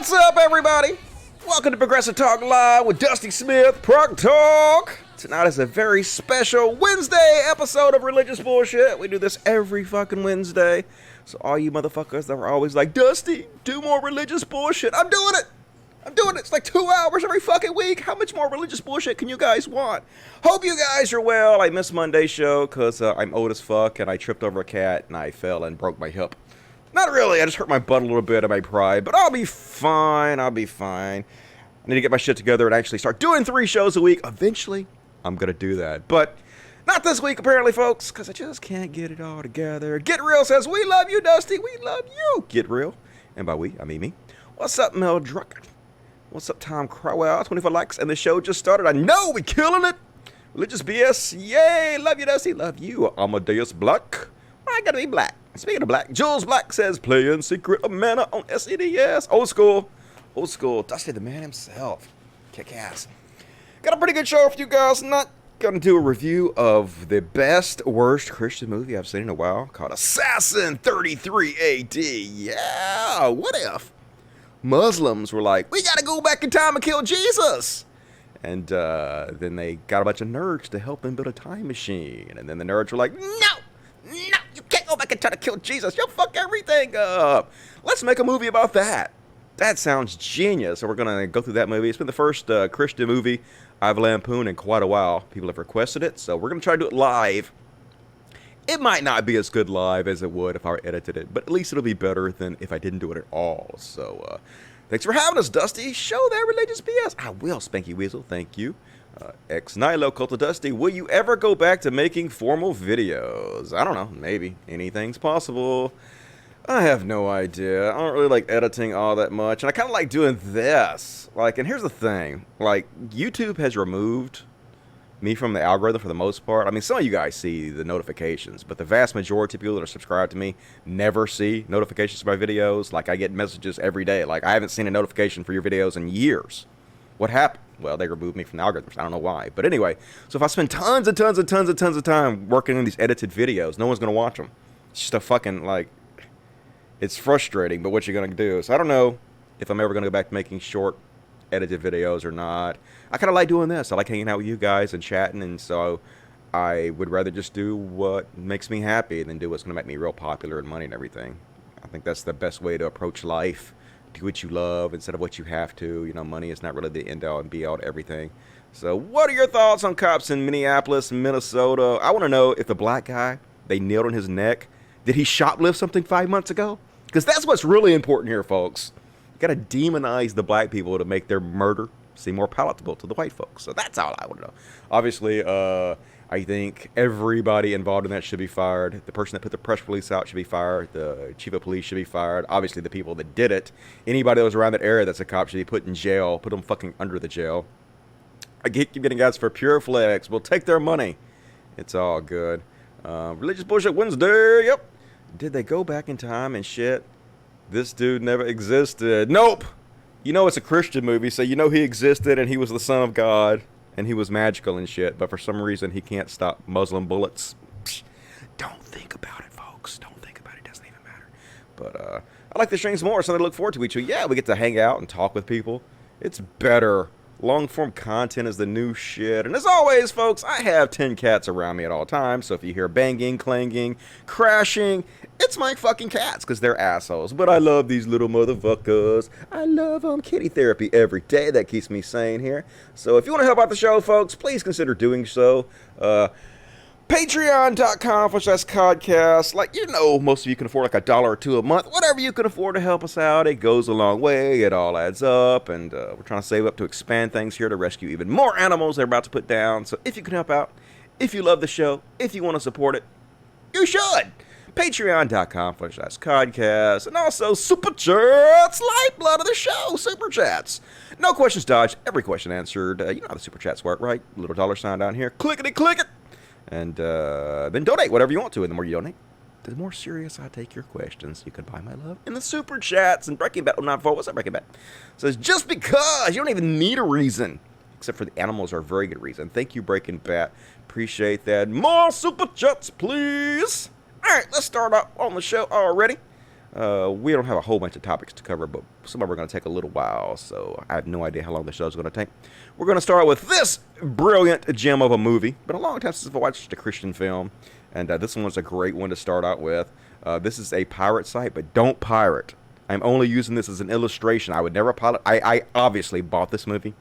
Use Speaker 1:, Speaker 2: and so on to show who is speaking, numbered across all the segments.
Speaker 1: What's up, everybody? Welcome to Progressive Talk Live with Dusty Smith, Prog Talk. Tonight is a very special Wednesday episode of Religious Bullshit. We do this every fucking Wednesday. So all you motherfuckers that were always like, Dusty, do more religious bullshit. I'm doing it. It's like 2 hours every fucking week. How much more religious bullshit can you guys want? Hope you guys are well. I missed Monday's show because I'm old as fuck and I tripped over a cat and I fell and broke my hip. Not really, I just hurt my butt a little bit and my pride, but I'll be fine. I need to get my shit together and actually start doing 3 shows a week. Eventually, I'm going to do that. But not this week, apparently, folks, because I just can't get it all together. Get Real says, we love you, Dusty. We love you. Get Real. And by we, I mean me. What's up, Mel Drucker? What's up, Tom Crowell? 24 likes, and the show just started. I know, we killing it. Religious BS. Yay. Love you, Dusty. Love you. Amadeus Black. I gotta be black. Speaking of black, Jules Black says, playing Secret of Mana on SEDS. Old school. Dusty the man himself. Kick ass. Got a pretty good show for you guys. Not gonna do a review of the best, worst Christian movie I've seen in a while called Assassin 33 AD. Yeah, what if Muslims were like, we gotta go back in time and kill Jesus? And then they got a bunch of nerds to help them build a time machine. And then the nerds were like, no, you can't go back and try to kill Jesus. You'll fuck everything up. Let's make a movie about that. That sounds genius. So we're going to go through that movie. It's been the first Christian movie I've lampooned in quite a while. People have requested it, so we're going to try to do it live. It might not be as good live as it would if I edited it, but at least it'll be better than if I didn't do it at all. So thanks for having us, Dusty. Show that religious BS. I will, Spanky Weasel. Thank you. Ex Nilo Cult of Dusty, will you ever go back to making formal videos? I don't know, maybe. Anything's possible. I have no idea. I don't really like editing all that much, and I kind of like doing this. And here's the thing. YouTube has removed me from the algorithm for the most part. I mean, some of you guys see the notifications, but the vast majority of people that are subscribed to me never see notifications for my videos. I get messages every day. I haven't seen a notification for your videos in years. What happened? Well, they removed me from the algorithms. I don't know why. But anyway, so if I spend tons of time working on these edited videos, no one's going to watch them. It's just a fucking, it's frustrating, but what you're going to do. So I don't know if I'm ever going to go back to making short edited videos or not. I kind of like doing this. I like hanging out with you guys and chatting, and so I would rather just do what makes me happy than do what's going to make me real popular and money and everything. I think that's the best way to approach life. Do what you love instead of what you have to. Money is not really the end-all and be-all to everything. So what are your thoughts on cops in Minneapolis, Minnesota? I want to know if the black guy, they nailed on his neck, did he shoplift something 5 months ago? Because that's what's really important here, folks. You got to demonize the black people to make their murder seem more palatable to the white folks. So that's all I want to know. Obviously, I think everybody involved in that should be fired. The person that put the press release out should be fired. The chief of police should be fired. Obviously, the people that did it. Anybody that was around that area that's a cop should be put in jail. Put them fucking under the jail. I keep getting guys for pure flex. We'll take their money. It's all good. Religious Bullshit Wednesday. Yep. Did they go back in time and shit? This dude never existed. Nope. It's a Christian movie, so he existed and he was the son of God. And he was magical and shit, but for some reason he can't stop Muslim bullets. Psh, don't think about it, folks. Don't think about it. It doesn't even matter. But I like the streams more, something to look forward to each week. Yeah, we get to hang out and talk with people. It's better. Long-form content is the new shit. And as always, folks, I have 10 cats around me at all times. So if you hear banging, clanging, crashing, it's my fucking cats because they're assholes. But I love these little motherfuckers. I love them. Kitty therapy every day. That keeps me sane here. So if you want to help out the show, folks, please consider doing so. Patreon.com/Codcast. Most of you can afford $1 or $2 a month. Whatever you can afford to help us out, it goes a long way. It all adds up. And we're trying to save up to expand things here to rescue even more animals they're about to put down. So if you can help out, if you love the show, if you want to support it, you should. Patreon.com/Codcast. And also Super Chats, lifeblood of the show. Super Chats. No questions dodged. Every question answered. You know how the Super Chats work, right? Little dollar sign down here. Clickety click it. And then donate whatever you want to. And the more you donate, the more serious I take your questions. You can buy my love in the Super Chats. And Breaking Bad 094. What's up, Breaking Bad? Says, just because. You don't even need a reason. Except for the animals are a very good reason. Thank you, Breaking Bad. Appreciate that. More Super Chats, please. All right, let's start out on the show already. We don't have a whole bunch of topics to cover, but some of them are going to take a little while, so I have no idea how long the show's going to take. We're going to start with this brilliant gem of a movie. Been a long time since I've watched a Christian film, and this one's a great one to start out with. This is a pirate site, but don't pirate. I'm only using this as an illustration. I would never pirate. I obviously bought this movie.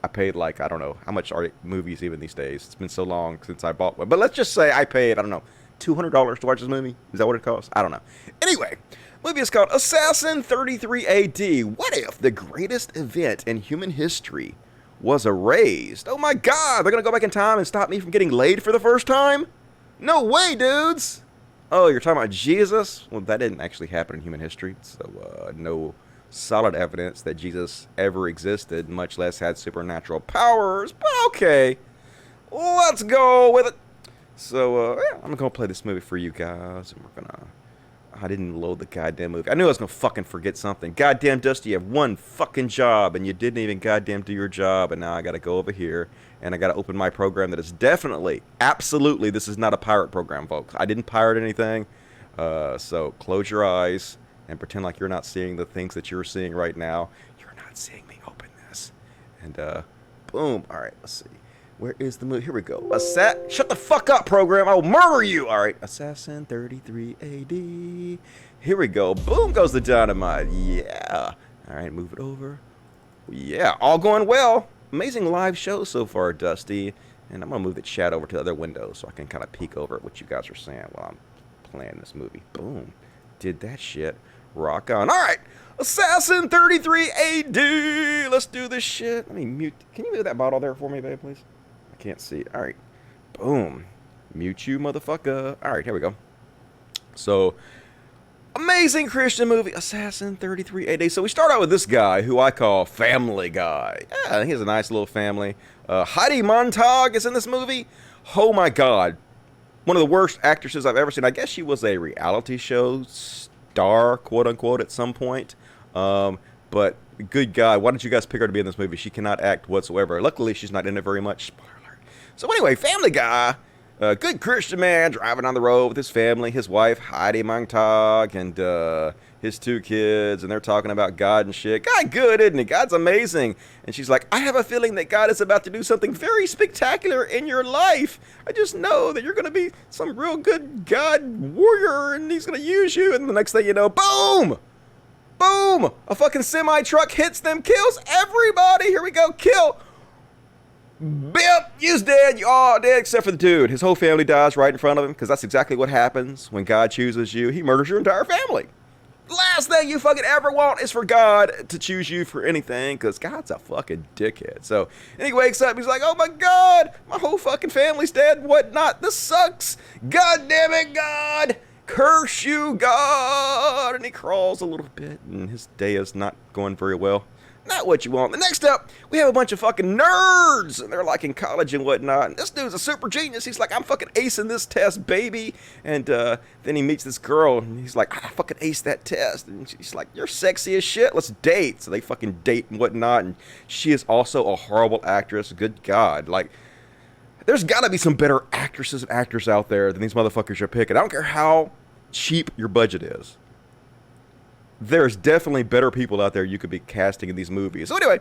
Speaker 1: I paid like, I don't know, how much are movies even these days? It's been so long since I bought one. But let's just say I paid, I don't know, $200 to watch this movie? Is that what it costs? I don't know. Anyway, movie is called Assassin 33 AD. What if the greatest event in human history was erased? Oh my god, they're going to go back in time and stop me from getting laid for the first time? No way, dudes! Oh, you're talking about Jesus? Well, that didn't actually happen in human history, so no solid evidence that Jesus ever existed, much less had supernatural powers, but okay. Let's go with it. So, yeah, I'm gonna play this movie for you guys, and we're gonna... I didn't load the goddamn movie. I knew I was gonna fucking forget something. Goddamn, Dusty, you have one fucking job, and you didn't even goddamn do your job, and now I gotta go over here, and I gotta open my program that is definitely, absolutely, this is not a pirate program, folks. I didn't pirate anything, so close your eyes and pretend like you're not seeing the things that you're seeing right now. You're not seeing me open this. And, boom. All right, let's see. Where is the movie? Here we go. Shut the fuck up, program. I will murder you. All right. Assassin 33 AD. Here we go. Boom goes the dynamite. Yeah. All right, move it over. Yeah, all going well. Amazing live show so far, Dusty. And I'm going to move the chat over to the other window so I can kind of peek over at what you guys are saying while I'm playing this movie. Boom. Did that shit. Rock on. All right. Assassin 33 AD. Let's do this shit. Let me mute. Can you mute that bottle there for me, babe, please? I can't see. All right. Boom. Mute you, motherfucker. All right, here we go. So, amazing Christian movie, Assassin 33 AD. So we start out with this guy who I call Family Guy. Yeah, he has a nice little family. Heidi Montag is in this movie. Oh, my God. One of the worst actresses I've ever seen. I guess she was a reality show star, quote unquote, at some point. But good God, why didn't you guys pick her to be in this movie? She cannot act whatsoever. Luckily, she's not in it very much. Spoiler alert. So anyway, Family Guy, good Christian man driving on the road with his family, his wife Heidi Montag, and his two kids, and they're talking about God and shit. God good, isn't he? God's amazing. And she's like, I have a feeling that God is about to do something very spectacular in your life. I just know that you're going to be some real good God warrior, and he's going to use you. And the next thing you know, boom! Boom! A fucking semi-truck hits them, kills everybody. Here we go, kill. Bip! You's dead. You all dead except for the dude. His whole family dies right in front of him, because that's exactly what happens when God chooses you. He murders your entire family. Last thing you fucking ever want is for God to choose you for anything, because God's a fucking dickhead. So, and he wakes up, he's like, oh my God, my whole fucking family's dead, whatnot, this sucks. God damn it, God. Curse you, God. And he crawls a little bit, and his day is not going very well. Not what you want. The next up, we have a bunch of fucking nerds, and they're like in college and whatnot. And this dude's a super genius. He's like, I'm fucking acing this test, baby. And then he meets this girl, and he's like, I fucking aced that test. And she's like, you're sexy as shit. Let's date. So they fucking date and whatnot. And she is also a horrible actress. Good God. Like, there's got to be some better actresses and actors out there than these motherfuckers you're picking. I don't care how cheap your budget is. There's definitely better people out there you could be casting in these movies. So anyway,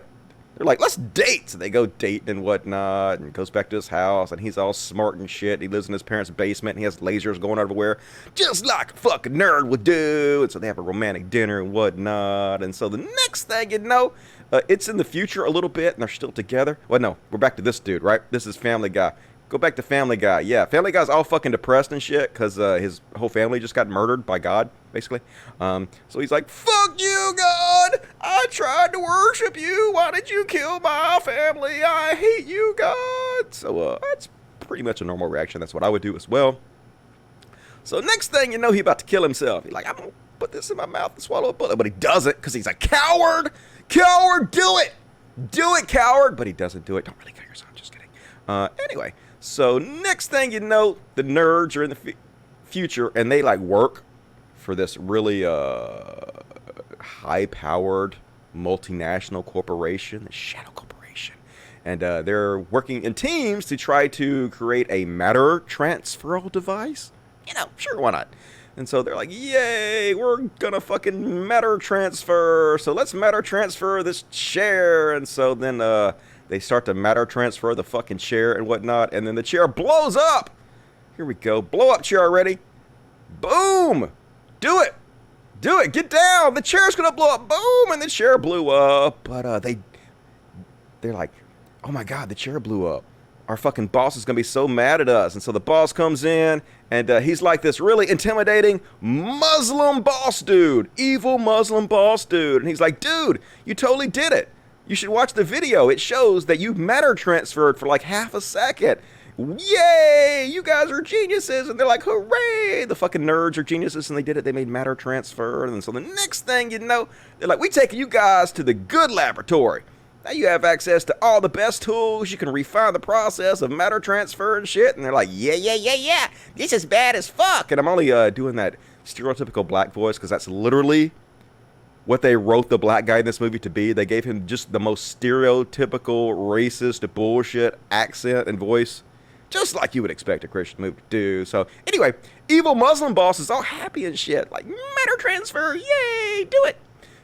Speaker 1: they're like, let's date. So they go dating and whatnot, and goes back to his house, and he's all smart and shit. He lives in his parents' basement, and he has lasers going everywhere, just like a fucking nerd would do. And so they have a romantic dinner and whatnot. And so the next thing you know, it's in the future a little bit, and they're still together. Well, no, we're back to this dude, right? This is Family Guy. Go back to Family Guy. Yeah, Family Guy's all fucking depressed and shit because his whole family just got murdered by God, basically. So he's like, fuck you, God! I tried to worship you. Why did you kill my family? I hate you, God! So that's pretty much a normal reaction. That's what I would do as well. So next thing you know, he's about to kill himself. He's like, I'm going to put this in my mouth and swallow a bullet. But he doesn't because he's a coward. Coward, do it! Do it, coward! But he doesn't do it. Don't really kill yourself. Just kidding. Anyway. So next thing you know, the nerds are in the future, and they like work for this really high-powered multinational corporation, the Shadow Corporation, and they're working in teams to try to create a matter transferal device. You know, sure, why not? And so they're like, yay, we're gonna fucking matter transfer. So let's matter transfer this chair. And so then they start to matter transfer the fucking chair and whatnot. And then the chair blows up. Here we go. Blow up chair already. Boom. Do it. Do it. Get down. The chair's gonna blow up. Boom. And the chair blew up. But they're like, oh my God, the chair blew up. Our fucking boss is going to be so mad at us. And so the boss comes in, and he's like this really intimidating Muslim boss dude. Evil Muslim boss dude. And he's like, dude, you totally did it. You should watch the video. It shows that you matter transferred for like half a second. Yay, you guys are geniuses. And they're like, hooray. The fucking nerds are geniuses, and they did it. They made matter transfer. And so the next thing you know, they're like, we taking you guys to the good laboratory. Now you have access to all the best tools. You can refine the process of matter transfer and shit. And they're like, yeah. This is bad as fuck. And I'm only doing that stereotypical black voice because that's literally what they wrote the black guy in this movie to be. They gave him just the most stereotypical, racist, bullshit accent and voice. Just like you would expect a Christian movie to do. So anyway, evil Muslim boss is all happy and shit. Like, matter transfer, yay, do it.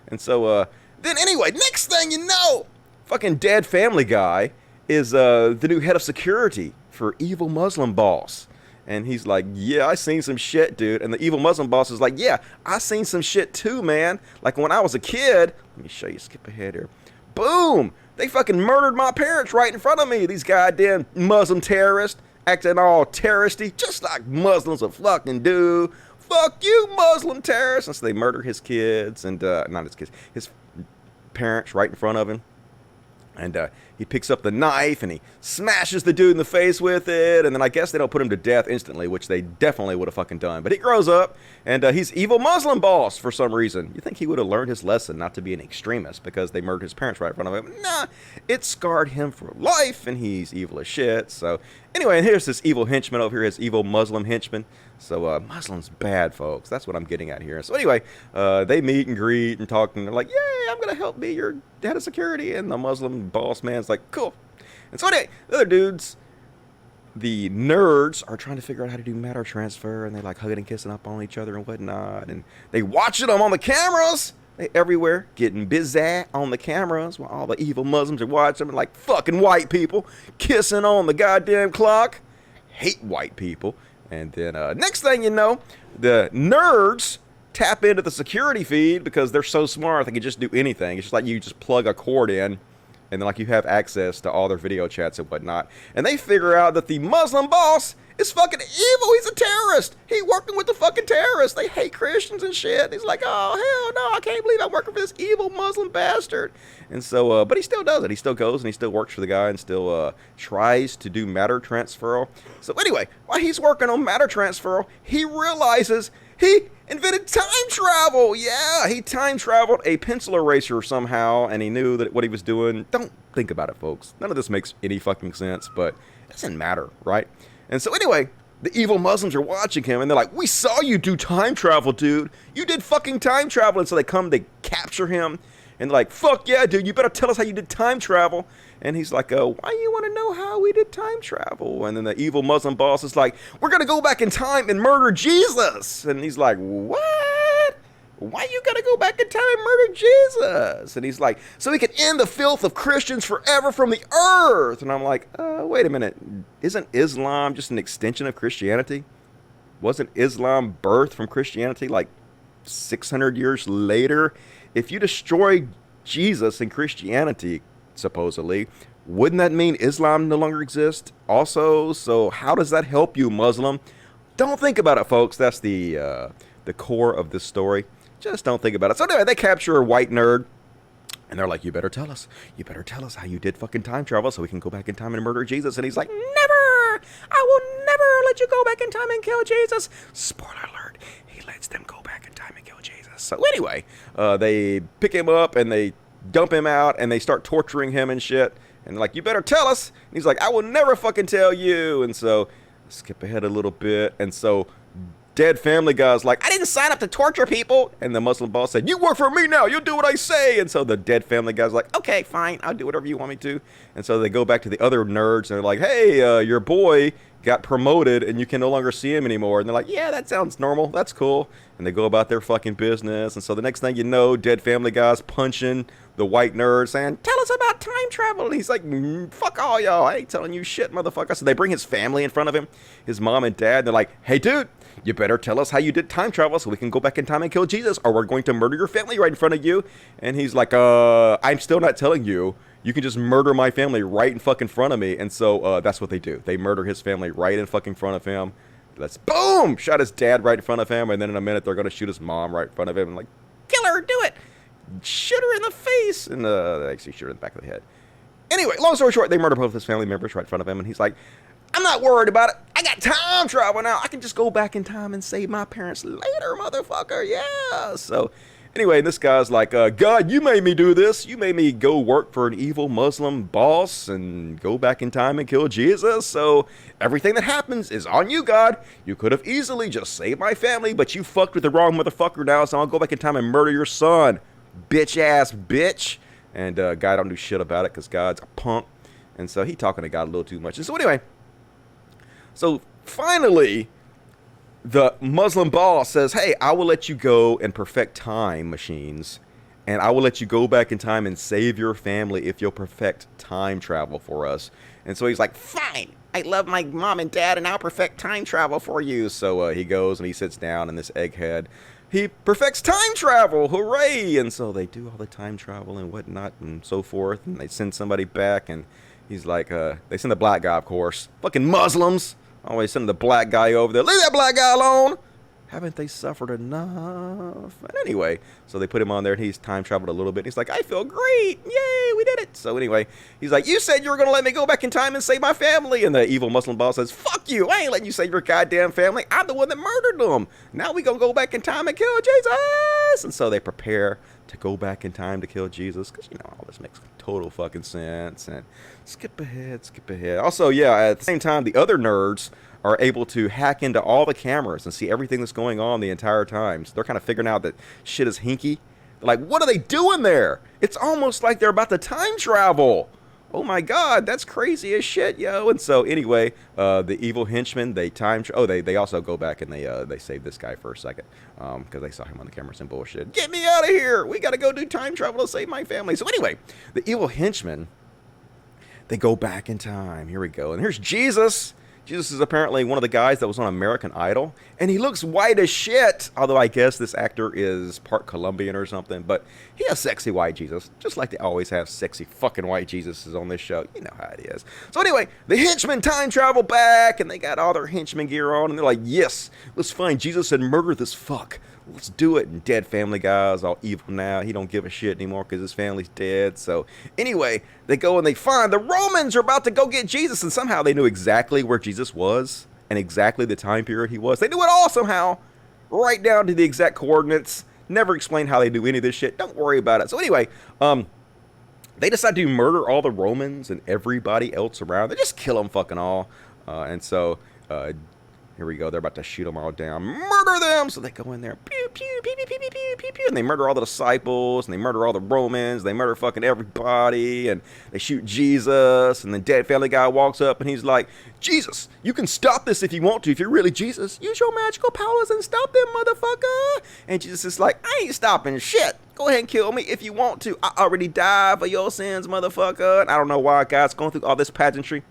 Speaker 1: And so then anyway, next thing you know, fucking dead Family Guy is the new head of security for evil Muslim boss. And he's like, yeah, I seen some shit, dude. And the evil Muslim boss is like, yeah, I seen some shit too, man. Like when I was a kid, let me show you, skip ahead here. Boom! They fucking murdered my parents right in front of me. These goddamn Muslim terrorists acting all terroristy, just like Muslims will fucking do. Fuck you, Muslim terrorists. And so they murder his kids and, not his kids, his parents right in front of him. And he picks up the knife and he smashes the dude in the face with it. And then I guess they don't put him to death instantly, which they definitely would have fucking done. But he grows up and he's evil Muslim boss for some reason. You think he would have learned his lesson not to be an extremist because they murdered his parents right in front of him? Nah, it scarred him for life and he's evil as shit. So anyway, and here's this evil henchman over here, his evil Muslim henchman. So Muslims bad, folks. That's what I'm getting at here. So anyway, they meet and greet and talk, and they're like, "Yay, I'm gonna help be your head of security." And the Muslim boss man's like, "Cool." And so anyway, the other dudes, the nerds, are trying to figure out how to do matter transfer, and they like hugging and kissing up on each other and whatnot. And they watching them on the cameras. They everywhere getting busy on the cameras while all the evil Muslims are watching them, like fucking white people kissing on the goddamn clock. Hate white people. And then next thing you know, the nerds tap into the security feed because they're so smart they can just do anything. It's just like you just plug a cord in and then like you have access to all their video chats and whatnot. And they figure out that the Muslim boss is fucking evil. He's a terrorist. He working with the fucking terrorists. They hate Christians and shit. And he's like, oh, hell no, I can't believe I'm working for this evil Muslim bastard. And so, but he still does it. He still goes and he still works for the guy and still tries to do matter transfer. So anyway, while he's working on matter transfer, he realizes he invented time travel. Yeah, he time traveled a pencil eraser somehow, and he knew that what he was doing. Don't think about it, folks. None of this makes any fucking sense, but it doesn't matter, right? And so anyway, the evil Muslims are watching him, and they're like, we saw you do time travel, dude. You did fucking time travel. And so they come, they capture him, and they're like, fuck yeah, dude, you better tell us how you did time travel. And he's like, why do you want to know how we did time travel? And then the evil Muslim boss is like, we're going to go back in time and murder Jesus. And he's like, what? Why you got to go back in time and murder Jesus? And he's like, so we can end the filth of Christians forever from the earth. And I'm like, wait a minute. Isn't Islam just an extension of Christianity? Wasn't Islam birthed from Christianity like 600 years later? If you destroy Jesus and Christianity, supposedly, wouldn't that mean Islam no longer exists also? So how does that help you, Muslim? Don't think about it, folks. That's the core of this story. Just don't think about it. So anyway, they capture a white nerd, and they're like, you better tell us how you did fucking time travel so we can go back in time and murder Jesus. And he's like, never! I will never let you go back in time and kill Jesus. Spoiler alert, he lets them go back in time and kill Jesus. So anyway, they pick him up and they dump him out and they start torturing him and shit. And they're like, you better tell us. And he's like, I will never fucking tell you. And so, skip ahead a little bit. And so, dead Family Guy's like, I didn't sign up to torture people. And the Muslim boss said, you work for me now. You'll do what I say. And so the dead Family Guy's like, okay, fine. I'll do whatever you want me to. And so they go back to the other nerds and they're like, hey, your boy got promoted and you can no longer see him anymore. And they're like, yeah, that sounds normal. That's cool. And they go about their fucking business. And so the next thing you know, dead Family Guy's punching the white nerd saying, tell us about time travel. And he's like, fuck all y'all. I ain't telling you shit, motherfucker. So they bring his family in front of him, his mom and dad. They're like, hey, dude, you better tell us how you did time travel so we can go back in time and kill Jesus, or we're going to murder your family right in front of you. And he's like, I'm still not telling you. You can just murder my family right in fucking front of me. And so that's what they do. They murder his family right in fucking front of him. Let's boom! Shot his dad right in front of him. And then in a minute, they're going to shoot his mom right in front of him. And like, kill her, do it! Shoot her in the face! And they actually shoot her in the back of the head. Anyway, long story short, they murder both his family members right in front of him. And he's like, I'm not worried about it. I got time travel now. I can just go back in time and save my parents later, motherfucker. Yeah! So anyway, this guy's like, God, you made me do this. You made me go work for an evil Muslim boss and go back in time and kill Jesus. So everything that happens is on you, God. You could have easily just saved my family, but you fucked with the wrong motherfucker now, so I'll go back in time and murder your son. Bitch ass bitch. And God don't do shit about it because God's a punk. And so he talking to God a little too much. And so anyway, so finally, the Muslim boss says, hey, I will let you go and perfect time machines, and I will let you go back in time and save your family if you'll perfect time travel for us. And so he's like, fine, I love my mom and dad, and I'll perfect time travel for you. So he goes and he sits down, and this egghead, he perfects time travel, hooray! And so they do all the time travel and whatnot and so forth, and they send somebody back, and he's like, they send the black guy, of course. Fucking Muslims! Always sending the black guy over there. Leave that black guy alone! Haven't they suffered enough? And anyway, so they put him on there, and he's time traveled a little bit. He's like, I feel great! Yay, we did it! So anyway, he's like, you said you were going to let me go back in time and save my family! And the evil Muslim boss says, fuck you! I ain't letting you save your goddamn family! I'm the one that murdered them! Now we going to go back in time and kill Jesus! And so they prepare to go back in time to kill Jesus, because, you know, all this makes total fucking sense. And skip ahead, skip ahead. Also, yeah, at the same time, the other nerds are able to hack into all the cameras and see everything that's going on the entire time. So they're kind of figuring out that shit is hinky. They're like, what are they doing there? It's almost like they're about to time travel. Oh my god, that's crazy as shit, yo. And so anyway, the evil henchmen, they they also go back and they save this guy for a second, because they saw him on the camera saying bullshit. Get me out of here! We gotta go do time travel to save my family. So anyway, the evil henchmen, they go back in time. Here we go. And here's Jesus. Jesus is apparently one of the guys that was on American Idol, and he looks white as shit, although I guess this actor is part Colombian or something, but he has sexy white Jesus, just like they always have sexy fucking white Jesuses on this show. You know how it is. So anyway, the henchmen time travel back, and they got all their henchmen gear on, and they're like, yes, let's find Jesus and murder this fuck. Let's do it. And dead Family Guy's all evil now. He don't give a shit anymore because his family's dead. So anyway, they go and they find the Romans are about to go get Jesus, and somehow they knew exactly where Jesus was and exactly the time period he was. They knew it all somehow, right down to the exact coordinates. Never explained how they do any of this shit. Don't worry about it. So anyway, they decide to murder all the Romans and everybody else around. They just kill them fucking all. And so here we go. They're about to shoot them all down. Murder them! So they go in there. Pew, pew, pew, pew, pew, pew, pew, pew, pew. And they murder all the disciples. And they murder all the Romans. They murder fucking everybody. And they shoot Jesus. And the dead Family Guy walks up and he's like, Jesus, you can stop this if you want to. If you're really Jesus, use your magical powers and stop them, motherfucker. And Jesus is like, I ain't stopping shit. Go ahead and kill me if you want to. I already died for your sins, motherfucker. And I don't know why God's going through all this pageantry.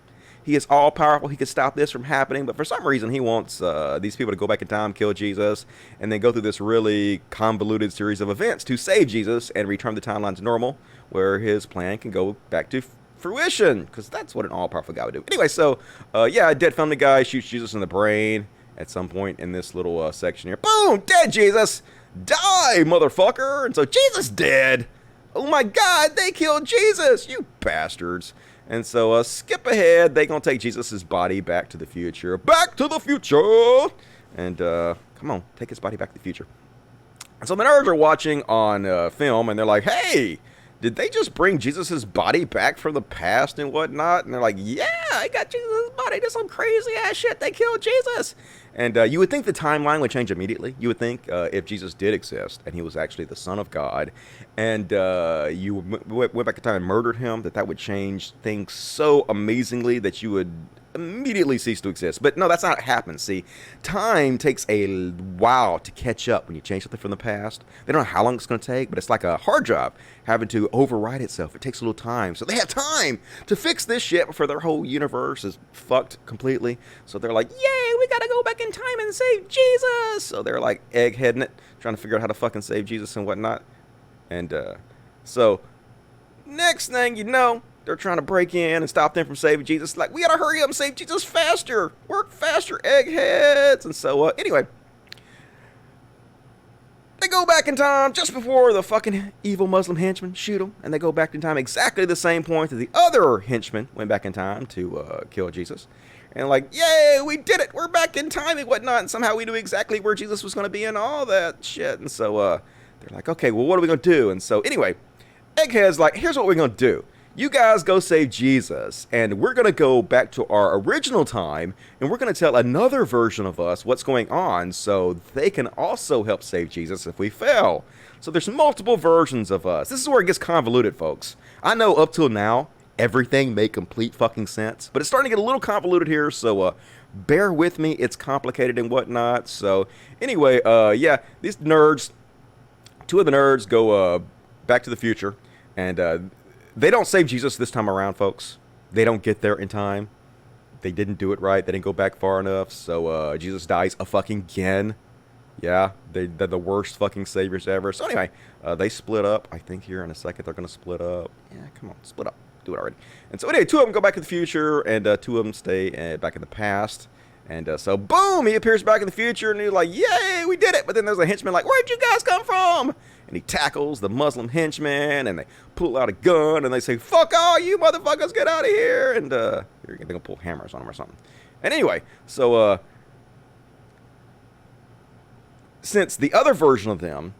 Speaker 1: He is all powerful. He could stop this from happening. But for some reason, he wants these people to go back in time, kill Jesus, and then go through this really convoluted series of events to save Jesus and return the timeline to normal, where his plan can go back to fruition. Because that's what an all-powerful guy would do. Anyway, so, yeah, dead Family Guy shoots Jesus in the brain at some point in this little section here. Boom! Dead Jesus! Die, motherfucker! And so Jesus dead! Oh my god, they killed Jesus! You bastards! And so, skip ahead. They gonna take Jesus' body back to the future. Back to the future! And, come on, take his body back to the future. And so the nerds are watching on film, and they're like, hey, did they just bring Jesus' body back from the past and whatnot? And they're like, yeah, I got Jesus' body. There's some crazy ass shit. They killed Jesus. And you would think the timeline would change immediately. You would think if Jesus did exist and he was actually the Son of God, and you went back in time and murdered him, that would change things so amazingly that you would immediately cease to exist. But no, that's not what happens. See, time takes a while to catch up when you change something from the past. They don't know how long it's going to take, but it's like a hard drive having to overwrite itself. It takes a little time. So they have time to fix this shit before their whole universe is fucked completely. So they're like, yay, we got to go back in time and save Jesus. So they're like eggheading it, trying to figure out how to fucking save Jesus and whatnot. And so next thing you know, they're trying to break in and stop them from saving Jesus. Like, we gotta hurry up and save Jesus faster. Work faster, eggheads. And so, anyway, they go back in time just before the fucking evil Muslim henchmen shoot them. And they go back in time exactly the same point that the other henchmen went back in time to kill Jesus. And like, yay, we did it. We're back in time and whatnot. And somehow we knew exactly where Jesus was going to be and all that shit. And so, they're like, okay, well, what are we going to do? And so, anyway, Egghead's like, here's what we're going to do. You guys go save Jesus, and we're going to go back to our original time, and we're going to tell another version of us what's going on so they can also help save Jesus if we fail. So there's multiple versions of us. This is where it gets convoluted, folks. I know up till now, everything made complete fucking sense, but it's starting to get a little convoluted here, so bear with me. It's complicated and whatnot. So anyway, yeah, these nerds, two of the nerds go back to the future, and they don't save Jesus this time around, folks. They don't get there in time. They didn't do it right. They didn't go back far enough. So Jesus dies a fucking again. Yeah, they're the worst fucking saviors ever. So anyway, they split up. I think here in a second they're going to split up. Yeah, come on, split up. Do it already. And so anyway, two of them go back to the future, and two of them stay back in the past. And so boom, he appears back in the future, and he's like, yay, we did it. But then there's a henchman like, where'd you guys come from? And he tackles the Muslim henchman, and they pull out a gun, and they say, fuck all you motherfuckers, get out of here. And they're going to pull hammers on him or something. And anyway, so since the other version of them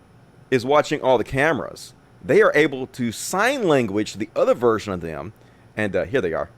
Speaker 1: is watching all the cameras, they are able to sign language to the other version of them. And here they are.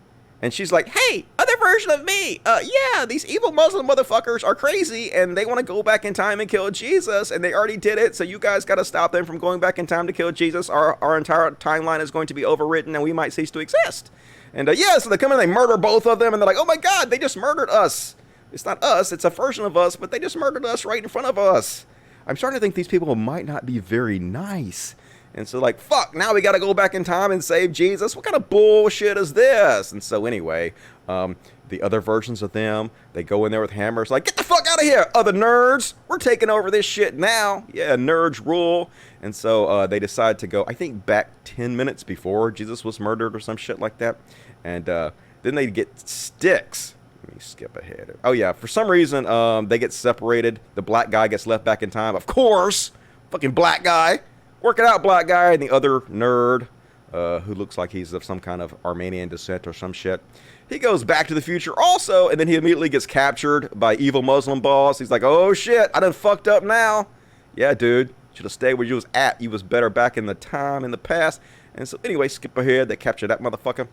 Speaker 1: And she's like, hey, other version of me. Yeah, these evil Muslim motherfuckers are crazy, and they want to go back in time and kill Jesus, and they already did it, so you guys got to stop them from going back in time to kill Jesus. Our entire timeline is going to be overwritten, and we might cease to exist. And yeah, so they come in, they murder both of them, and they're like, oh my God, they just murdered us. It's not us, it's a version of us, but they just murdered us right in front of us. I'm starting to think these people might not be very nice. And so like, fuck, now we got to go back in time and save Jesus. What kind of bullshit is this? And so anyway, the other versions of them, they go in there with hammers like, get the fuck out of here, other nerds. We're taking over this shit now. Yeah, nerds rule. And so they decide to go, I think, back 10 minutes before Jesus was murdered or some shit like that. And then they get sticks. Let me skip ahead. Oh, yeah, for some reason, they get separated. The black guy gets left back in time. Of course, fucking black guy. Work it out, black guy. And the other nerd, who looks like he's of some kind of Armenian descent or some shit, he goes back to the future also, and then he immediately gets captured by evil Muslim boss. He's like, oh shit, I done fucked up now. Yeah, dude, should have stayed where you was at. You was better back in the time, in the past. And so anyway, skip ahead. They capture that motherfucker.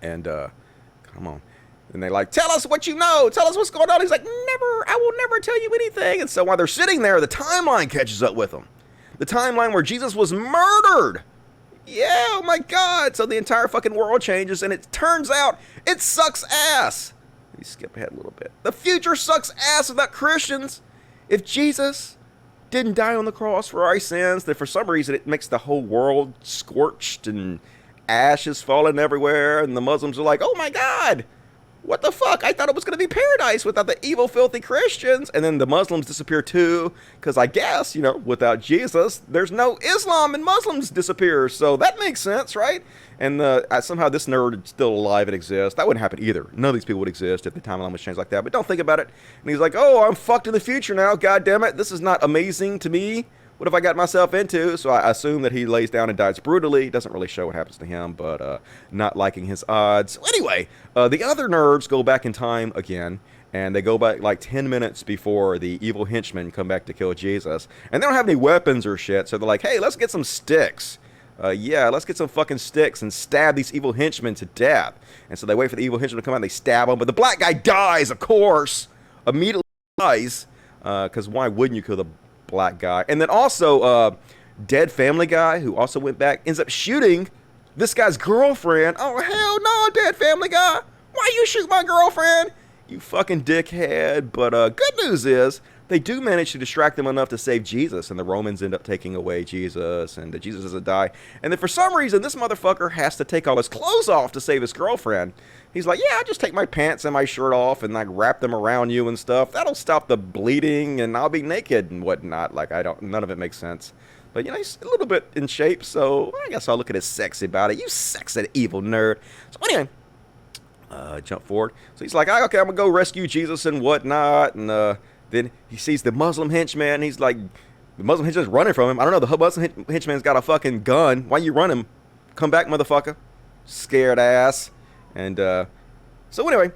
Speaker 1: And, come on. And they like, tell us what you know. Tell us what's going on. He's like, never, I will never tell you anything. And so while they're sitting there, the timeline catches up with them. The timeline where Jesus was murdered. Yeah, oh my God. So the entire fucking world changes, and it turns out it sucks ass. Let me skip ahead a little bit. The future sucks ass without Christians. If Jesus didn't die on the cross for our sins, then for some reason it makes the whole world scorched and ashes falling everywhere, and the Muslims are like, oh my God, what the fuck? I thought it was going to be paradise without the evil, filthy Christians. And then the Muslims disappear too, because I guess, you know, without Jesus, there's no Islam and Muslims disappear. So that makes sense, right? And somehow this nerd is still alive and exists. That wouldn't happen either. None of these people would exist if the timeline was changed like that. But don't think about it. And he's like, oh, I'm fucked in the future now. God damn it. This is not amazing to me. What have I got myself into? So I assume that he lays down and dies brutally. Doesn't really show what happens to him, but not liking his odds. So anyway, the other nerds go back in time again, and they go back like 10 minutes before the evil henchmen come back to kill Jesus. And they don't have any weapons or shit, so they're like, hey, let's get some sticks. Yeah, let's get some fucking sticks and stab these evil henchmen to death. And so they wait for the evil henchmen to come out, and they stab him. But the black guy dies, of course. Immediately dies, because why wouldn't you kill the black guy? And then also dead family guy who also went back ends up shooting this guy's girlfriend. Oh hell no, dead family guy, why are you you shoot my girlfriend? You fucking dickhead. But good news is, they do manage to distract them enough to save Jesus, and the Romans end up taking away Jesus, and Jesus doesn't die. And then for some reason, this motherfucker has to take all his clothes off to save his girlfriend. He's like, yeah, I'll just take my pants and my shirt off and like wrap them around you and stuff. That'll stop the bleeding, and I'll be naked and whatnot. Like, none of it makes sense. But, he's a little bit in shape, so I guess I'll look at his sexy body. You sexy evil nerd. So anyway, jump forward. So he's like, okay, I'm going to go rescue Jesus and whatnot, and then he sees the Muslim henchman, and he's like, the Muslim henchman's running from him. I don't know, the Muslim henchman's got a fucking gun. Why you running? Come back, motherfucker. Scared ass. And, so anyway,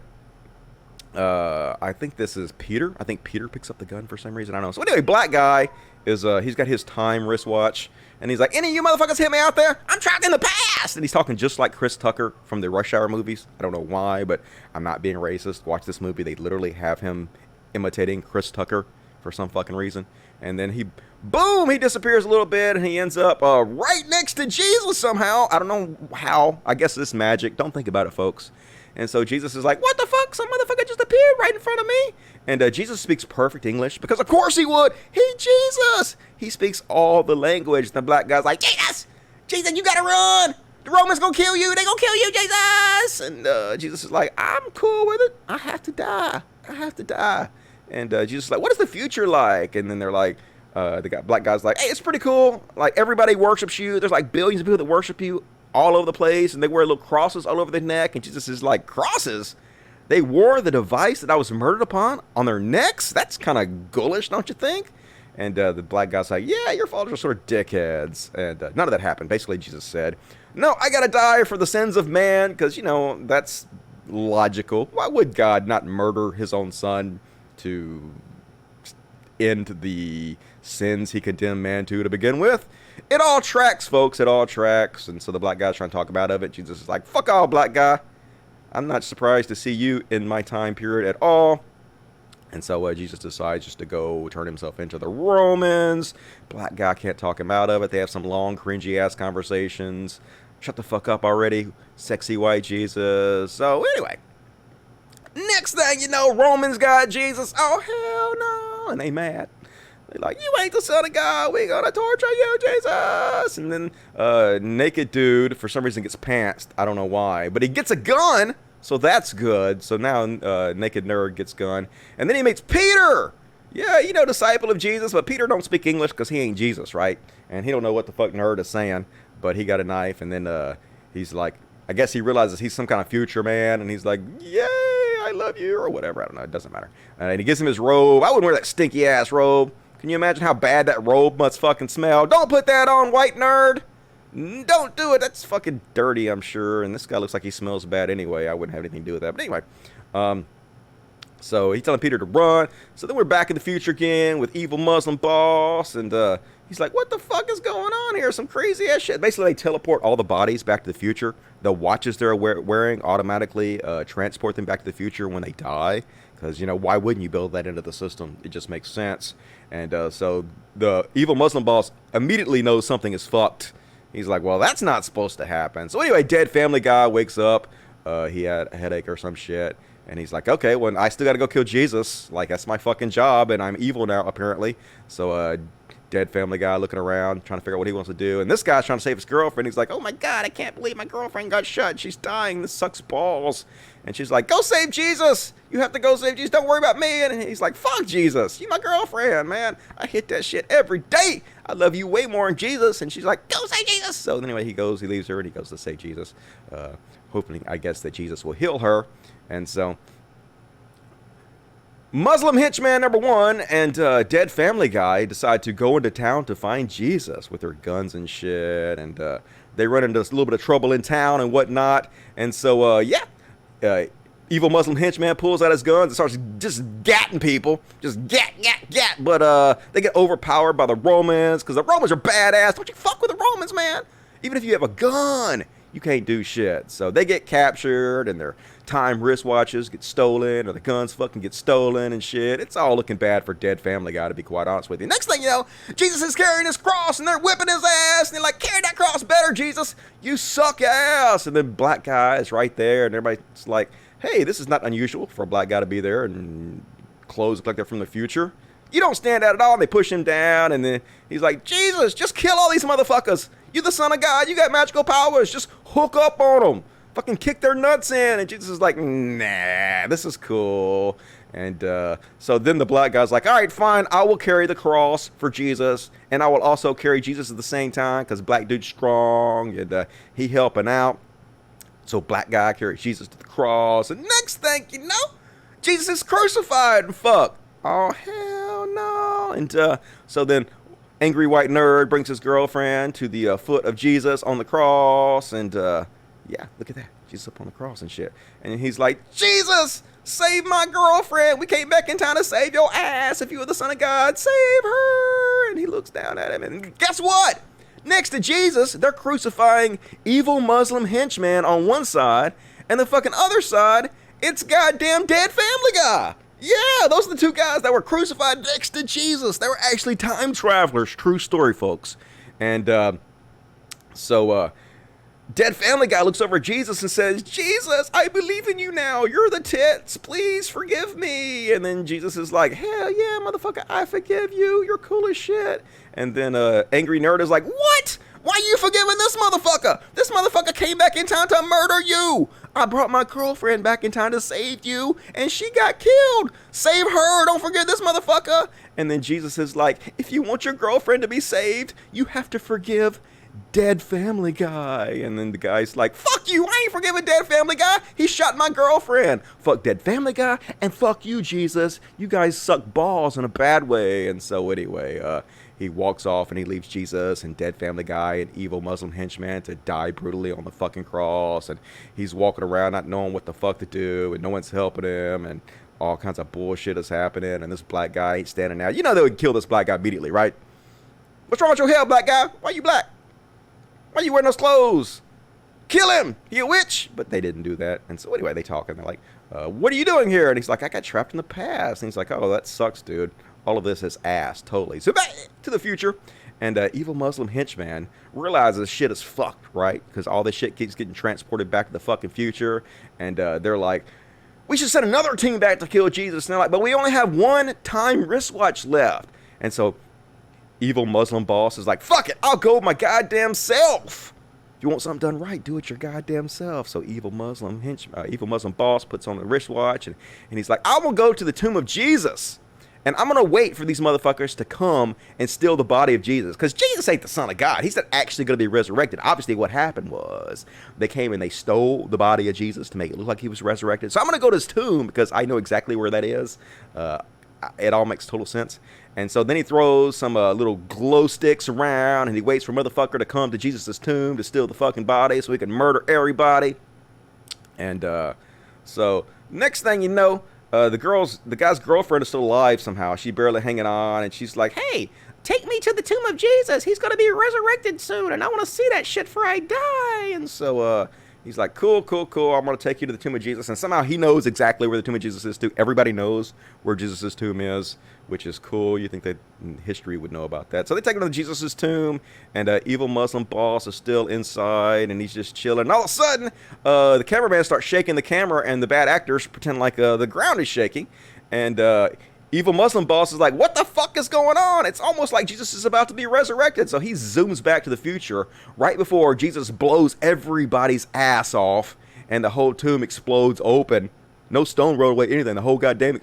Speaker 1: I think this is Peter. I think Peter picks up the gun for some reason. I don't know. So anyway, black guy is, he's got his time wristwatch, and he's like, any of you motherfuckers hit me out there? I'm trapped in the past! And he's talking just like Chris Tucker from the Rush Hour movies. I don't know why, but I'm not being racist. Watch this movie. They literally have him imitating Chris Tucker for some fucking reason. And then he disappears a little bit, and he ends up right next to Jesus somehow. I don't know how. I guess it's magic. Don't think about it, folks. And so Jesus is like, what the fuck? Some motherfucker just appeared right in front of me. And Jesus speaks perfect English, because of course he would. He's Jesus. He speaks all the language. The black guy's like, Jesus, you gotta run. The Romans gonna kill you. They gonna kill you, Jesus. And Jesus is like, I'm cool with it. I have to die. And Jesus is like, what is the future like? And then they're like, black guy's like, hey, it's pretty cool. Like, everybody worships you. There's like billions of people that worship you all over the place, and they wear little crosses all over their neck. And Jesus is like, crosses? They wore the device that I was murdered upon on their necks? That's kind of ghoulish, don't you think? And the black guy's like, yeah, your followers are sort of dickheads. And none of that happened. Basically, Jesus said, no, I gotta die for the sins of man, because, that's logical. Why would God not murder his own son to end the sins he condemned man to begin with? It all tracks, folks. It all tracks. And so the black guy's trying to talk him out of it. Jesus is like, fuck all, black guy. I'm not surprised to see you in my time period at all. And so Jesus decides just to go turn himself into the Romans. Black guy can't talk him out of it. They have some long, cringy-ass conversations. Shut the fuck up already, sexy white Jesus. So anyway, next thing you know, Romans got Jesus. Oh, hell no. And they mad. They're like, you ain't the son of God. We gonna torture you, Jesus. And then naked dude, for some reason, gets pantsed. I don't know why. But he gets a gun, so that's good. So now naked nerd gets gun. And then he meets Peter. Yeah, disciple of Jesus. But Peter don't speak English because he ain't Jesus, right? And he don't know what the fuck nerd is saying. But he got a knife. And then he's like, I guess he realizes he's some kind of future man. And he's like, yay, I love you. Or whatever. I don't know. It doesn't matter. And he gives him his robe. I wouldn't wear that stinky ass robe. Can you imagine how bad that robe must fucking smell? Don't put that on, white nerd. Don't do it. That's fucking dirty, I'm sure. And this guy looks like he smells bad anyway. I wouldn't have anything to do with that. But anyway, so he's telling Peter to run. So then we're back in the future again with evil Muslim boss. And he's like, what the fuck is going on here? Some crazy ass shit. Basically, they teleport all the bodies back to the future. The watches they're wearing automatically transport them back to the future when they die. Because, why wouldn't you build that into the system? It just makes sense. And so the evil Muslim boss immediately knows something is fucked. He's like, well, that's not supposed to happen. So anyway, dead family guy wakes up. He had a headache or some shit. And he's like, okay, well, I still got to go kill Jesus. Like, that's my fucking job. And I'm evil now, apparently. So dead family guy looking around, trying to figure out what he wants to do. And this guy's trying to save his girlfriend. He's like, oh, my God, I can't believe my girlfriend got shot. She's dying. This sucks balls. And she's like, go save Jesus. You have to go save Jesus. Don't worry about me. And he's like, fuck Jesus. You my girlfriend, man. I hit that shit every day. I love you way more than Jesus. And she's like, go save Jesus. So anyway, he leaves her, and he goes to save Jesus. Hoping, I guess, that Jesus will heal her. And so Muslim henchman number one and dead family guy decide to go into town to find Jesus with their guns and shit. And they run into a little bit of trouble in town and whatnot. And so, evil Muslim henchman pulls out his guns and starts just gatting people. Just gat. But they get overpowered by the Romans because the Romans are badass. Don't you fuck with the Romans, man. Even if you have a gun, you can't do shit. So they get captured, and their time wristwatches get stolen, or the guns fucking get stolen and shit. It's all looking bad for dead family guy, to be quite honest with you. Next thing you know, Jesus is carrying his cross, and they're whipping his ass, and they're like, carry that cross better, Jesus. You suck ass. And then black guy is right there, and everybody's like, hey, this is not unusual for a black guy to be there and clothes look like they're from the future. You don't stand out at all. And they push him down, and then he's like, Jesus, just kill all these motherfuckers. You the son of God. You got magical powers. Just hook up on them. Fucking kick their nuts in. And Jesus is like, nah, this is cool. And so then the black guy's like, all right, fine. I will carry the cross for Jesus. And I will also carry Jesus at the same time because black dude's strong and he helping out. So black guy carries Jesus to the cross. And next thing you know, Jesus is crucified and fuck. Oh, hell no. And so then angry white nerd brings his girlfriend to the foot of Jesus on the cross. And yeah, look at that. Jesus up on the cross and shit. And he's like, Jesus, save my girlfriend. We came back in time to save your ass. If you were the son of God, save her. And he looks down at him. And guess what? Next to Jesus, they're crucifying evil Muslim henchmen on one side. And the fucking other side, it's goddamn dead Family Guy. Yeah, those are the two guys that were crucified next to Jesus. They were actually time travelers. True story, folks. And so dead Family Guy looks over at Jesus and says, Jesus, I believe in you now. You're the tits. Please forgive me. And then Jesus is like, hell yeah, motherfucker, I forgive you. You're cool as shit. And then angry nerd is like, what? Why are you forgiving this motherfucker? This motherfucker came back in time to murder you. I brought my girlfriend back in time to save you, and she got killed. Save her. Don't forgive this motherfucker. And then Jesus is like, if you want your girlfriend to be saved, you have to forgive dead Family Guy. And then the guy's like, fuck you. I ain't forgiving dead Family Guy. He shot my girlfriend. Fuck dead Family Guy, and fuck you, Jesus. You guys suck balls in a bad way. And so anyway, he walks off and he leaves Jesus and dead Family Guy and evil Muslim henchman to die brutally on the fucking cross. And he's walking around not knowing what the fuck to do, and no one's helping him, and all kinds of bullshit is happening. And this black guy ain't standing out. You know they would kill this black guy immediately, right? What's wrong with your hair, black guy? Why you black? Why you wearing those clothes? Kill him! He a witch! But they didn't do that. And so anyway, they talk and they're like, what are you doing here? And he's like, I got trapped in the past. And he's like, oh, that sucks, dude. All of this is ass, totally. So back to the future, and evil Muslim henchman realizes shit is fucked, right? Because all this shit keeps getting transported back to the fucking future, and they're like, we should send another team back to kill Jesus. And they're like, but we only have one time wristwatch left. And so evil Muslim boss is like, fuck it, I'll go with my goddamn self. If you want something done right, do it your goddamn self. So evil Muslim boss puts on the wristwatch, and he's like, I will go to the tomb of Jesus. And I'm going to wait for these motherfuckers to come and steal the body of Jesus. Because Jesus ain't the son of God. He's not actually going to be resurrected. Obviously, what happened was they came and they stole the body of Jesus to make it look like he was resurrected. So I'm going to go to his tomb because I know exactly where that is. It all makes total sense. And so then he throws some little glow sticks around, and he waits for motherfucker to come to Jesus' tomb to steal the fucking body so he can murder everybody. And so next thing you know, the guy's girlfriend is still alive somehow. She's barely hanging on, and she's like, hey, take me to the tomb of Jesus. He's going to be resurrected soon, and I want to see that shit before I die. And so he's like, cool. I'm going to take you to the tomb of Jesus. And somehow he knows exactly where the tomb of Jesus is, too. Everybody knows where Jesus' tomb is, which is cool. You think that history would know about that. So they take him to Jesus' tomb, and evil Muslim boss is still inside, and he's just chilling. And all of a sudden, the cameraman starts shaking the camera, and the bad actors pretend like the ground is shaking. And evil Muslim boss is like, what the fuck is going on? It's almost like Jesus is about to be resurrected. So he zooms back to the future right before Jesus blows everybody's ass off, and the whole tomb explodes open. No stone rolled away, anything. The whole goddamn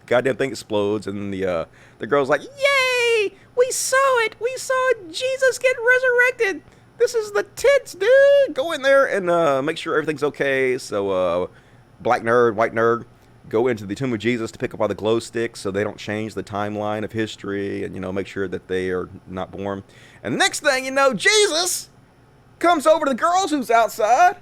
Speaker 1: thing explodes, and the girl's like, yay, we saw it. We saw Jesus get resurrected. This is the tits, dude. Go in there and make sure everything's okay. So black nerd, white nerd go into the tomb of Jesus to pick up all the glow sticks so they don't change the timeline of history, and make sure that they are not born. And next thing you know, Jesus comes over to the girls who's outside,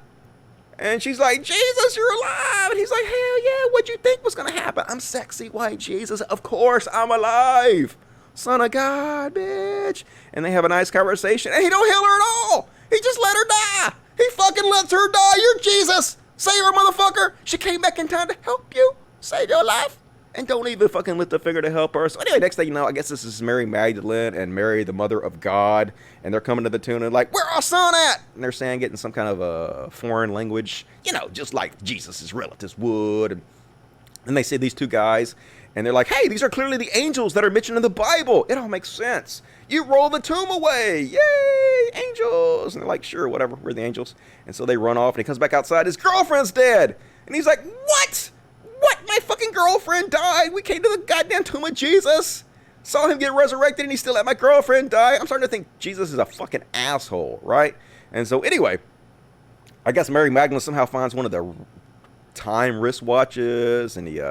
Speaker 1: and she's like, Jesus, you're alive. And he's like, hell yeah, what'd you think was going to happen? I'm sexy white Jesus. Of course I'm alive. Son of God, bitch. And they have a nice conversation, and he don't heal her at all. He just let her die. He fucking lets her die. You're Jesus. Save her, motherfucker. She came back in time to help you. Save your life. and don't even fucking lift a finger to help her. So anyway, next thing you know, I guess this is Mary Magdalene and Mary, the mother of God, and they're coming to the tomb and like, where our son at? And they're saying it in some kind of a foreign language, just like Jesus' relatives would. And they see these two guys, and they're like, hey, these are clearly the angels that are mentioned in the Bible. It all makes sense. You roll the tomb away. Yay, angels. And they're like, sure, whatever, we're the angels. And so they run off, and he comes back outside. His girlfriend's dead. And he's like, what? What? My fucking girlfriend died. We came to the goddamn tomb of Jesus. Saw him get resurrected, and he still let my girlfriend die. I'm starting to think Jesus is a fucking asshole, right? And so anyway, I guess Mary Magdalene somehow finds one of the time wristwatches, and he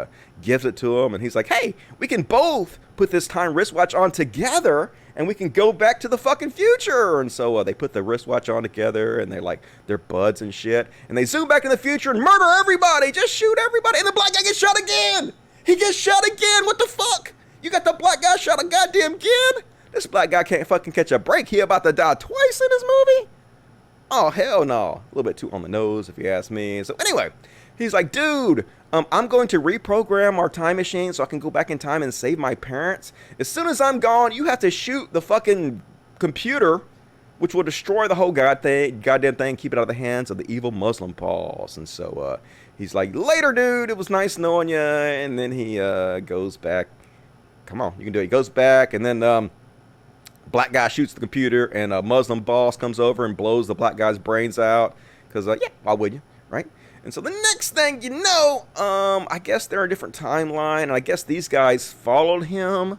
Speaker 1: gives it to him, and he's like, hey, we can both put this time wristwatch on together, and we can go back to the fucking future. And so they put the wristwatch on together, and they're buds and shit, and they zoom back in the future and murder everybody, just shoot everybody, and the black guy gets shot again. He gets shot again. What the fuck? You got the black guy shot a goddamn again? This black guy can't fucking catch a break. He about to die twice in this movie? Oh, hell no. A little bit too on the nose, if you ask me. So anyway, he's like, dude, I'm going to reprogram our time machine so I can go back in time and save my parents. As soon as I'm gone, you have to shoot the fucking computer, which will destroy the whole goddamn thing, keep it out of the hands of the evil Muslim boss. And so he's like, later, dude, it was nice knowing you. And then he goes back. Come on, you can do it. He goes back, and then black guy shoots the computer, and a Muslim boss comes over and blows the black guy's brains out. Because, yeah, why would you, right? And so the next thing you know, I guess they're a different timeline, and I guess these guys followed him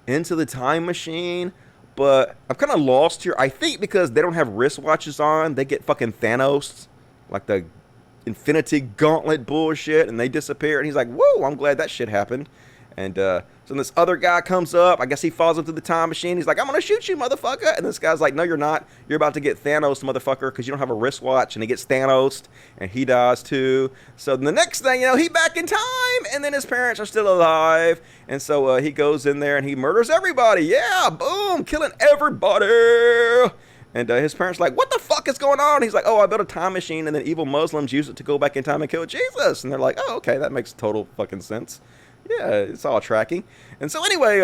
Speaker 1: into the time machine, but I'm kind of lost here. I think because they don't have wristwatches on, they get fucking Thanos, like the Infinity Gauntlet bullshit, and they disappear, and he's like, whoa, I'm glad that shit happened. And so this other guy comes up. I guess he falls into the time machine. He's like, I'm going to shoot you, motherfucker. And this guy's like, no, you're not. You're about to get Thanos, motherfucker, because you don't have a wristwatch. And he gets Thanos, and he dies too. So the next thing you know, he back in time, and then his parents are still alive. And so he goes in there, and he murders everybody. Yeah, boom, killing everybody. And his parents are like, what the fuck is going on? He's like, oh, I built a time machine, and then evil Muslims use it to go back in time and kill Jesus. And they're like, oh, okay, that makes total fucking sense. Yeah, it's all tracking. And so anyway,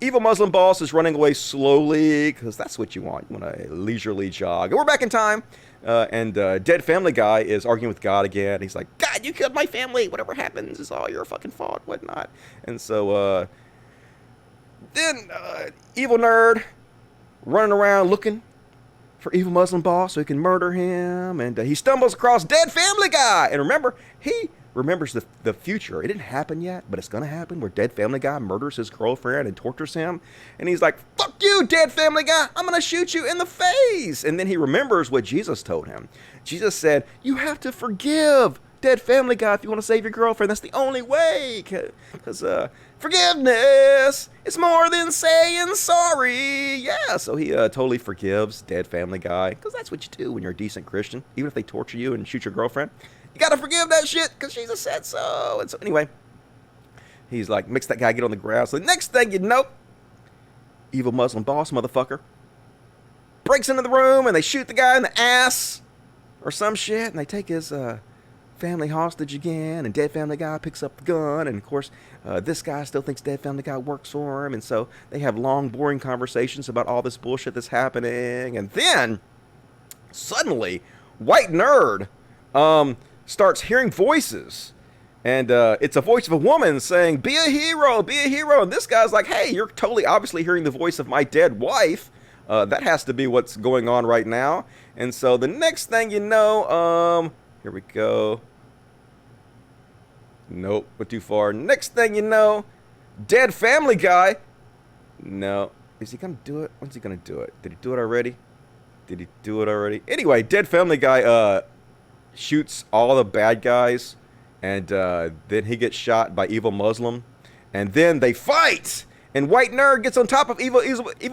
Speaker 1: evil Muslim boss is running away slowly, because that's what you want. You want a leisurely jog. And we're back in time, and dead family guy is arguing with God again. He's like, God, you killed my family. Whatever happens is all your fucking fault, whatnot. And so then evil nerd running around looking for evil Muslim boss so he can murder him. And he stumbles across dead family guy. And remember, he remembers the future. It didn't happen yet, but it's gonna happen, where dead family guy murders his girlfriend and tortures him. And he's like, fuck you, dead family guy, I'm gonna shoot you in the face. And then he remembers what Jesus told him. Jesus said, you have to forgive dead family guy if you want to save your girlfriend. That's the only way, because forgiveness is more than saying sorry. Yeah, so he totally forgives dead family guy, because that's what you do when you're a decent Christian. Even if they torture you and shoot your girlfriend, you gotta forgive that shit, because Jesus said so. And so anyway, he's like, makes that guy get on the ground. So the next thing you know, evil Muslim boss motherfucker breaks into the room, and they shoot the guy in the ass or some shit, and they take his family hostage again, and dead family guy picks up the gun, and of course this guy still thinks dead family guy works for him, and so they have long boring conversations about all this bullshit that's happening. And then suddenly white nerd starts hearing voices, and it's a voice of a woman saying, be a hero, be a hero. And this guy's like, hey, you're totally obviously hearing the voice of my dead wife. That has to be what's going on right now. And so the next thing you know, here we go. Nope, went too far. Next thing you know, dead family guy. No, is he gonna do it? When's he gonna do it? Did he do it already? Did he do it already? Anyway, dead family guy shoots all the bad guys, and then he gets shot by evil Muslim, and then they fight, and white nerd gets on top of evil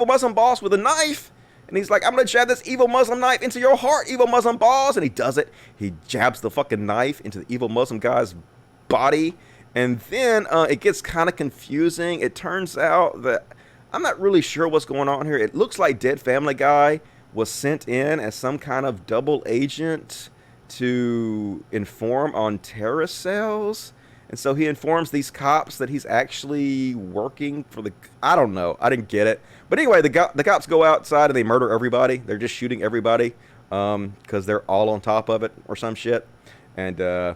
Speaker 1: Muslim boss with a knife, and he's like, I'm gonna jab this evil Muslim knife into your heart, evil Muslim boss. And he does it. He jabs the fucking knife into the evil Muslim guy's body, and then it gets kind of confusing. It turns out that I'm not really sure what's going on here. It looks like dead family guy was sent in as some kind of double agent to inform on terrorist cells. And so he informs these cops that he's actually working for the... I don't know. I didn't get it. But anyway, the cops go outside and they murder everybody. They're just shooting everybody because they're all on top of it or some shit. And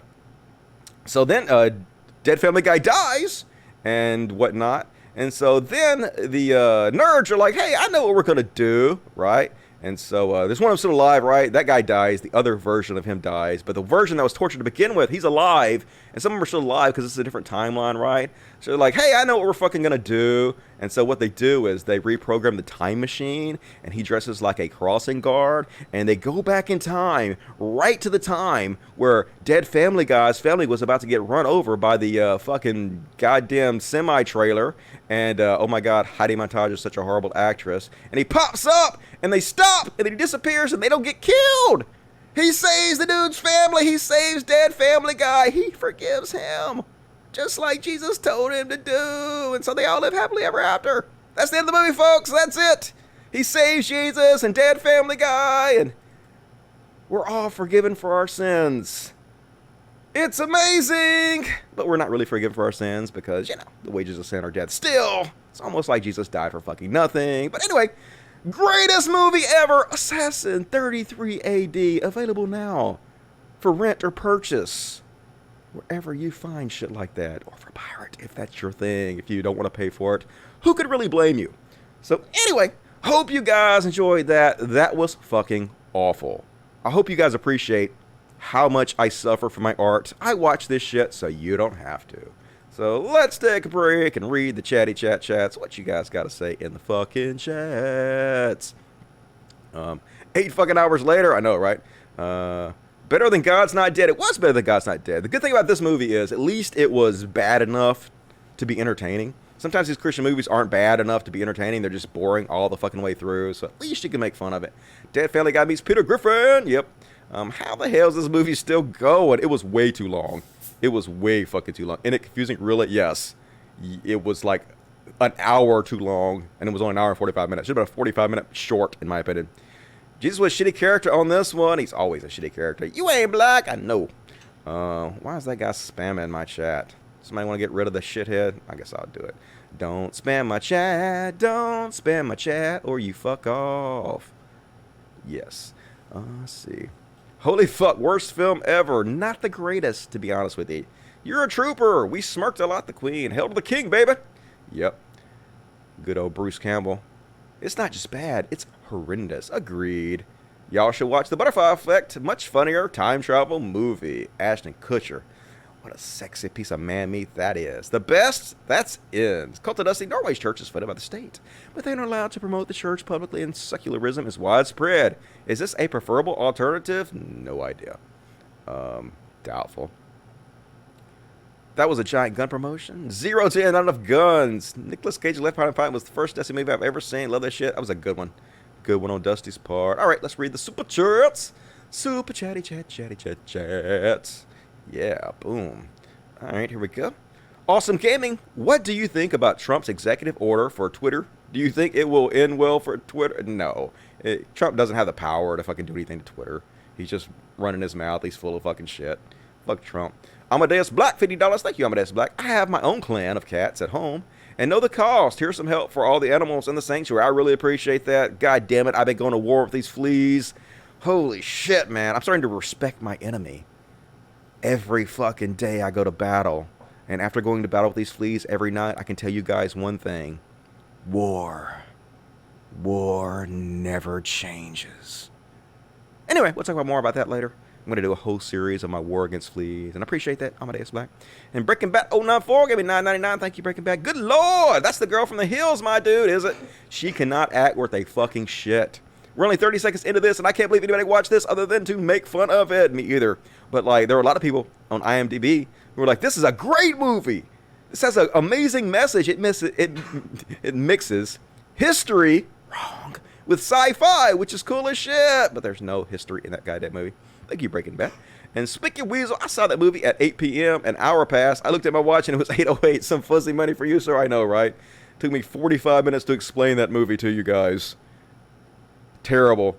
Speaker 1: so then dead family guy dies and whatnot. And so then the nerds are like, hey, I know what we're going to do, right? And so there's one of them still alive, right? That guy dies. The other version of him dies. But the version that was tortured to begin with, he's alive. And some of them are still alive because it's a different timeline, right? So they're like, hey, I know what we're fucking going to do. And so what they do is they reprogram the time machine. And he dresses like a crossing guard. And they go back in time, right to the time where dead family guy's family was about to get run over by the fucking goddamn semi-trailer. And, oh my God, Heidi Montage is such a horrible actress. And he pops up, and they stop, and then he disappears, and they don't get killed. He saves the dude's family. He saves dead family guy. He forgives him, just like Jesus told him to do. And so they all live happily ever after. That's the end of the movie, folks. That's it. He saves Jesus and dead family guy, and we're all forgiven for our sins. It's amazing, but we're not really forgiven for our sins because, you know, the wages of sin are death. Still, it's almost like Jesus died for fucking nothing. But anyway, greatest movie ever, Assassin 33 AD, available now for rent or purchase wherever you find shit like that, or for pirate if that's your thing. If you don't want to pay for it, who could really blame you? So anyway, hope you guys enjoyed that. That was fucking awful. I hope you guys appreciate how much I suffer for my art. I watch this shit so you don't have to. So let's take a break and read the chatty chats. What you guys got to say in the fucking chats. 8 fucking hours later, I know, right? Better than God's Not Dead. It was better than God's Not Dead. The good thing about this movie is at least it was bad enough to be entertaining. Sometimes these Christian movies aren't bad enough to be entertaining. They're just boring all the fucking way through. So at least you can make fun of it. Dead Family Guy meets Peter Griffin. Yep. How the hell is this movie still going? It was way too long. It was way fucking too long. Isn't it confusing? Really? Yes. It was like an hour too long, and it was only an hour and 45 minutes. Should have been a 45-minute short, in my opinion. Jesus was a shitty character on this one. He's always a shitty character. You ain't black. I know. Why is that guy spamming my chat? Somebody want to get rid of the shithead? I guess I'll do it. Don't spam my chat. Don't spam my chat, or you fuck off. Yes. Let's see. Holy fuck, worst film ever. Not the greatest, to be honest with you. You're a trooper. We smirked a lot, the queen. Hail to the king, baby. Yep. Good old Bruce Campbell. It's not just bad, it's horrendous. Agreed. Y'all should watch The Butterfly Effect. Much funnier time travel movie. Ashton Kutcher. What a sexy piece of man meat that is. The best? That's ends. Cult of Dusty, Norway's church is funded by the state, but they aren't allowed to promote the church publicly, and secularism is widespread. Is this a preferable alternative? No idea. Doubtful. That was a giant gun promotion. 0 to 10, not enough guns. Nicolas Cage Left Behind Fight was the first Dusty movie I've ever seen. Love that shit. That was a good one. Good one on Dusty's part. All right, let's read the super chats. Super chatty chats. Yeah, boom. All right, here we go. Awesome Gaming. What do you think about Trump's executive order for Twitter? Do you think it will end well for Twitter? No. Trump doesn't have the power to fucking do anything to Twitter. He's just running his mouth. He's full of fucking shit. Fuck Trump. Amadeus Black, $50. Thank you, Amadeus Black. I have my own clan of cats at home and know the cost. Here's some help for all the animals in the sanctuary. I really appreciate that. God damn it. I've been going to war with these fleas. Holy shit, man. I'm starting to respect my enemy. Every fucking day I go to battle. And after going to battle with these fleas every night, I can tell you guys one thing. War. War never changes. Anyway, we'll talk about more about that later. I'm going to do a whole series of my war against fleas. And I appreciate that, Amadeus Black. And Breaking Bad 094 gave me $9.99. Thank you, Breaking Bad. Good Lord. That's the girl from the hills, my dude, is it? She cannot act worth a fucking shit. We're only 30 seconds into this, and I can't believe anybody watched this other than to make fun of it. Me either. But, like, there were a lot of people on IMDb who were like, this is a great movie. This has an amazing message. It mixes history, wrong, with sci-fi, which is cool as shit. But there's no history in that goddamn movie. Thank you, Breaking Bad. And Spicky Weasel, I saw that movie at 8 p.m., an hour passed. I looked at my watch, and it was 8:08. Some fuzzy money for you, sir. I know, right? Took me 45 minutes to explain that movie to you guys. Terrible.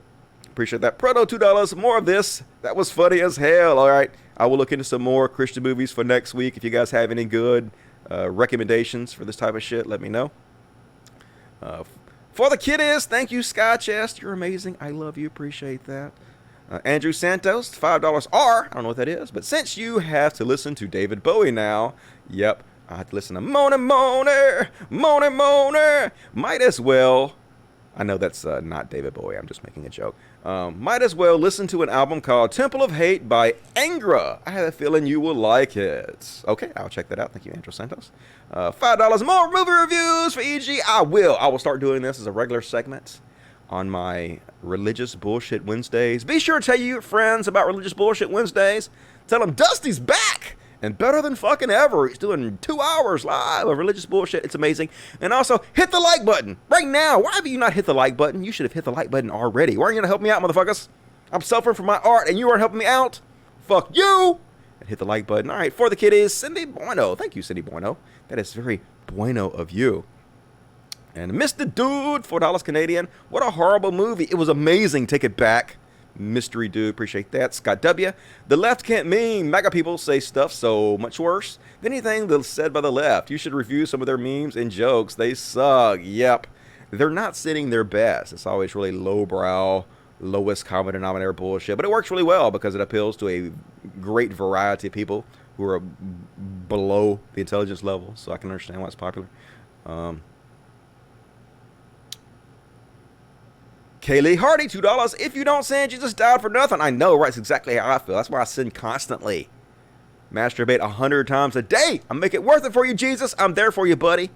Speaker 1: Appreciate that. Proto, $2. More of this. That was funny as hell. All right. I will look into some more Christian movies for next week. If you guys have any good recommendations for this type of shit, let me know. For the kiddies, thank you, Sky Chest. You're amazing. I love you. Appreciate that. Andrew Santos, $5 R. I don't know what that is, but since you have to listen to David Bowie now, yep, I have to listen to Moaner, Moaner, Moaner, Moaner. Might as well. I know that's not David Bowie. I'm just making a joke. Might as well listen to an album called Temple of Hate by Angra. I have a feeling you will like it. Okay, I'll check that out. Thank you, Andrew Santos. $5 more movie reviews for EG. I will start doing this as a regular segment on my Religious Bullshit Wednesdays. Be sure to tell your friends about Religious Bullshit Wednesdays. Tell them Dusty's back and better than fucking ever. He's doing 2 hours live of religious bullshit. It's amazing. And also, hit the like button right now. Why have you not hit the like button? You should have hit the like button already. Why aren't you going to help me out, motherfuckers? I'm suffering from my art and you aren't helping me out. Fuck you. And hit the like button. All right, for the kiddies, Cindy Bueno. Thank you, Cindy Bueno. That is very bueno of you. And Mr. Dude, $4 Canadian. What a horrible movie. It was amazing. Take it back. Mystery Dude, appreciate that. Scott W. The left can't meme. MAGA people say stuff so much worse than anything that's said by the left. You should review some of their memes and jokes. They suck. Yep. They're not sitting their best. It's always really lowbrow, lowest common denominator bullshit. But it works really well because it appeals to a great variety of people who are below the intelligence level. So I can understand why it's popular. Kaylee Hardy, $2. If you don't sin, Jesus died for nothing. I know, right? It's exactly how I feel. That's why I sin constantly. Masturbate 100 times a day. I make it worth it for you, Jesus. I'm there for you, buddy.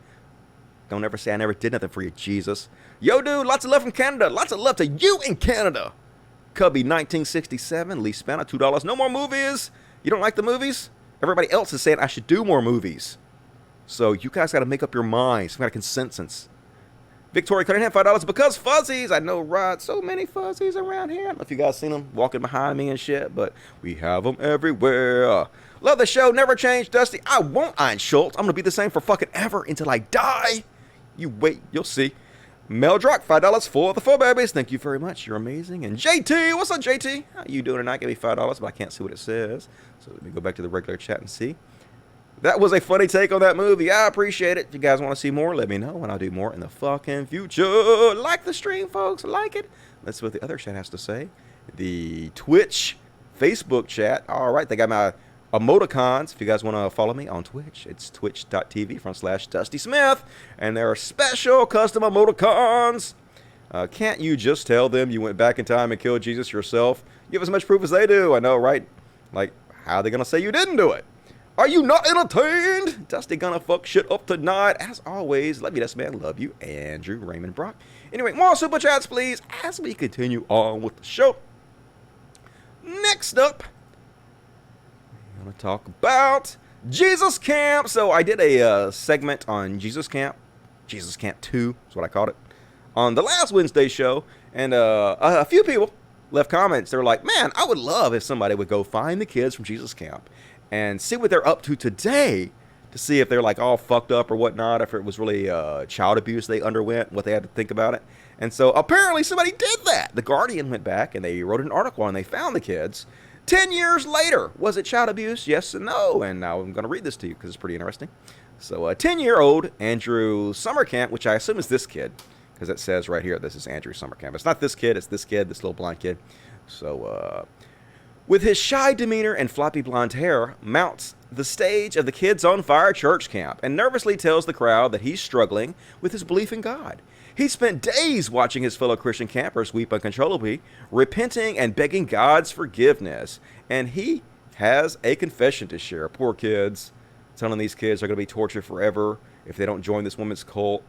Speaker 1: Don't ever say I never did nothing for you, Jesus. Yo, dude, lots of love from Canada. Lots of love to you in Canada. Cubby 1967, Lee Spanner, $2. No more movies. You don't like the movies? Everybody else is saying I should do more movies. So you guys got to make up your minds. Some kind of consensus. Victoria Cunningham, $5 because fuzzies. I know, right? So many fuzzies around here. I don't know if you guys seen them walking behind me and shit, but we have them everywhere. Love the show. Never change, Dusty. I won't, Ian Schultz. I'm going to be the same for fucking ever until I die. You wait. You'll see. Meldrock, $5 for the 4 babies. Thank you very much. You're amazing. And JT, what's up, JT? How you doing tonight? Give me $5, but I can't see what it says. So let me go back to the regular chat and see. That was a funny take on that movie. I appreciate it. If you guys want to see more, let me know, and I'll do more in the fucking future. Like the stream, folks. Like it. That's what the other chat has to say. The Twitch, Facebook chat. All right, they got my emoticons. If you guys want to follow me on Twitch, it's twitch.tv/Dusty Smith. And there are special custom emoticons. Can't you just tell them you went back in time and killed Jesus yourself? You have as much proof as they do. I know, right? Like, how are they going to say you didn't do it? Are you not entertained? Dusty gonna fuck shit up tonight. As always, love you, this man. Love you, Andrew Raymond Brock. Anyway, more super chats, please, as we continue on with the show. Next up, we're gonna talk about Jesus Camp. So I did a segment on Jesus Camp 2 is what I called it, on the last Wednesday show, and a few people left comments. They were like, man, I would love if somebody would go find the kids from Jesus Camp and see what they're up to today, to see if they're like all fucked up or whatnot, if it was really child abuse they underwent, what they had to think about it. And so apparently somebody did that. The Guardian went back and they wrote an article and they found the kids 10 years later. Was it child abuse? Yes and no. And now I'm going to read this to you because it's pretty interesting. So a 10-year-old Andrew Summercamp, which I assume is this kid, because it says right here, this is Andrew Summercamp. It's not this kid, it's this kid, this little blonde kid. So, with his shy demeanor and floppy blonde hair, mounts the stage of the Kids on Fire church camp and nervously tells the crowd that he's struggling with his belief in God. He spent days watching his fellow Christian campers weep uncontrollably, repenting and begging God's forgiveness. And he has a confession to share. Poor kids, telling these kids they're going to be tortured forever if they don't join this woman's cult.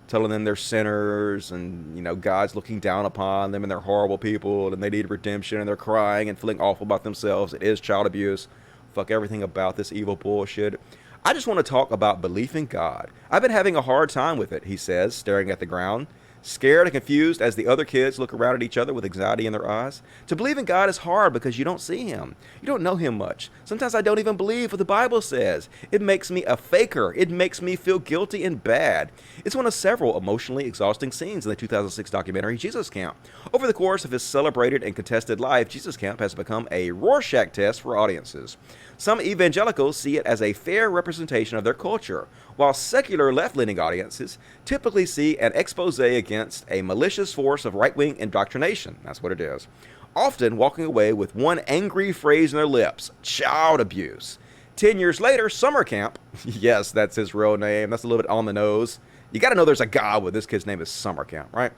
Speaker 1: Telling them they're sinners and, you know, God's looking down upon them and they're horrible people and they need redemption and they're crying and feeling awful about themselves. It is child abuse. Fuck everything about this evil bullshit. I just want to talk about belief in God. I've been having a hard time with it, he says, staring at the ground. Scared and confused as the other kids look around at each other with anxiety in their eyes. To believe in God is hard because you don't see him. You don't know him much. Sometimes I don't even believe what the Bible says. It makes me a faker. It makes me feel guilty and bad. It's one of several emotionally exhausting scenes in the 2006 documentary Jesus Camp. Over the course of his celebrated and contested life, Jesus Camp has become a Rorschach test for audiences. Some evangelicals see it as a fair representation of their culture, while secular left-leaning audiences typically see an expose against a malicious force of right-wing indoctrination. That's what it is. Often walking away with one angry phrase in their lips: child abuse. 10 years later, Summer Camp, yes, that's his real name, that's a little bit on the nose. You gotta know there's a God with this kid's name is Summer Camp, right?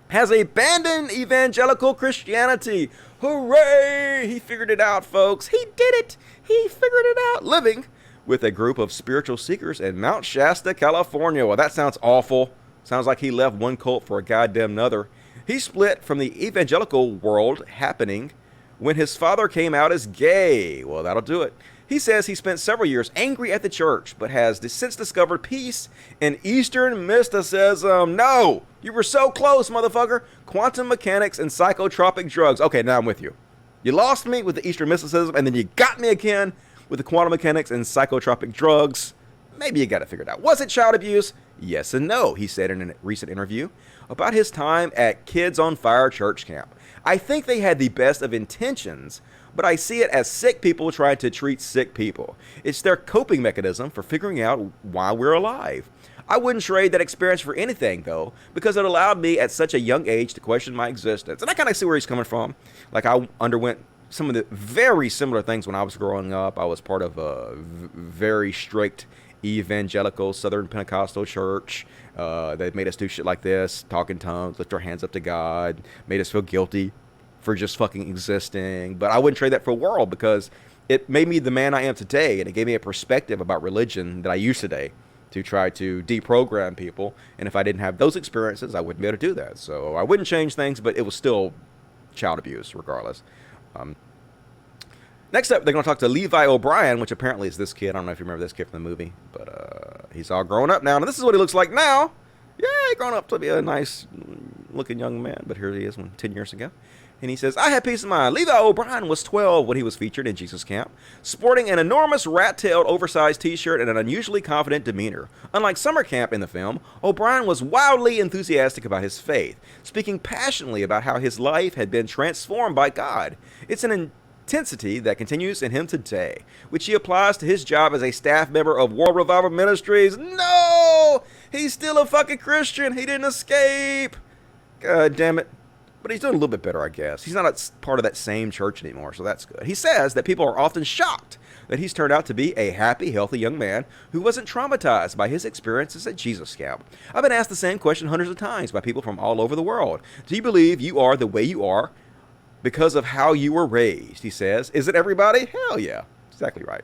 Speaker 1: Has abandoned evangelical Christianity. Hooray! He figured it out, folks. He did it. He figured it out. Living with a group of spiritual seekers in Mount Shasta, California. Well, that sounds awful. Sounds like he left one cult for a goddamn another. He split from the evangelical world happening when his father came out as gay. Well, that'll do it. He says he spent several years angry at the church, but has since discovered peace in Eastern mysticism. No! You were so close, motherfucker! Quantum mechanics and psychotropic drugs. Okay, now I'm with you. You lost me with the Eastern mysticism, and then you got me again with the quantum mechanics and psychotropic drugs. Maybe you got it figured out. Was it child abuse? Yes and no, he said in a recent interview about his time at Kids on Fire church camp. I think they had the best of intentions, but I see it as sick people trying to treat sick people. It's their coping mechanism for figuring out why we're alive. I wouldn't trade that experience for anything, though, because it allowed me at such a young age to question my existence. And I kind of see where he's coming from. Like, I underwent some of the very similar things when I was growing up. I was part of a very strict evangelical Southern Pentecostal church. They made us do shit like this, talk in tongues, lift our hands up to God, made us feel guilty for just fucking existing. But I wouldn't trade that for a world, because it made me the man I am today, and it gave me a perspective about religion that I use today to try to deprogram people. And if I didn't have those experiences, I wouldn't be able to do that. So I wouldn't change things, but it was still child abuse regardless. Next up, they're going to talk to Levi O'Brien, which apparently is this kid. I don't know if you remember this kid from the movie, but he's all grown up now. And this is what he looks like now. Yeah, grown up to be a nice looking young man, but here he is 10 years ago. And he says, I had peace of mind. Levi O'Brien was 12 when he was featured in Jesus Camp, sporting an enormous rat-tailed oversized t-shirt and an unusually confident demeanor. Unlike Summer Camp in the film, O'Brien was wildly enthusiastic about his faith, speaking passionately about how his life had been transformed by God. It's an intensity that continues in him today, which he applies to his job as a staff member of World Revival Ministries. No! He's still a fucking Christian. He didn't escape. God damn it. But he's doing a little bit better, I guess. He's not a part of that same church anymore, so that's good. He says that people are often shocked that he's turned out to be a happy, healthy young man who wasn't traumatized by his experiences at Jesus Camp. I've been asked the same question hundreds of times by people from all over the world. Do you believe you are the way you are because of how you were raised? He says. Is it everybody? Hell yeah. Exactly right.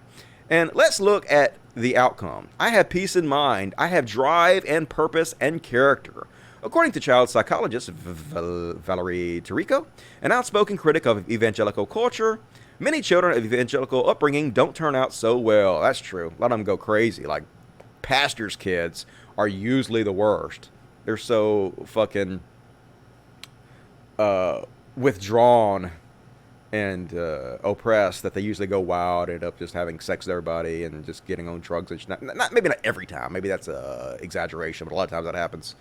Speaker 1: And let's look at the outcome. I have peace in mind. I have drive and purpose and character. According to child psychologist Valerie Tirico, an outspoken critic of evangelical culture, many children of evangelical upbringing don't turn out so well. That's true. A lot of them go crazy. Like, pastors' kids are usually the worst. They're so fucking withdrawn and oppressed that they usually go wild and end up just having sex with everybody and just getting on drugs. And maybe not every time. Maybe that's an exaggeration, but a lot of times that happens.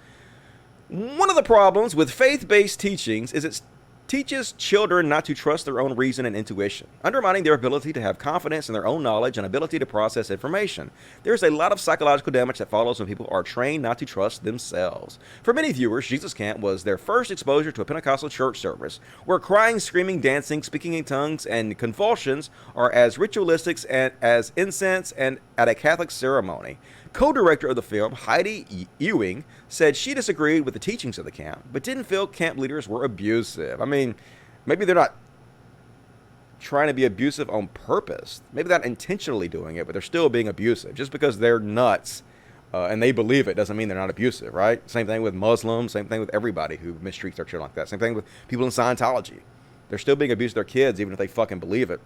Speaker 1: One of the problems with faith-based teachings is it teaches children not to trust their own reason and intuition, undermining their ability to have confidence in their own knowledge and ability to process information. There's a lot of psychological damage that follows when people are trained not to trust themselves. For many viewers, Jesus Camp was their first exposure to a Pentecostal church service, where crying, screaming, dancing, speaking in tongues, and convulsions are as ritualistic as incense and at a Catholic ceremony. Co-director of the film, Heidi Ewing, said she disagreed with the teachings of the camp, but didn't feel camp leaders were abusive. I mean, maybe they're not trying to be abusive on purpose. Maybe they're not intentionally doing it, but they're still being abusive. Just because they're nuts and they believe it doesn't mean they're not abusive, right? Same thing with Muslims, same thing with everybody who mistreats their children like that. Same thing with people in Scientology. They're still being abused to their kids even if they fucking believe it.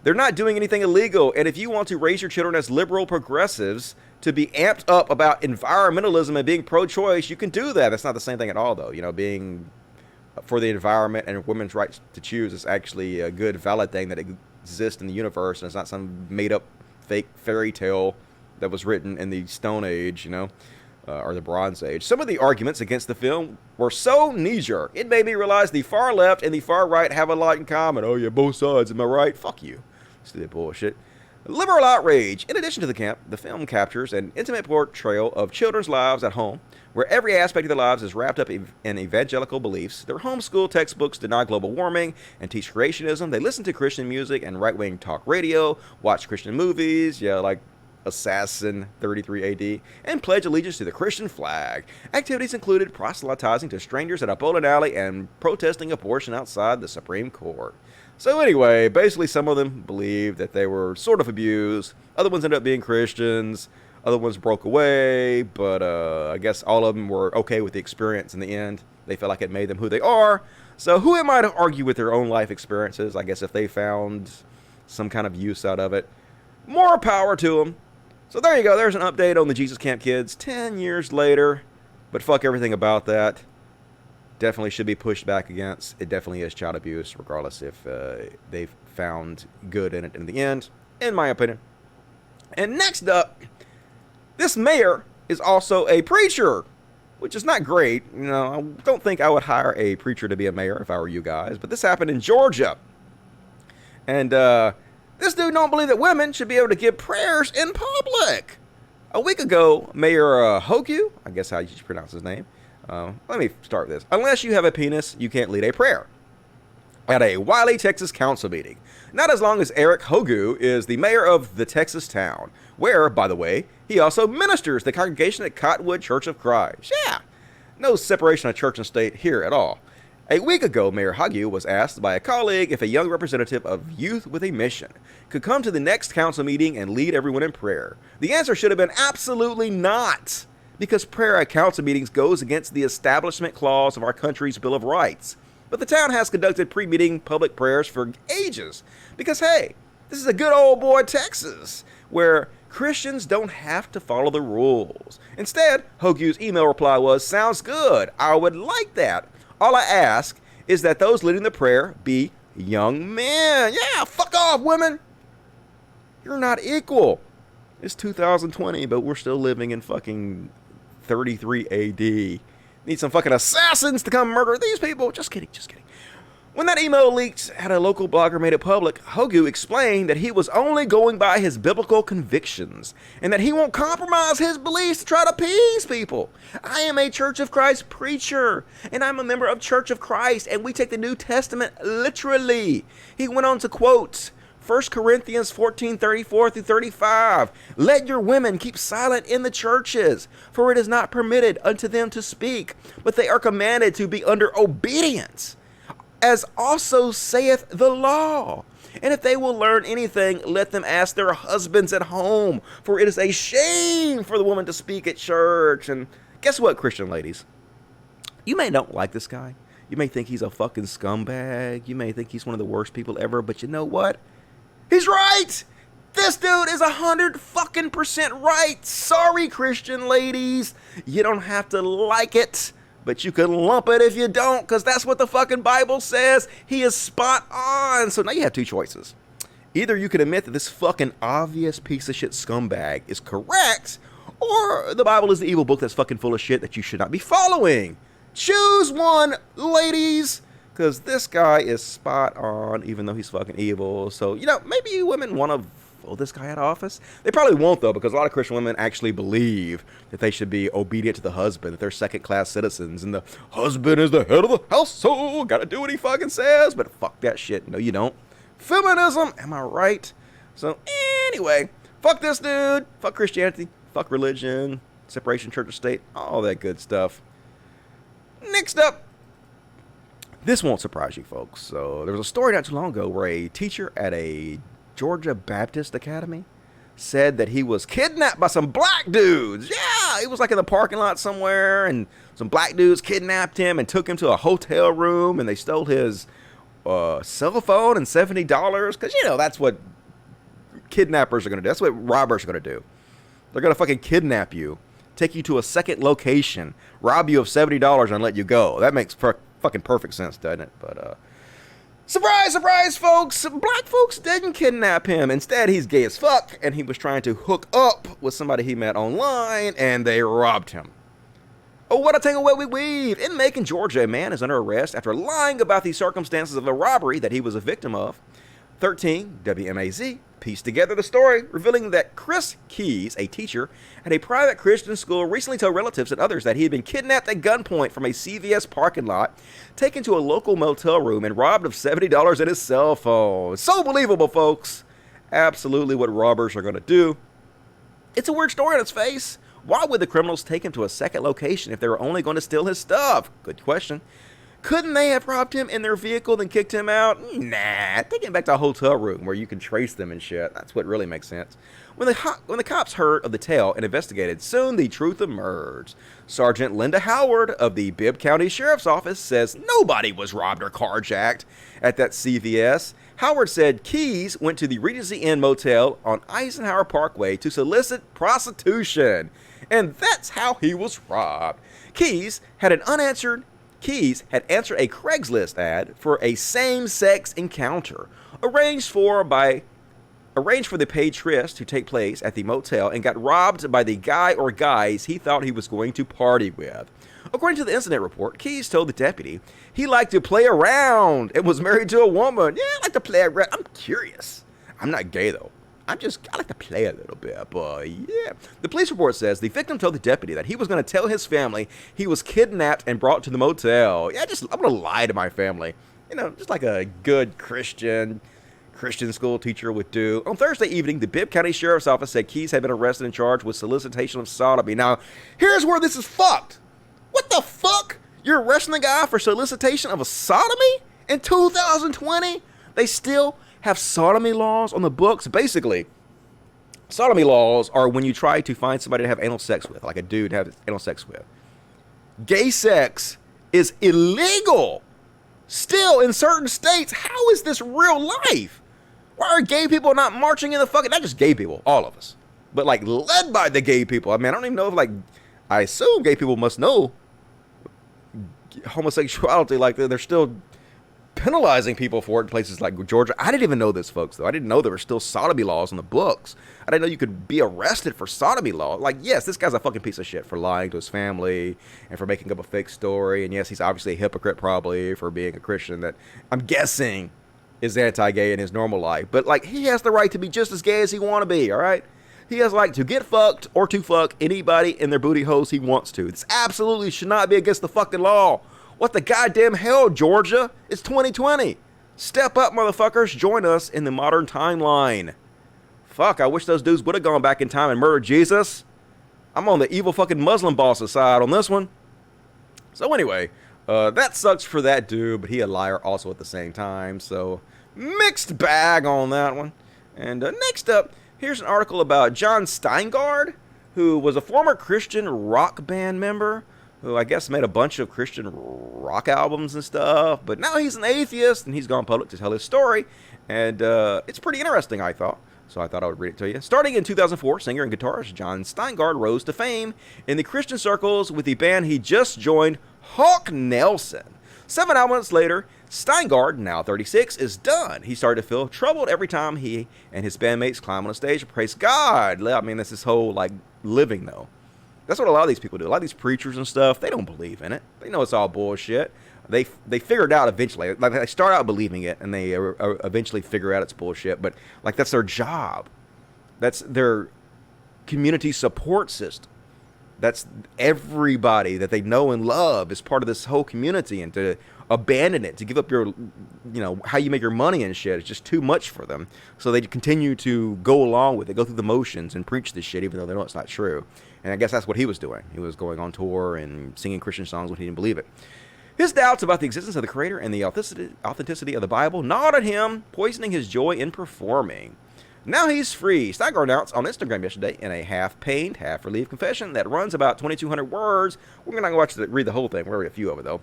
Speaker 1: They're not doing anything illegal. And if you want to raise your children as liberal progressives to be amped up about environmentalism and being pro-choice, you can do that. That's not the same thing at all, though. You know, being for the environment and women's rights to choose is actually a good, valid thing that exists in the universe, and it's not some made-up fake fairy tale that was written in the Stone Age, you know, or the Bronze Age. Some of the arguments against the film were so knee-jerk, it made me realize the far left and the far right have a lot in common. Oh, yeah, both sides, am I right? Fuck you. Stupid bullshit. Liberal outrage. In addition to the film captures an intimate portrayal of children's lives at home, where every aspect of their lives is wrapped up in evangelical beliefs. Their homeschool textbooks deny global warming and teach creationism. They listen to Christian music and right-wing talk radio, watch Christian movies, like Assassin 33 AD, and pledge allegiance to the Christian flag. Activities included proselytizing to strangers at a bowling alley and protesting abortion outside the Supreme Court. So anyway, basically some of them believed that they were sort of abused. Other ones ended up being Christians. Other ones broke away, but I guess all of them were okay with the experience in the end. They felt like it made them who they are. So who am I to argue with their own life experiences? I guess if they found some kind of use out of it, more power to them. So there you go. There's an update on the Jesus Camp Kids 10 years later. But fuck everything about that. Definitely should be pushed back against. It definitely is child abuse, regardless if they've found good in it in the end, in my opinion. And next up, this mayor is also a preacher, which is not great. You know, I don't think I would hire a preacher to be a mayor if I were you guys. But this happened in Georgia. And this dude don't believe that women should be able to give prayers in public. A week ago, Mayor Hogue, I guess how you pronounce his name. Let me start this. Unless you have a penis, you can't lead a prayer. At a Wiley, Texas council meeting. Not as long as Eric Hogue is the mayor of the Texas town, where, by the way, he also ministers the congregation at Cottonwood Church of Christ. Yeah, no separation of church and state here at all. A week ago, Mayor Hogue was asked by a colleague if a young representative of Youth with a Mission could come to the next council meeting and lead everyone in prayer. The answer should have been absolutely not, because prayer at council meetings goes against the Establishment Clause of our country's Bill of Rights. But the town has conducted pre-meeting public prayers for ages, because hey, this is a good old boy Texas, where Christians don't have to follow the rules. Instead, Hogue's email reply was, "Sounds good, I would like that. All I ask is that those leading the prayer be young men." Yeah, fuck off, women. You're not equal. It's 2020, but we're still living in fucking 33 AD. Need some fucking assassins to come murder these people. Just kidding, just kidding. When that email leaked and a local blogger made it public, Hogue explained that he was only going by his biblical convictions and that he won't compromise his beliefs to try to appease people. "I am a Church of Christ preacher, and I'm a member of Church of Christ, and we take the New Testament literally." He went on to quote 1 Corinthians 14:34-35. "Let your women keep silent in the churches, for it is not permitted unto them to speak, but they are commanded to be under obedience, as also saith the law. And if they will learn anything, let them ask their husbands at home, for it is a shame for the woman to speak at church." And guess what, Christian ladies? You may not like this guy. You may think he's a fucking scumbag. You may think he's one of the worst people ever, but you know what? He's right! This dude is 100% right. Sorry, Christian ladies. You don't have to like it, but you can lump it if you don't, because that's what the fucking Bible says. He is spot on. So now you have two choices. Either you can admit that this fucking obvious piece of shit scumbag is correct, or the Bible is the evil book that's fucking full of shit that you should not be following. Choose one, ladies, because this guy is spot on, even though he's fucking evil. So, you know, maybe you women want to vote this guy out of office. They probably won't, though, because a lot of Christian women actually believe that they should be obedient to the husband, that they're second-class citizens, and the husband is the head of the household, gotta do what he fucking says. But fuck that shit. No, you don't. Feminism, am I right? So, anyway, fuck this dude. Fuck Christianity. Fuck religion. Separation church and state. All that good stuff. Next up. This won't surprise you, folks. So there was a story not too long ago where a teacher at a Georgia Baptist Academy said that he was kidnapped by some black dudes. Yeah, he was like in the parking lot somewhere, and some black dudes kidnapped him and took him to a hotel room, and they stole his cell phone and $70, because, you know, that's what kidnappers are going to do. That's what robbers are going to do. They're going to fucking kidnap you, take you to a second location, rob you of $70 and let you go. That makes fucking perfect sense, doesn't it? But, surprise, surprise, folks! Black folks didn't kidnap him. Instead, he's gay as fuck, and he was trying to hook up with somebody he met online, and they robbed him. Oh, what a tangle web we weave! In Macon, Georgia, a man is under arrest after lying about the circumstances of a robbery that he was a victim of. 13 WMAZ pieced together the story, revealing that Chris Keys, a teacher at a private Christian school, recently told relatives and others that he had been kidnapped at gunpoint from a CVS parking lot, taken to a local motel room, and robbed of $70 and his cell phone. So believable, folks. Absolutely what robbers are going to do. It's a weird story on its face. Why would the criminals take him to a second location if they were only going to steal his stuff? Good question. Couldn't they have robbed him in their vehicle then kicked him out? Nah, take him back to a hotel room where you can trace them and shit. That's what really makes sense. When the cops heard of the tale and investigated, soon the truth emerged. Sergeant Linda Howard of the Bibb County Sheriff's Office says nobody was robbed or carjacked at that CVS. Howard said Keys went to the Regency Inn Motel on Eisenhower Parkway to solicit prostitution. And that's how he was robbed. Keys had answered a Craigslist ad for a same-sex encounter, arranged for the paid tryst to take place at the motel, and got robbed by the guy or guys he thought he was going to party with. According to the incident report, Keys told the deputy he liked to play around and was married to a woman. Yeah, I like to play around. I'm curious. I'm not gay, though. I like to play a little bit, but yeah. The police report says the victim told the deputy that he was going to tell his family he was kidnapped and brought to the motel. Yeah, I'm going to lie to my family. You know, just like a good Christian school teacher would do. On Thursday evening, the Bibb County Sheriff's Office said Keys had been arrested and charged with solicitation of sodomy. Now, here's where this is fucked. What the fuck? You're arresting the guy for solicitation of a sodomy? In 2020? They still have sodomy laws on the books. Basically, sodomy laws are when you try to find somebody to have anal sex with, like a dude to have anal sex with. Gay sex is illegal still in certain states. How is this real life? Why are gay people not marching in the fucking, not just gay people, all of us, but like led by the gay people? I mean, I don't even know if, like, I assume gay people must know homosexuality, like they're still penalizing people for it in places like Georgia. I didn't even know this, folks, though. I didn't know there were still sodomy laws in the books. I didn't know you could be arrested for sodomy law. Like, yes, this guy's a fucking piece of shit for lying to his family and for making up a fake story. And yes, he's obviously a hypocrite probably for being a Christian that I'm guessing is anti-gay in his normal life. But, like, he has the right to be just as gay as he want to be, all right? He has the right to get fucked or to fuck anybody in their booty holes he wants to. This absolutely should not be against the fucking law. What the goddamn hell, Georgia? It's 2020. Step up, motherfuckers. Join us in the modern timeline. Fuck, I wish those dudes would have gone back in time and murdered Jesus. I'm on the evil fucking Muslim boss's side on this one. So anyway, that sucks for that dude, but he a liar also at the same time. So, mixed bag on that one. And next up, here's an article about John Steingard, who was a former Christian rock band member, who I guess made a bunch of Christian rock albums and stuff, but now he's an atheist, and he's gone public to tell his story, and it's pretty interesting, I thought, so I thought I would read it to you. Starting in 2004, singer and guitarist John Steingard rose to fame in the Christian circles with the band he just joined, Hawk Nelson. 7 albums later, Steingard, now 36, is done. He started to feel troubled every time he and his bandmates climb on a stage and praise God. I mean, that's his whole, like, living, though. That's what a lot of these people do. A lot of these preachers and stuff, they don't believe in it. They know it's all bullshit. They figure it out eventually. Like, they start out believing it, and they eventually figure out it's bullshit. But, like, that's their job. That's their community support system. That's everybody that they know and love is part of this whole community, and to abandon it, to give up your, how you make your money and shit, it's just too much for them. So they continue to go along with it, go through the motions and preach this shit, even though they know it's not true. And I guess that's what he was doing. He was going on tour and singing Christian songs when he didn't believe it. His doubts about the existence of the Creator and the authenticity of the Bible gnawed at him, poisoning his joy in performing. Now he's free. Steingard announced on Instagram yesterday in a half-pained, half-relieved confession that runs about 2,200 words. We're not going to read the whole thing. We're going to read a few of it, though.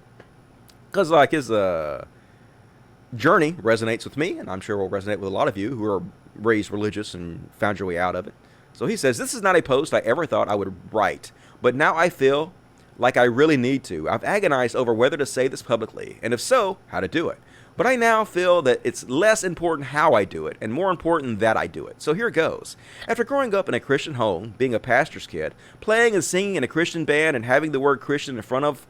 Speaker 1: Because, like, his journey resonates with me, and I'm sure will resonate with a lot of you who are raised religious and found your way out of it. So he says, this is not a post I ever thought I would write, but now I feel like I really need to. I've agonized over whether to say this publicly, and if so, how to do it. But I now feel that it's less important how I do it, and more important that I do it. So here goes. After growing up in a Christian home, being a pastor's kid, playing and singing in a Christian band, and having the word Christian in front of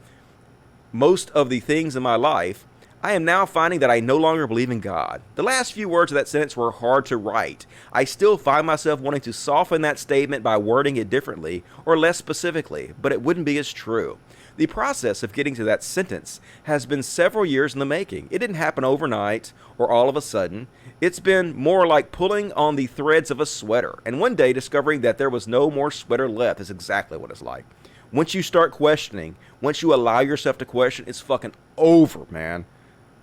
Speaker 1: most of the things in my life, I am now finding that I no longer believe in God. The last few words of that sentence were hard to write. I still find myself wanting to soften that statement by wording it differently or less specifically, but it wouldn't be as true. The process of getting to that sentence has been several years in the making. It didn't happen overnight or all of a sudden. It's been more like pulling on the threads of a sweater, and one day discovering that there was no more sweater left is exactly what it's like. Once you start questioning, once you allow yourself to question, it's fucking over, man.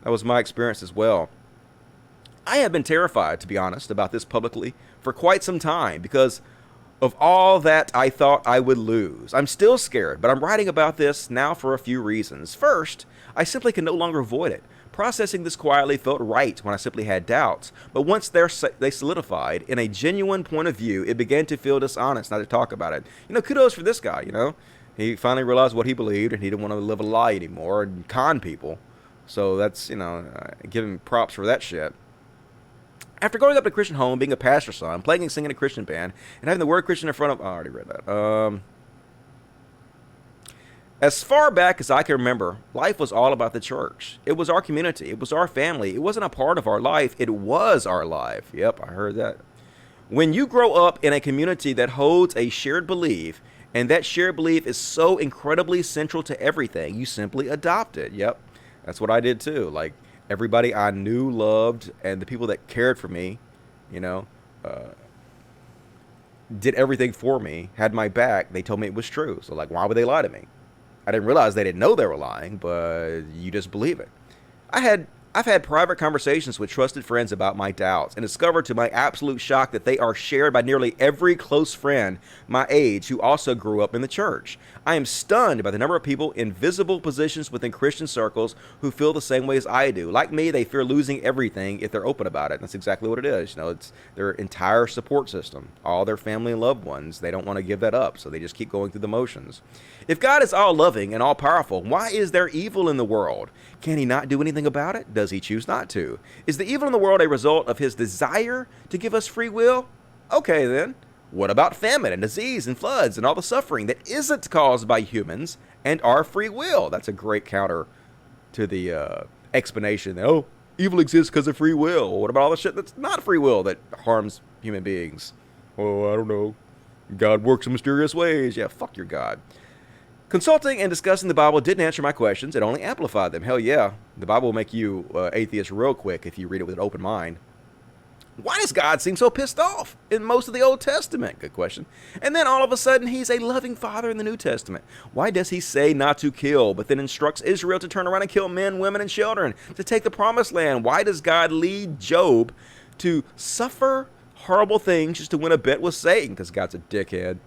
Speaker 1: That was my experience as well. I have been terrified, to be honest, about this publicly for quite some time because of all that I thought I would lose. I'm still scared, but I'm writing about this now for a few reasons. First, I simply can no longer avoid it. Processing this quietly felt right when I simply had doubts, but once they solidified in a genuine point of view, it began to feel dishonest not to talk about it. Kudos for this guy, He finally realized what he believed, and he didn't want to live a lie anymore and con people. So that's, give him props for that shit. After growing up in a Christian home, being a pastor's son, playing and singing in a Christian band, and having the word Christian in front of... Oh, I already read that. As far back as I can remember, life was all about the church. It was our community. It was our family. It wasn't a part of our life. It was our life. Yep, I heard that. When you grow up in a community that holds a shared belief, and that shared belief is so incredibly central to everything, you simply adopt it. Yep. That's what I did too. Like everybody I knew, loved, and the people that cared for me, did everything for me, had my back. They told me it was true. So like, why would they lie to me? I didn't realize they didn't know they were lying, but you just believe it. I've had private conversations with trusted friends about my doubts and discovered to my absolute shock that they are shared by nearly every close friend my age who also grew up in the church. I am stunned by the number of people in visible positions within Christian circles who feel the same way as I do. Like me, they fear losing everything if they're open about it. And that's exactly what it is. It's their entire support system, all their family and loved ones. They don't want to give that up, so they just keep going through the motions. If God is all loving and all powerful, why is there evil in the world? Can he not do anything about it? Does he choose not to? Is the evil in the world a result of his desire to give us free will? Okay then. What about famine and disease and floods and all the suffering that isn't caused by humans and our free will? That's a great counter to the explanation that, evil exists because of free will. What about all the shit that's not free will that harms human beings? Oh, I don't know. God works in mysterious ways. Yeah, fuck your God. Consulting and discussing the Bible didn't answer my questions. It only amplified them. Hell yeah. The Bible will make you atheist real quick if you read it with an open mind. Why does God seem so pissed off in most of the Old Testament? Good question. And then all of a sudden, he's a loving father in the New Testament. Why does he say not to kill, but then instructs Israel to turn around and kill men, women, and children to take the promised land? Why does God lead Job to suffer horrible things just to win a bet with Satan? Because God's a dickhead.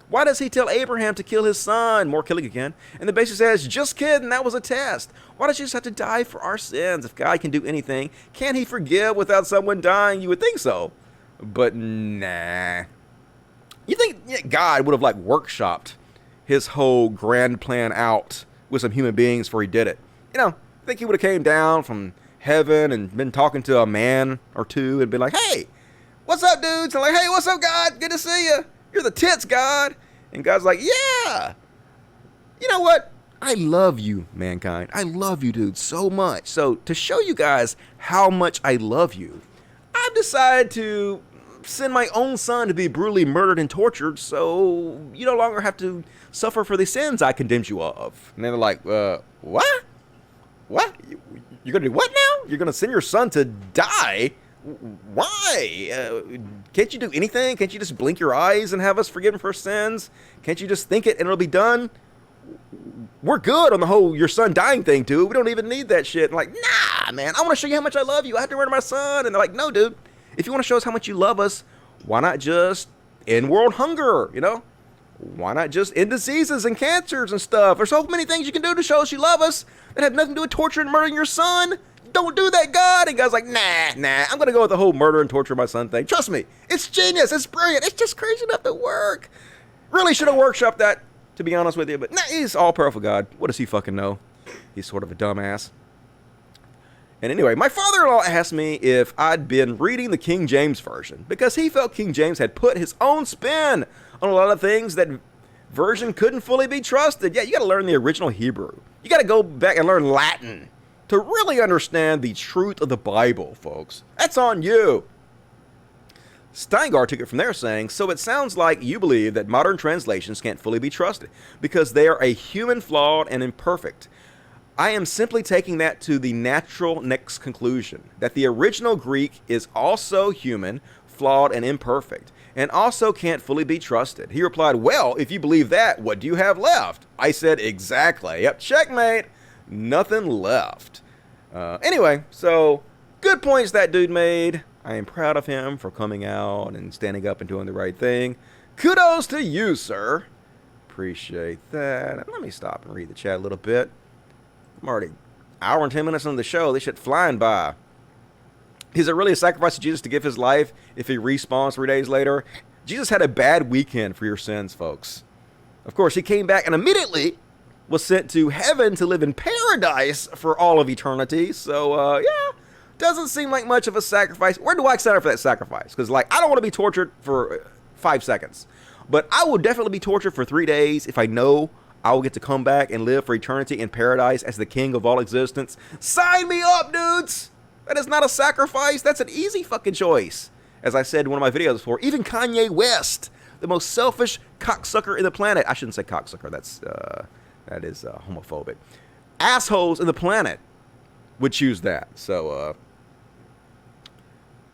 Speaker 1: Why does he tell Abraham to kill his son? More killing again. And the basic says, just kidding, that was a test. Why does he just have to die for our sins? If God can do anything, can he forgive without someone dying? You would think so. But nah. You think God would have workshopped his whole grand plan out with some human beings before he did it? I think he would have came down from heaven and been talking to a man or two and been like, hey, what's up, dudes? And like, hey, what's up, God? Good to see you. You're the tits, God. And God's like, yeah. You know what? I love you, mankind. I love you, dude, so much. So to show you guys how much I love you, I've decided to send my own son to be brutally murdered and tortured so you no longer have to suffer for the sins I condemned you of. And they're like, what? What? You're going to do what now? You're going to send your son to die? Why? Can't you do anything? Can't you just blink your eyes and have us forgiven for sins? Can't you just think it and it'll be done? We're good on the whole your son dying thing, too. We don't even need that shit. I'm like, nah, man, I want to show you how much I love you. I have to murder my son. And they're like, no, dude. If you want to show us how much you love us, why not just end world hunger, Why not just end diseases and cancers and stuff? There's so many things you can do to show us you love us that have nothing to do with torture and murdering your son. don't do that, God. And God's like, nah, I'm going to go with the whole murder and torture my son thing. Trust me, it's genius, it's brilliant, it's just crazy enough to work. Really should have workshopped that, to be honest with you, but nah, he's all-powerful God. What does he fucking know? He's sort of a dumbass. And anyway, my father-in-law asked me if I'd been reading the King James Version, because he felt King James had put his own spin on a lot of things that version couldn't fully be trusted. Yeah, you got to learn the original Hebrew. You got to go back and learn Latin to really understand the truth of the Bible, folks. That's on you. Steingart took it from there saying, so it sounds like you believe that modern translations can't fully be trusted because they are a human, flawed, and imperfect. I am simply taking that to the natural next conclusion, that the original Greek is also human, flawed, and imperfect, and also can't fully be trusted. He replied, well, if you believe that, what do you have left? I said, exactly. Yep, checkmate. Nothing left. Anyway, so good points that dude made. I am proud of him for coming out and standing up and doing the right thing. Kudos to you, sir. Appreciate that. Let me stop and read the chat a little bit. I'm already an hour and 10 minutes on the show. This shit flying by. Is it really a sacrifice to Jesus to give his life if he respawns 3 days later? Jesus had a bad weekend for your sins, folks. Of course, he came back and immediately was sent to heaven to live in paradise for all of eternity. So, yeah, doesn't seem like much of a sacrifice. Where do I sign up for that sacrifice? Because, like, I don't want to be tortured for 5 seconds. But I will definitely be tortured for 3 days if I know I will get to come back and live for eternity in paradise as the king of all existence. Sign me up, dudes! That is not a sacrifice. That's an easy fucking choice. As I said in one of my videos before, even Kanye West, the most selfish cocksucker in the planet. I shouldn't say cocksucker. That is homophobic. Assholes in the planet would choose that. So,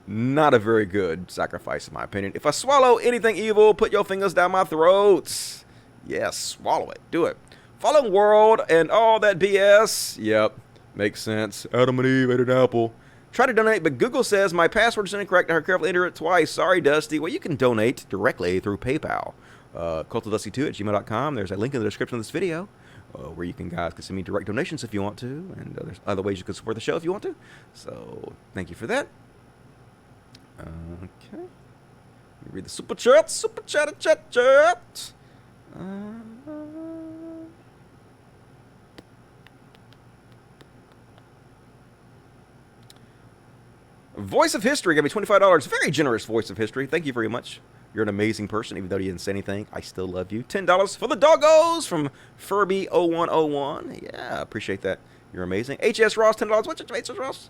Speaker 1: not a very good sacrifice in my opinion. If I swallow anything evil, put your fingers down my throats. Yes, swallow it. Do it. Fallen world and all that BS. Yep, makes sense. Adam and Eve ate an apple. Try to donate, but Google says my password is incorrect. I carefully enter it twice. Sorry, Dusty. Well, you can donate directly through PayPal. cultofdusty2@gmail.com. There's a link in the description of this video where you guys can send me direct donations if you want to. And there's other ways you can support the show if you want to. So, thank you for that. Okay. Let me read the super chat. Super chat. Voice of History gave me $25. Very generous Voice of History. Thank you very much. You're an amazing person. Even though you didn't say anything, I still love you. $10 for the doggos from Furby0101. Yeah, appreciate that. You're amazing. HS Ross, $10. What's your HS Ross?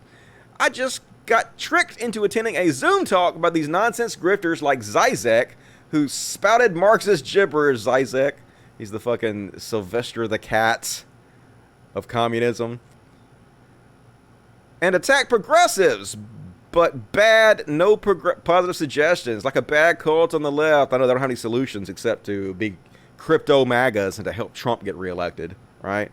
Speaker 1: I just got tricked into attending a Zoom talk about these nonsense grifters like Zizek, who spouted Marxist gibberish. Zizek. He's the fucking Sylvester the Cat of communism. And attack progressives, but bad, no positive suggestions, like a bad cult on the left. I know they don't have any solutions except to be crypto MAGAs and to help Trump get reelected, right?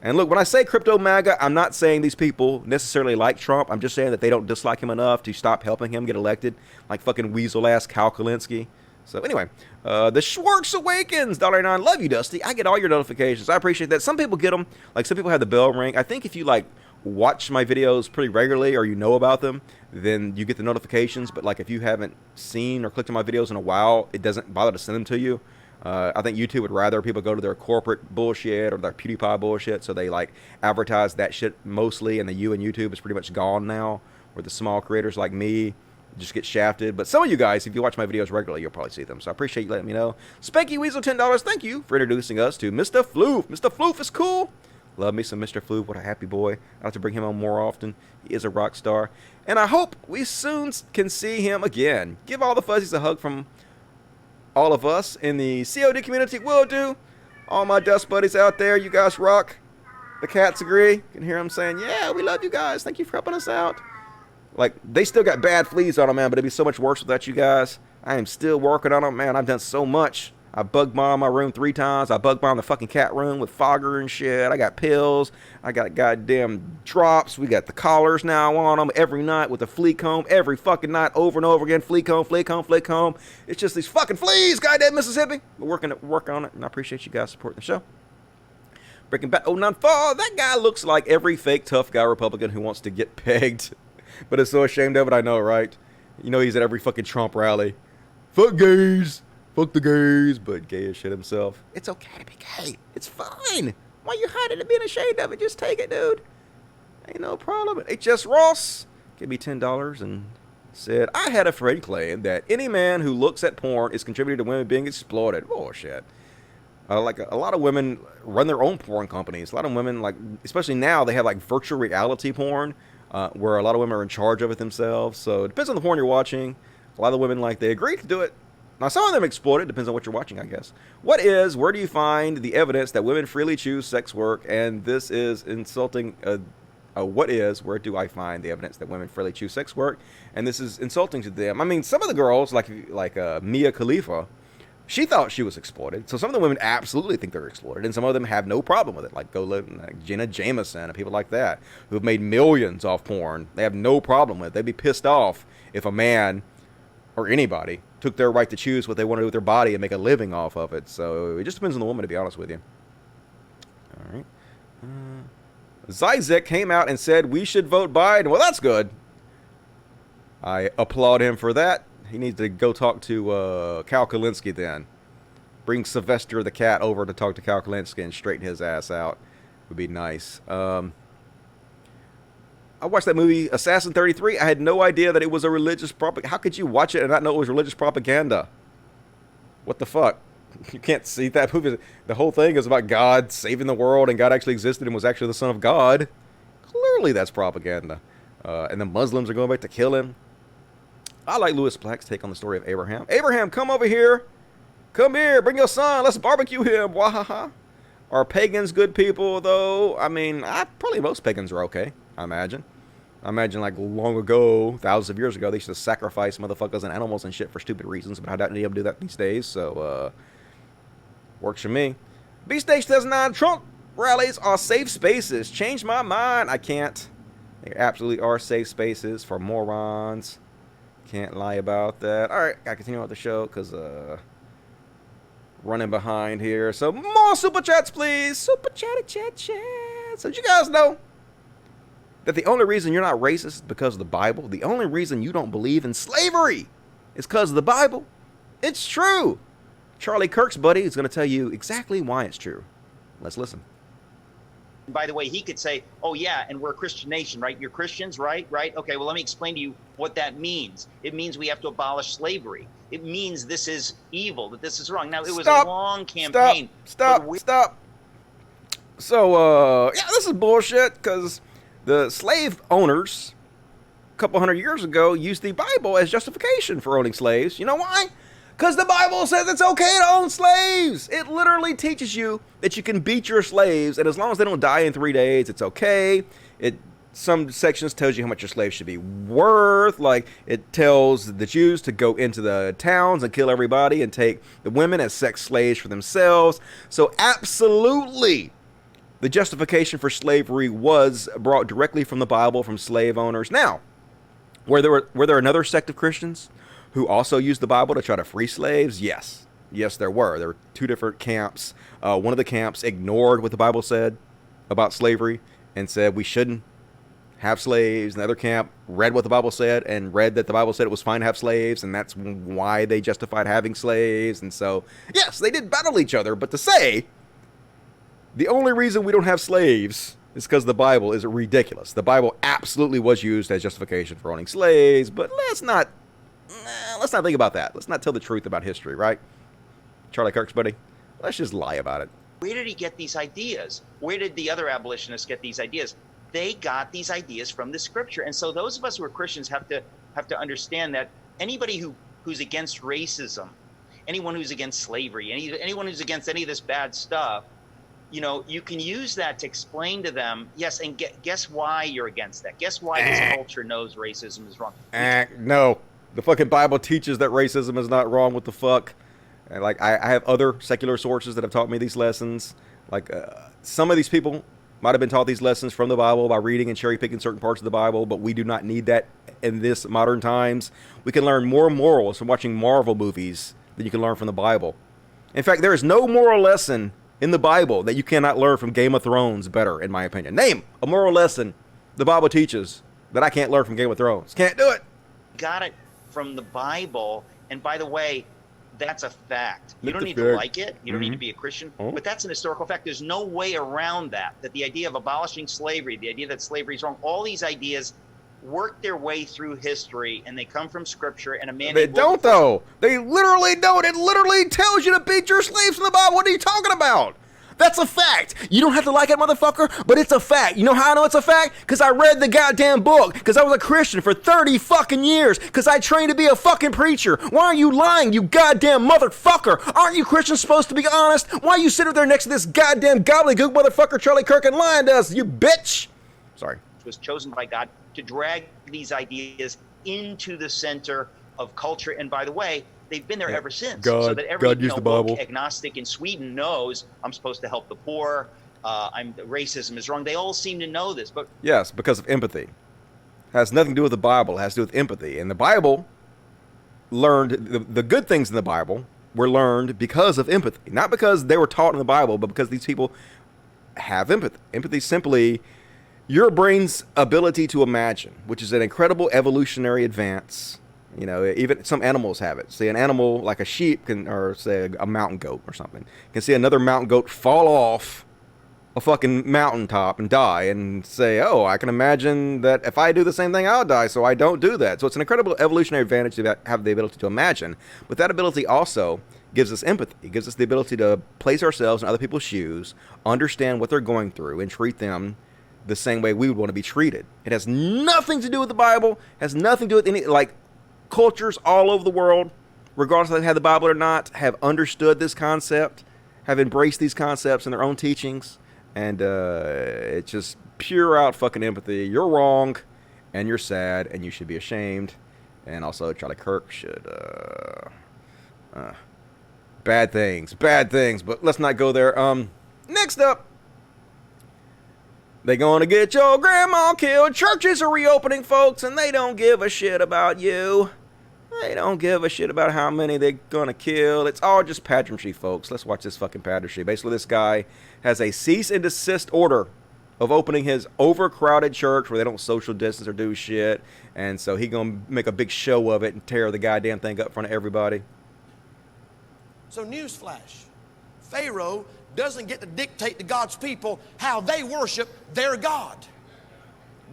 Speaker 1: And look, when I say crypto MAGA, I'm not saying these people necessarily like Trump. I'm just saying that they don't dislike him enough to stop helping him get elected, like fucking weasel-ass Kyle Kalinske. So anyway, the Schwartz Awakens, $9. Love you, Dusty. I get all your notifications. I appreciate that. Some people get them. Like, some people have the bell ring. I think if you, like, watch my videos pretty regularly or you know about them, then you get the notifications. But, like, if you haven't seen or clicked on my videos in a while, it doesn't bother to send them to you. I think YouTube would rather people go to their corporate bullshit or their PewDiePie bullshit, so they, like, advertise that shit mostly, and the U in YouTube is pretty much gone now, where the small creators like me just get shafted. But some of you guys, if you watch my videos regularly, you'll probably see them. So I appreciate you letting me know. Spanky Weasel, $10. Thank you for introducing us to Mr. Floof. Mr. Floof is cool. Love me some Mr. Floof. What a happy boy. I'll have to bring him on more often. He is a rock star. And I hope we soon can see him again. Give all the fuzzies a hug from all of us in the COD community. Will do. All my dust buddies out there, you guys rock. The cats agree. You can hear them saying, yeah, we love you guys. Thank you for helping us out. Like, they still got bad fleas on them, man, but it'd be so much worse without you guys. I am still working on them, man. I've done so much. I bug bombed my room 3 times. I bug bombed the fucking cat room with fogger and shit. I got pills. I got goddamn drops. We got the collars now on them every night with the flea comb. Every fucking night, over and over again. Flea comb, flea comb, flea comb. It's just these fucking fleas, goddamn Mississippi. We're working on it, and I appreciate you guys supporting the show. Breaking Bad 094. That guy looks like every fake tough guy Republican who wants to get pegged, but is so ashamed of it. I know, right? You know he's at every fucking Trump rally. Fuck gays. Fuck the gays. But gay as shit himself. It's okay to be gay. It's fine. Why you hiding and being ashamed of it? Just take it, dude. Ain't no problem. H.S. Ross gave me $10 and said, I had a friend claim that any man who looks at porn is contributing to women being exploited. Bullshit. Like a lot of women run their own porn companies. A lot of women, like, especially now, they have like virtual reality porn where a lot of women are in charge of it themselves. So it depends on the porn you're watching. A lot of the women, like, they agree to do it. Now, some of them exploit it. Depends on what you're watching, I guess. Where do you find the evidence that women freely choose sex work? And this is insulting. Where do I find the evidence that women freely choose sex work? And this is insulting to them. I mean, some of the girls, like Mia Khalifa, she thought she was exploited. So some of the women absolutely think they're exploited, and some of them have no problem with it. Like Jenna Jameson and people like that who have made millions off porn. They have no problem with it. They'd be pissed off if a man or anybody took their right to choose what they want to do with their body and make a living off of it. So it just depends on the woman, to be honest with you. All right. Zizek came out and said we should vote Biden. Well, that's good. I applaud him for that. He needs to go talk to Cal Kalinske then. Bring Sylvester the cat over to talk to Cal Kalinske and straighten his ass out. Would be nice. I watched that movie, Assassin 33. I had no idea that it was a religious propaganda. How could you watch it and not know it was religious propaganda? What the fuck? You can't see that movie. The whole thing is about God saving the world, and God actually existed and was actually the Son of God. Clearly that's propaganda. And the Muslims are going back to kill him. I like Louis Black's take on the story of Abraham. Abraham, come over here. Come here. Bring your son. Let's barbecue him. Wahaha. Are pagans good people, though? I mean, probably most pagans are okay, I imagine. I imagine, like, long ago, thousands of years ago, they used to sacrifice motherfuckers and animals and shit for stupid reasons, but I doubt any of them do that these days, so, works for me. Beast Stage 2009, Trump rallies are safe spaces. Change my mind. I can't. They absolutely are safe spaces for morons. Can't lie about that. All right, gotta continue with the show because running behind here. So more super chats, please. Super chatty chat. So did you guys know that the only reason you're not racist is because of the Bible? The only reason you don't believe in slavery is because of the Bible. It's true. Charlie Kirk's buddy is going to tell you exactly why it's true. Let's listen.
Speaker 2: By the way, he could say, oh, yeah, and we're a Christian nation, right? You're Christians, right? Right? Okay, well, let me explain to you what that means. It means we have to abolish slavery. It means this is evil, that this is wrong. Now, it was a long campaign.
Speaker 1: Stop. So, yeah, this is bullshit because the slave owners a couple hundred years ago used the Bible as justification for owning slaves. You know why? Because the Bible says it's okay to own slaves. It literally teaches you that you can beat your slaves, and as long as they don't die in 3 days, it's okay. Some sections tells you how much your slaves should be worth. Like, it tells the Jews to go into the towns and kill everybody and take the women as sex slaves for themselves. So absolutely, the justification for slavery was brought directly from the Bible, from slave owners. Now, were there another sect of Christians who also used the Bible to try to free slaves? Yes. Yes, there were. There were two different camps. One of the camps ignored what the Bible said about slavery and said we shouldn't have slaves. And the other camp read what the Bible said and read that the Bible said it was fine to have slaves, and that's why they justified having slaves. And so, yes, they did battle each other. But to say the only reason we don't have slaves is because the Bible is ridiculous. The Bible absolutely was used as justification for owning slaves, but let's not think about that. Let's not tell the truth about history, right? Charlie Kirk's buddy. Let's just lie about it.
Speaker 2: Where did he get these ideas? Where did the other abolitionists get these ideas? They got these ideas from the scripture. And so those of us who are Christians have to understand that anybody who's against racism, anyone who's against slavery, anyone who's against any of this bad stuff, you know, you can use that to explain to them, yes, and guess why you're against that. Guess why this culture knows racism is wrong.
Speaker 1: No. The fucking Bible teaches that racism is not wrong. What the fuck? And like, I have other secular sources that have taught me these lessons. Like, some of these people might have been taught these lessons from the Bible by reading and cherry picking certain parts of the Bible, but we do not need that in this modern times. We can learn more morals from watching Marvel movies than you can learn from the Bible. In fact, there is no moral lesson in the Bible that you cannot learn from Game of Thrones better, in my opinion? Name a moral lesson the Bible teaches that I can't learn from Game of Thrones. Can't do it.
Speaker 2: Got it from the Bible. And by the way, that's a fact. You
Speaker 1: Look
Speaker 2: don't
Speaker 1: the
Speaker 2: need
Speaker 1: fact.
Speaker 2: to like it. You don't need to be a Christian.
Speaker 1: Oh.
Speaker 2: But that's an historical fact. There's no way around that. That the idea of abolishing slavery, the idea that slavery is wrong, all these ideas work their way through history, and they come from Scripture. And a man
Speaker 1: They
Speaker 2: named
Speaker 1: don't, though. They literally don't. It literally tells you to beat your slaves in the Bible. What are you talking about? That's a fact. You don't have to like it, motherfucker, but it's a fact. You know how I know it's a fact? Because I read the goddamn book. Because I was a Christian for 30 fucking years. Because I trained to be a fucking preacher. Why are you lying, you goddamn motherfucker? Aren't you Christians supposed to be honest? Why are you sitting there next to this goddamn gobbledygook motherfucker Charlie Kirk and lying to us, you bitch? Sorry.
Speaker 2: was chosen by God to drag these ideas into the center of culture. And by the way, they've been there ever since. So that every woke agnostic in Sweden knows I'm supposed to help the poor. Racism is wrong. They all seem to know this. But
Speaker 1: yes, because of empathy. Has nothing to do with the Bible. It has to do with empathy. And the Bible learned, the good things in the Bible were learned because of empathy. Not because they were taught in the Bible, but because these people have empathy. Empathy is simply your brain's ability to imagine, which is an incredible evolutionary advance. You know, even some animals have it. See, an animal like a sheep can, or say a mountain goat or something, can see another mountain goat fall off a fucking mountaintop and die and say, oh, I can imagine that if I do the same thing, I'll die, so I don't do that. So it's an incredible evolutionary advantage to have the ability to imagine. But that ability also gives us empathy. It gives us the ability to place ourselves in other people's shoes, understand what they're going through, and treat them the same way we would want to be treated. It has nothing to do with the Bible, has nothing to do with any, like, cultures all over the world, regardless if they have the Bible or not, have understood this concept, have embraced these concepts in their own teachings, and it's just pure out fucking empathy. You're wrong, and you're sad, and you should be ashamed. And also, Charlie Kirk should, bad things, but let's not go there. Next up, they gonna get your grandma killed. Churches are reopening, folks, and they don't give a shit about you. They don't give a shit about how many they're gonna kill. It's all just pageantry, folks. Let's watch this fucking pageantry. Basically, this guy has a cease and desist order of opening his overcrowded church where they don't social distance or do shit. And so he gonna make a big show of it and tear the goddamn thing up in front of everybody.
Speaker 3: So newsflash, Pharaoh doesn't get to dictate to God's people how they worship their God.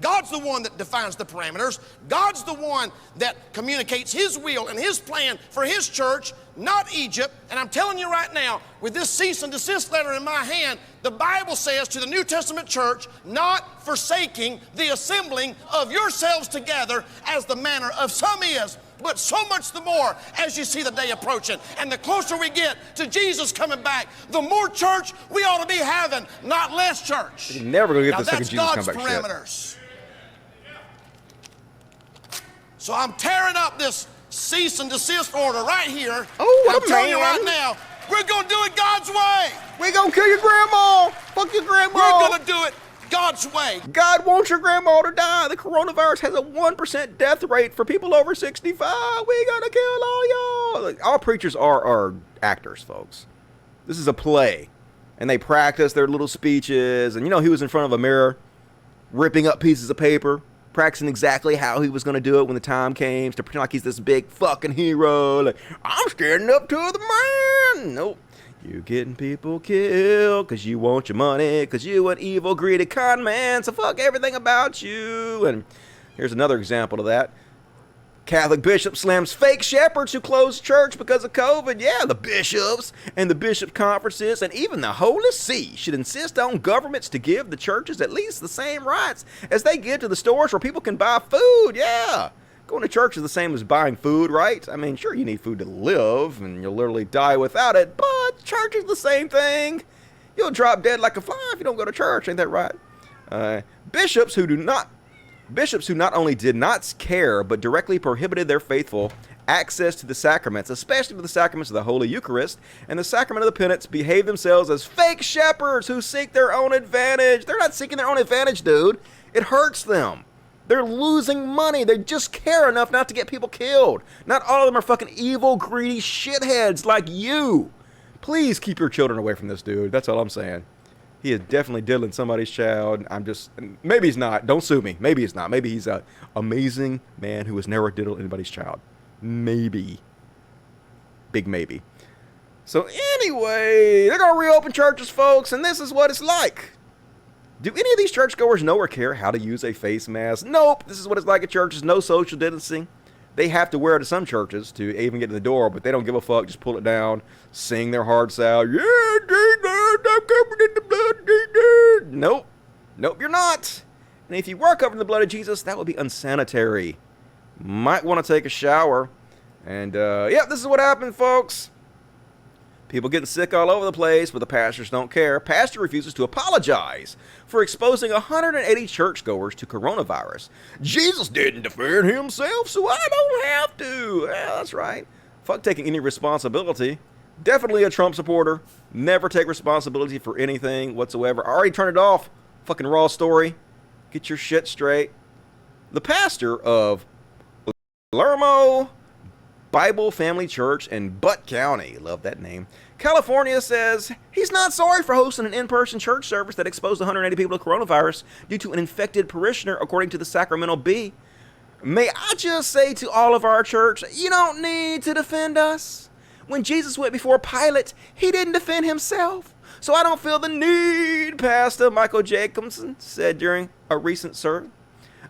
Speaker 3: God's the one that defines the parameters. God's the one that communicates His will and His plan for His church, not Egypt. And I'm telling you right now, with this cease and desist letter in my hand, the Bible says to the New Testament church, not forsaking the assembling of yourselves together as the manner of some is, but so much the more as you see the day approaching. And the closer we get to Jesus coming back, the more church we ought to be having, not less church.
Speaker 1: You're never going to get
Speaker 3: Now
Speaker 1: the second
Speaker 3: that's
Speaker 1: Jesus
Speaker 3: God's
Speaker 1: come back shit.
Speaker 3: parameters. So I'm tearing up this cease and desist order right here.
Speaker 1: Oh,
Speaker 3: I'm telling you
Speaker 1: man.
Speaker 3: right now, we're going to do it God's way.
Speaker 1: We gonna kill your grandma. Fuck your grandma.
Speaker 3: We're going to do it God's way.
Speaker 1: God wants your grandma to die. The coronavirus has a 1% death rate for people over 65. We gotta kill all y'all. Like, all preachers are actors, folks. This is a play. And they practice their little speeches. And you know, he was in front of a mirror, ripping up pieces of paper, practicing exactly how he was gonna do it when the time came, to pretend like he's this big fucking hero. Like, I'm standing up to the man. Nope. You getting people killed because you want your money, because you an evil, greedy con man, so fuck everything about you. And here's another example of that. Catholic bishop slams fake shepherds who closed church because of COVID. Yeah, the bishops and the bishop conferences and even the Holy See should insist on governments to give the churches at least the same rights as they give to the stores where people can buy food. Yeah. Going to church is the same as buying food, right? I mean, sure, you need food to live, and you'll literally die without it, but church is the same thing. You'll drop dead like a fly if you don't go to church, ain't that right? Bishops who not only did not care, but directly prohibited their faithful access to the sacraments, especially to the sacraments of the Holy Eucharist and the sacrament of the penance, behave themselves as fake shepherds who seek their own advantage. They're not seeking their own advantage, dude. It hurts them. They're losing money. They just care enough not to get people killed. Not all of them are fucking evil, greedy shitheads like you. Please keep your children away from this dude. That's all I'm saying. He is definitely diddling somebody's child. Maybe he's not. Don't sue me. Maybe he's not. Maybe he's an amazing man who has never diddled anybody's child. Maybe. Big maybe. So anyway, they're going to reopen churches, folks, and this is what it's like. Do any of these churchgoers know or care how to use a face mask? Nope. This is what it's like at churches. No social distancing. They have to wear it at some churches to even get to the door, but they don't give a fuck. Just pull it down, sing their hearts out. Yeah, Jesus, I'm covered in the blood, Jesus. Nope. Nope, you're not. And if you were covered in the blood of Jesus, that would be unsanitary. Might want to take a shower. And, yeah, this is what happened, folks. People getting sick all over the place, but the pastors don't care. Pastor refuses to apologize for exposing 180 churchgoers to coronavirus. Jesus didn't defend himself, so I don't have to. Yeah, that's right. Fuck taking any responsibility. Definitely a Trump supporter. Never take responsibility for anything whatsoever. I already turned it off. Fucking raw story. Get your shit straight. The pastor of Lermo Bible Family Church in Butte County, love that name, California, says he's not sorry for hosting an in-person church service that exposed 180 people to coronavirus due to an infected parishioner, according to the Sacramento Bee. May I just say to all of our church, you don't need to defend us. When Jesus went before Pilate, he didn't defend himself. So I don't feel the need, Pastor Michael Jacobson said during a recent sermon.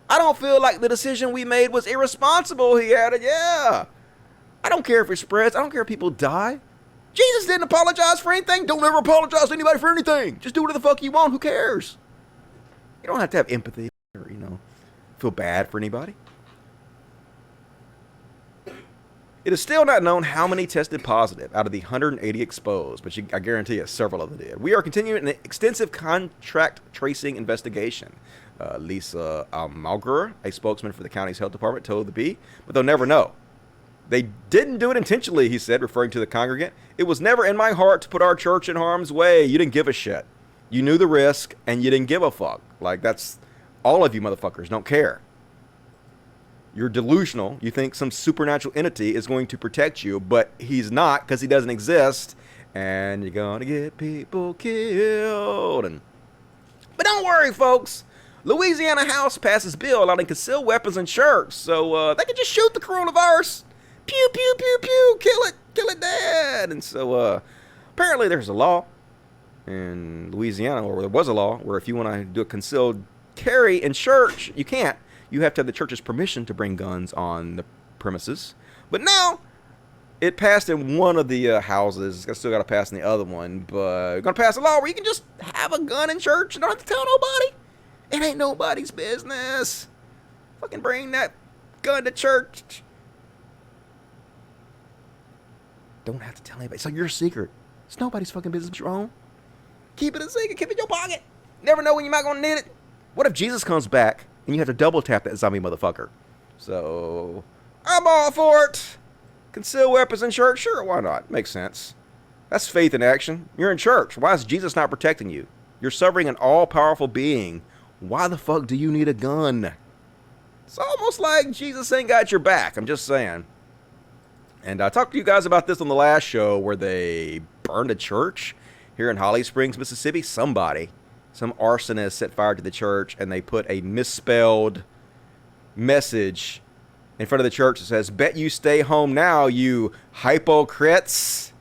Speaker 1: I don't feel like the decision we made was irresponsible, he added. Yeah. I don't care if it spreads. I don't care if people die. Jesus didn't apologize for anything. Don't ever apologize to anybody for anything. Just do whatever the fuck you want. Who cares? You don't have to have empathy or, feel bad for anybody. It is still not known how many tested positive out of the 180 exposed, but I guarantee you several of them did. We are continuing an extensive contract tracing investigation. Lisa Malger, a spokesman for the county's health department, told the Bee, but they'll never know. They didn't do it intentionally, he said, referring to the congregant. It was never in my heart to put our church in harm's way. You didn't give a shit. You knew the risk, and you didn't give a fuck. Like, that's all of you motherfuckers don't care. You're delusional. You think some supernatural entity is going to protect you, but he's not because he doesn't exist, and you're going to get people killed. But don't worry, folks. Louisiana House passes bill allowing concealed weapons in church, so they can just shoot the coronavirus. Pew, pew, pew, pew, kill it dead. And so apparently there's a law in Louisiana, or there was a law, where if you want to do a concealed carry in church, you can't. You have to have the church's permission to bring guns on the premises. But now, it passed in one of the houses. It's still got to pass in the other one. But we're going to pass a law where you can just have a gun in church and don't have to tell nobody. It ain't nobody's business. Fucking bring that gun to church. Don't have to tell anybody. It's like your secret. It's nobody's fucking business but your own. Keep it a secret. Keep it in your pocket. Never know when you might gonna need it. What if Jesus comes back and you have to double tap that zombie motherfucker? So, I'm all for it. Conceal weapons in church? Sure, why not? Makes sense. That's faith in action. You're in church. Why is Jesus not protecting you? You're serving an all-powerful being. Why the fuck do you need a gun? It's almost like Jesus ain't got your back. I'm just saying. And I talked to you guys about this on the last show where they burned a church here in Holly Springs, Mississippi. Some arsonist set fire to the church, and they put a misspelled message in front of the church that says, "Bet you stay home now, you hypocrites,"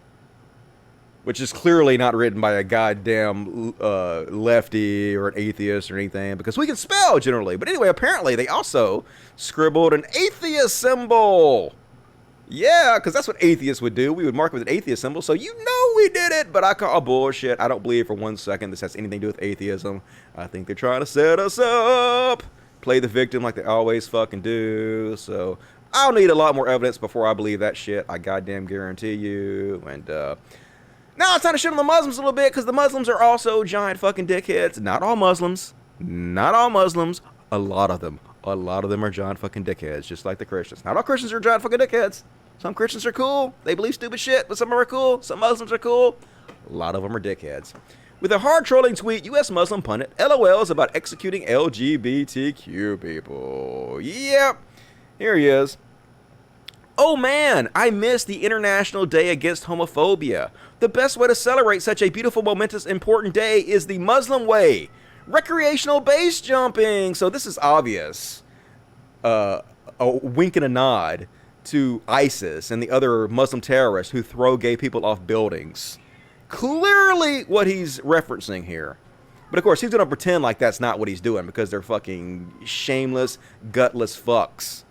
Speaker 1: which is clearly not written by a goddamn lefty or an atheist or anything, because we can spell generally. But anyway, apparently they also scribbled an atheist symbol. Yeah, because that's what atheists would do. We would mark it with an atheist symbol, so you know we did it. But I call bullshit. I don't believe for 1 second this has anything to do with atheism. I think they're trying to set us up. Play the victim like they always fucking do. So I'll need a lot more evidence before I believe that shit. I goddamn guarantee you. And now it's time to shit on the Muslims a little bit, because the Muslims are also giant fucking dickheads. Not all Muslims. Not all Muslims. A lot of them. A lot of them are giant fucking dickheads, just like the Christians. Not all Christians are giant fucking dickheads. Some Christians are cool. They believe stupid shit, but some of them are cool. Some Muslims are cool. A lot of them are dickheads. With a hard trolling tweet, U.S. Muslim pundit LOLs about executing LGBTQ people. Yep. Here he is. Oh man, I missed the International Day Against Homophobia. The best way to celebrate such a beautiful, momentous, important day is the Muslim way. Recreational base jumping. So this is obvious. A wink and a nod to ISIS and the other Muslim terrorists who throw gay people off buildings. Clearly what he's referencing here. But of course, he's going to pretend like that's not what he's doing because they're fucking shameless, gutless fucks.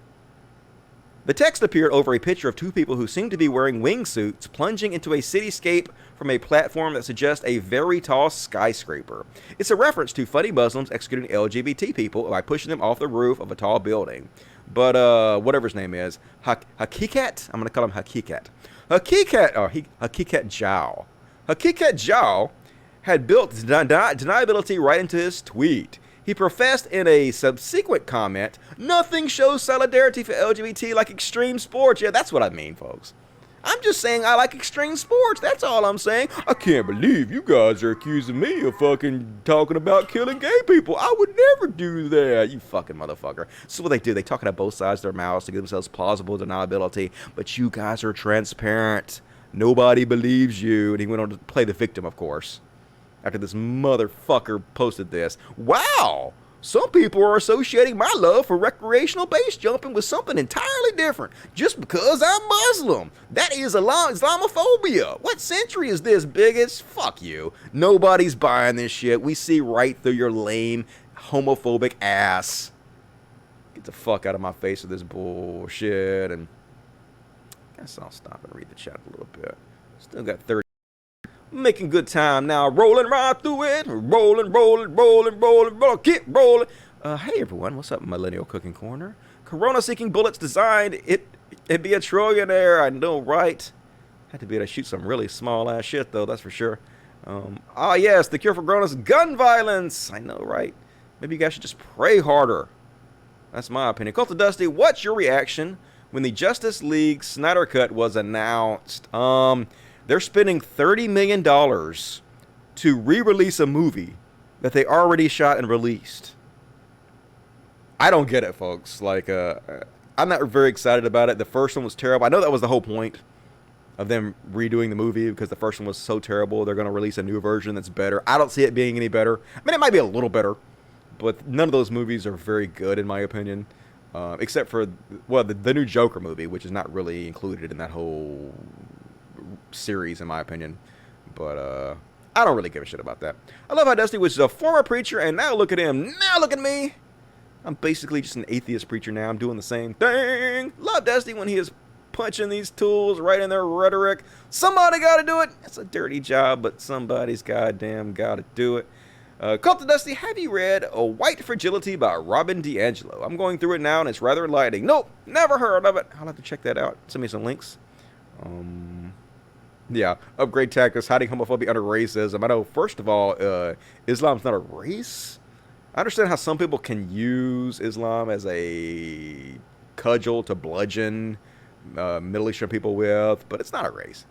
Speaker 1: The text appeared over a picture of two people who seem to be wearing wingsuits plunging into a cityscape from a platform that suggests a very tall skyscraper. It's a reference to funny Muslims executing LGBT people by pushing them off the roof of a tall building. But whatever his name is, Hakikat, I'm going to call him Hakikat. Hakikat Zhao. Hakikat Zhao had built deniability right into his tweet. He professed in a subsequent comment, nothing shows solidarity for LGBT like extreme sports. Yeah, that's what I mean, folks. I'm just saying I like extreme sports. That's all I'm saying. I can't believe you guys are accusing me of fucking talking about killing gay people. I would never do that. You fucking motherfucker. So what they do, they talk out of both sides of their mouths to give themselves plausible deniability. But you guys are transparent. Nobody believes you. And he went on to play the victim, of course, after this motherfucker posted this. Wow! Some people are associating my love for recreational base jumping with something entirely different just because I'm Muslim. That is Islamophobia. What century is this, bigots? Fuck you. Nobody's buying this shit. We see right through your lame, homophobic ass. Get the fuck out of my face with this bullshit. And I guess I'll stop and read the chat a little bit. Still got 30. Making good time now, rolling right through it, rolling, keep rolling. Hey everyone, what's up, Millennial Cooking Corner? Corona-seeking bullets designed it'd be a trillionaire, I know, right? Had to be able to shoot some really small-ass shit, though, that's for sure. Yes, the cure for Corona's gun violence, I know, right? Maybe you guys should just pray harder. That's my opinion. Cult of Dusty, what's your reaction when the Justice League Snyder Cut was announced? They're spending $30 million to re-release a movie that they already shot and released. I don't get it, folks. Like, I'm not very excited about it. The first one was terrible. I know that was the whole point of them redoing the movie because the first one was so terrible. They're going to release a new version that's better. I don't see it being any better. I mean, it might be a little better, but none of those movies are very good, in my opinion. Except for, well, the new Joker movie, which is not really included in that whole series, in my opinion. But I don't really give a shit about that. I love how Dusty was a former preacher, and now look at him. Now look at me. I'm basically just an atheist preacher now. I'm doing the same thing. Love Dusty when he is punching these tools right in their rhetoric. Somebody got to do it. It's a dirty job, but somebody's goddamn got to do it. Cult of Dusty, have you read A White Fragility by Robin DiAngelo? I'm going through it now, and it's rather enlightening. Nope, never heard of it. I'll have to check that out. Send me some links. Yeah, upgrade tactics, hiding homophobia under racism. I know, first of all, Islam's not a race. I understand how some people can use Islam as a cudgel to bludgeon Middle Eastern people with, but it's not a race.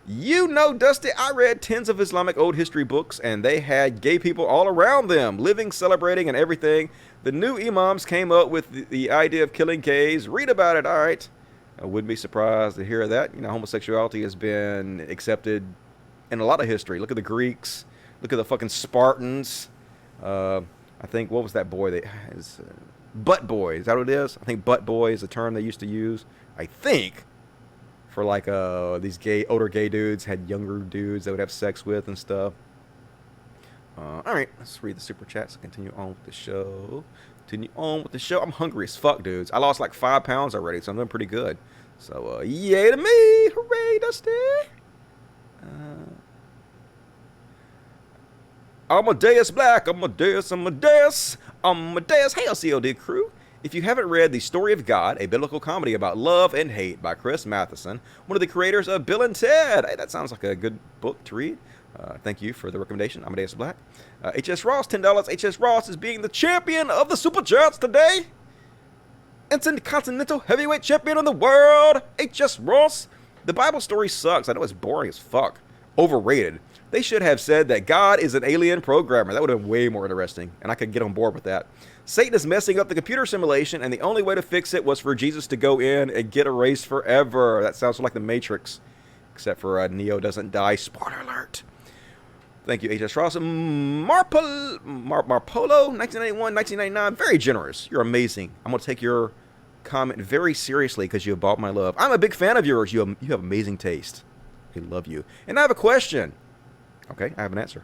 Speaker 1: You know, Dusty, I read tens of Islamic old history books, and they had gay people all around them, living, celebrating, and everything. The new imams came up with the idea of killing gays. Read about it, all right. I wouldn't be surprised to hear that. You know, homosexuality has been accepted in a lot of history. Look at the Greeks. Look at the fucking Spartans. I think, what was that boy? Butt boy. Is that what it is? I think butt boy is a term they used to use. I think for like these older gay dudes had younger dudes they would have sex with and stuff. All right, let's read the super chats and continue on with the show. I'm hungry as fuck, dudes. I lost like 5 pounds already, so I'm doing pretty good. So, yay to me. Hooray, Dusty. Amadeus Black. Amadeus. Hey, LCOD crew. If you haven't read The Story of God, a biblical comedy about love and hate by Chris Matheson, one of the creators of Bill and Ted. Hey, that sounds like a good book to read. Thank you for the recommendation, Amadeus Black. HS Ross, $10. HS Ross is being the champion of the Super Chats today. Intercontinental heavyweight champion of the world, HS Ross. The Bible story sucks. I know it's boring as fuck. overrated. They should have said that God is an alien programmer. That would have been way more interesting, and I could get on board with that. Satan is messing up the computer simulation, and the only way to fix it was for Jesus to go in and get erased forever. That sounds like the Matrix, except for Neo doesn't die. Spoiler alert. Thank you, H.S. Ross. Marpolo, 1991, 1999. Very generous. You're amazing. I'm going to take your comment very seriously because you have bought my love. I'm a big fan of yours. You have amazing taste. I love you. And I have a question. Okay, I have an answer.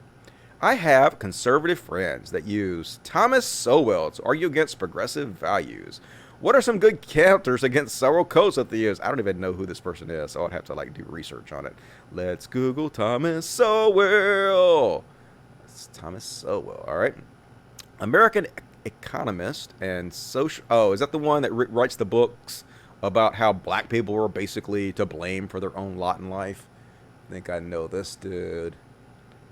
Speaker 1: I have conservative friends that use Thomas Sowell to argue against progressive values. What are some good counters against several cults that they use? I don't even know who this person is, so I'd have to do research on it. Let's Google Thomas Sowell. It's Thomas Sowell, all right. American economist and social... Oh, is that the one that writes the books about how black people were basically to blame for their own lot in life? I think I know this dude.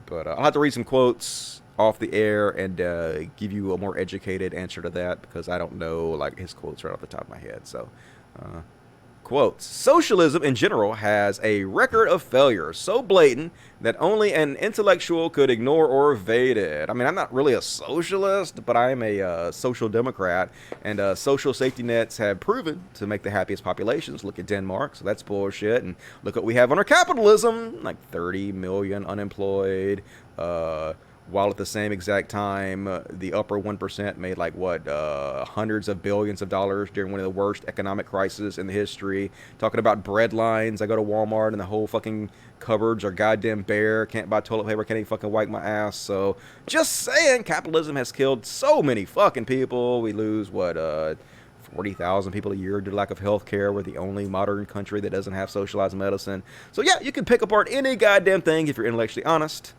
Speaker 1: But I'll have to read some quotes off the air and give you a more educated answer to that because I don't know his quotes right off the top of my head. So, quotes. Socialism in general has a record of failure so blatant that only an intellectual could ignore or evade it. I mean, I'm not really a socialist, but I am a social democrat, and social safety nets have proven to make the happiest populations. Look at Denmark, so that's bullshit. And look what we have under capitalism, 30 million unemployed, while at the same exact time, the upper 1% made hundreds of billions of dollars during one of the worst economic crises in the history. Talking about bread lines. I go to Walmart and the whole fucking cupboards are goddamn bare. Can't buy toilet paper. Can't even fucking wipe my ass. So just saying, capitalism has killed so many fucking people. We lose 40,000 people a year due to lack of health care. We're the only modern country that doesn't have socialized medicine. So yeah, you can pick apart any goddamn thing if you're intellectually honest.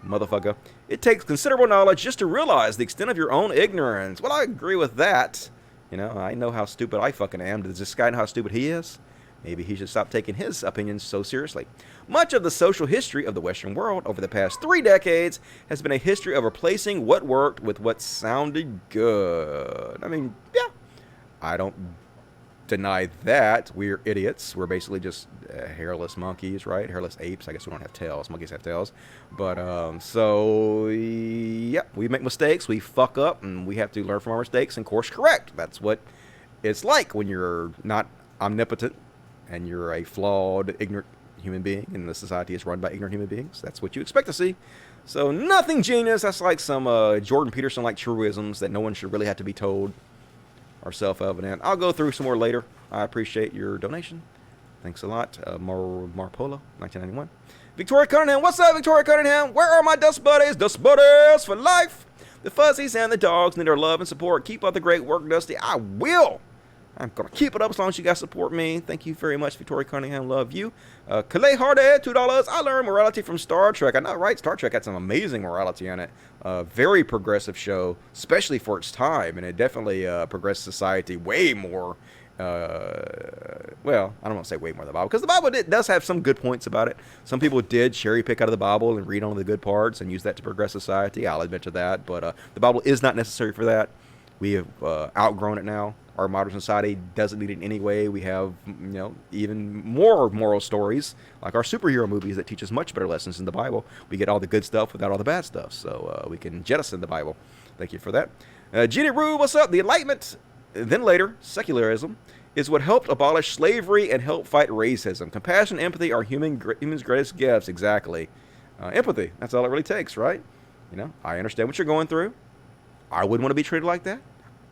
Speaker 1: Motherfucker. It takes considerable knowledge just to realize the extent of your own ignorance. Well, I agree with that. I know how stupid I fucking am. Does this guy know how stupid he is? Maybe he should stop taking his opinions so seriously. Much of the social history of the Western world over the past 3 decades has been a history of replacing what worked with what sounded good. I mean, yeah, I don't deny that. We're idiots. We're basically just hairless monkeys, right? Hairless apes. I guess we don't have tails. Monkeys have tails. But, so, yeah, we make mistakes. We fuck up, and we have to learn from our mistakes and course correct. That's what it's like when you're not omnipotent and you're a flawed, ignorant human being, and the society is run by ignorant human beings. That's what you expect to see. So, nothing genius. That's like some Jordan Peterson-like truisms that no one should really have to be told are self-evident. I'll go through some more later. I appreciate your donation. Thanks a lot. Marpolo, 1991. Victoria Cunningham. What's up, Victoria Cunningham? Where are my dust buddies? Dust buddies for life. The fuzzies and the dogs need our love and support. Keep up the great work, Dusty. I will. I'm going to keep it up as long as you guys support me. Thank you very much, Victoria Cunningham. Love you. Calais Hardy, $2. I learned morality from Star Trek. I know, right? Star Trek had some amazing morality in it. Very progressive show, especially for its time. And it definitely progressed society way more. Well, I don't want to say way more than the Bible, because the Bible does have some good points about it. Some people did cherry pick out of the Bible and read only the good parts and use that to progress society. I'll admit to that. But the Bible is not necessary for that. We have outgrown it now. Our modern society doesn't need it in any way. We have, even more moral stories, like our superhero movies that teach us much better lessons than the Bible. We get all the good stuff without all the bad stuff, so we can jettison the Bible. Thank you for that. Jeannie Rue, what's up? The Enlightenment, then later, secularism, is what helped abolish slavery and help fight racism. Compassion and empathy are humans' greatest gifts, exactly. Empathy, that's all it really takes, right? I understand what you're going through. I wouldn't want to be treated like that.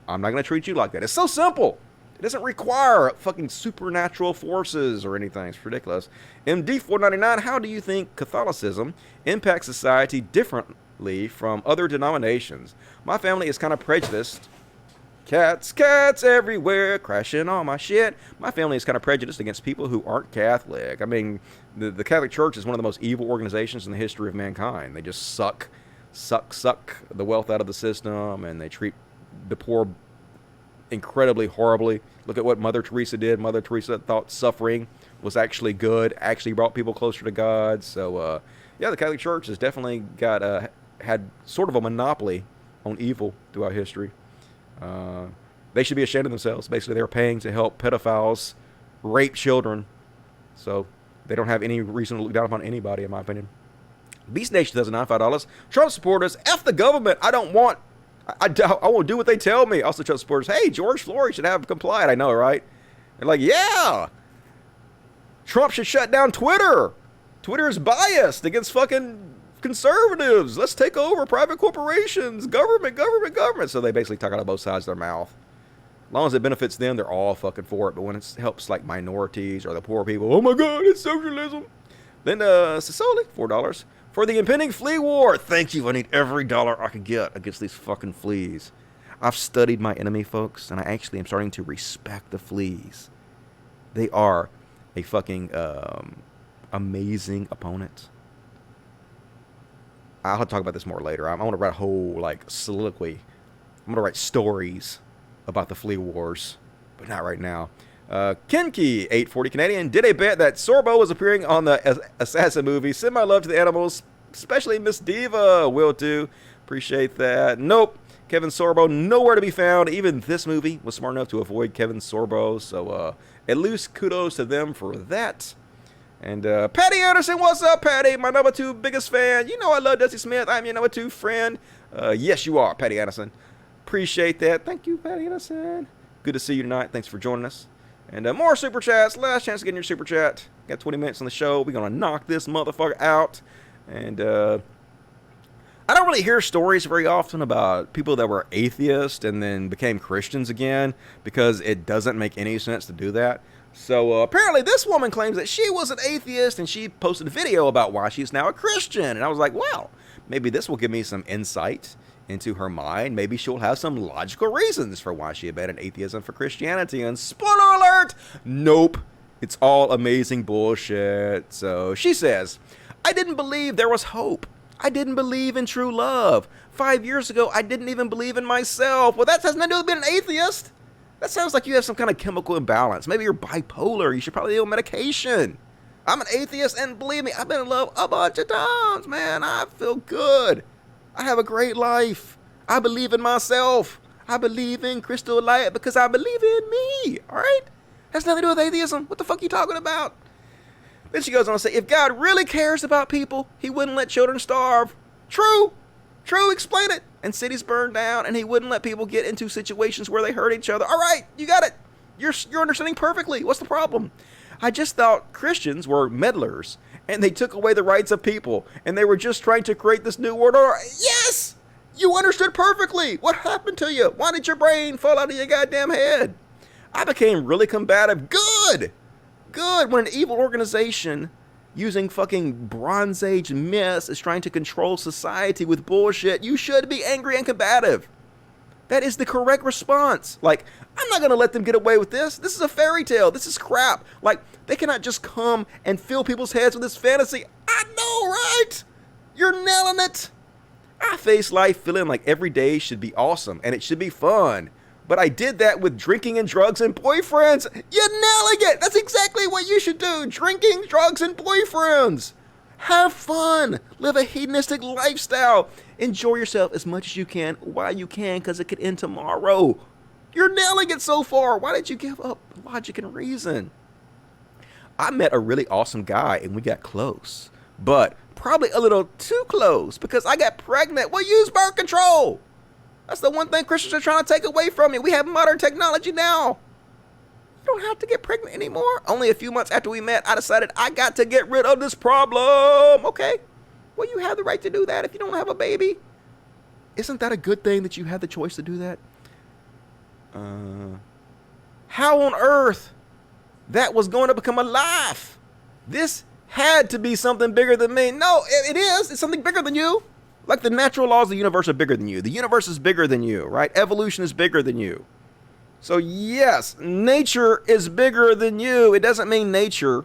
Speaker 1: I'm not going to treat you like that. It's so simple. It doesn't require fucking supernatural forces or anything. It's ridiculous. MD499, how do you think Catholicism impacts society differently from other denominations? My family is kind of prejudiced. Cats everywhere, crashing on my shit. My family is kind of prejudiced against people who aren't Catholic. I mean, the Catholic Church is one of the most evil organizations in the history of mankind. They just suck the wealth out of the system, and they treat the poor incredibly horribly. Look at what Mother Teresa did. Mother Teresa thought suffering was actually good, actually brought people closer to God. So, yeah, the Catholic Church has definitely had sort of a monopoly on evil throughout history. They should be ashamed of themselves. Basically, they're paying to help pedophiles rape children. So they don't have any reason to look down upon anybody, in my opinion. Beast Nation does $95. Trump supporters, F the government. I won't do what they tell me. Also, Trump supporters, hey, George Floyd should have complied. I know, right? They're like, yeah. Trump should shut down Twitter. Twitter is biased against fucking conservatives. Let's take over private corporations, government. So they basically talk out of both sides of their mouth. As long as it benefits them, they're all fucking for it. But when it helps like minorities or the poor people, oh my God, it's socialism. Then Sisoli, $4. For the impending flea war. Thank you. I need every dollar I can get against these fucking fleas. I've studied my enemy, folks, and I actually am starting to respect the fleas. They are a fucking amazing opponent. I'll talk about this more later. I want to write a whole like soliloquy. I'm going to write stories about the flea wars, but not right now. Kenki, 840 Canadian, did a bet that Sorbo was appearing on the Assassin movie. Send my love to the animals, especially Miss Diva. Will do. Appreciate that. Nope. Kevin Sorbo, nowhere to be found. Even this movie was smart enough to avoid Kevin Sorbo. So, at least kudos to them for that. And Patty Anderson, what's up, Patty? My number 2 biggest fan. You know I love Dusty Smith. I'm your number 2 friend. Yes, you are, Patty Anderson. Appreciate that. Thank you, Patty Anderson. Good to see you tonight. Thanks for joining us. And more super chats. Last chance to get in your super chat. Got 20 minutes on the show. We're going to knock this motherfucker out. And I don't really hear stories very often about people that were atheists and then became Christians again, because it doesn't make any sense to do that. So apparently this woman claims that she was an atheist, and she posted a video about why she's now a Christian. And I was like, well, maybe this will give me some insight into her mind. Maybe she'll have some logical reasons for why she abandoned atheism for Christianity. And spoiler alert, nope, it's all amazing bullshit. So she says, I didn't believe there was hope. I didn't believe in true love. 5 years ago, I didn't even believe in myself. Well, that has nothing to do with being an atheist. That sounds like you have some kind of chemical imbalance. Maybe you're bipolar. You should probably be on medication. I'm an atheist, and believe me, I've been in love a bunch of times, man. I feel good. I have a great life. I believe in myself. I believe in crystal light because I believe in me. All right? Has nothing to do with atheism. What the fuck are you talking about? Then she goes on to say, if God really cares about people, he wouldn't let children starve. True. True, explain it. And cities burn down, and he wouldn't let people get into situations where they hurt each other. All right, you got it. You're understanding perfectly. What's the problem? I just thought Christians were meddlers, and they took away the rights of people, and they were just trying to create this new world order. Yes! You understood perfectly. What happened to you? Why did your brain fall out of your goddamn head? I became really combative. Good! Good, when an evil organization using fucking Bronze Age myths is trying to control society with bullshit, you should be angry and combative. That is the correct response. Like, I'm not going to let them get away with this. This is a fairy tale. This is crap. Like, they cannot just come and fill people's heads with this fantasy. I know, right? You're nailing it. I face life feeling like every day should be awesome and it should be fun. But I did that with drinking and drugs and boyfriends. You're nailing it. That's exactly what you should do. Drinking, drugs, and boyfriends. Have fun. Live a hedonistic lifestyle. Enjoy yourself as much as you can while you can, because it could end tomorrow. You're nailing it so far. Why did you give up logic and reason? I met a really awesome guy and we got close. But probably a little too close because I got pregnant. Well, use birth control. That's the one thing Christians are trying to take away from you. We have modern technology now. You don't have to get pregnant anymore. Only a few months after we met, I decided I got to get rid of this problem. Okay. Well, you have the right to do that if you don't have a baby. Isn't that a good thing that you have the choice to do that? How on earth that was going to become a life? This had to be something bigger than me. No, it is. It's something bigger than you. Like the natural laws of the universe are bigger than you. The universe is bigger than you, right? Evolution is bigger than you. So yes, nature is bigger than you. It doesn't mean nature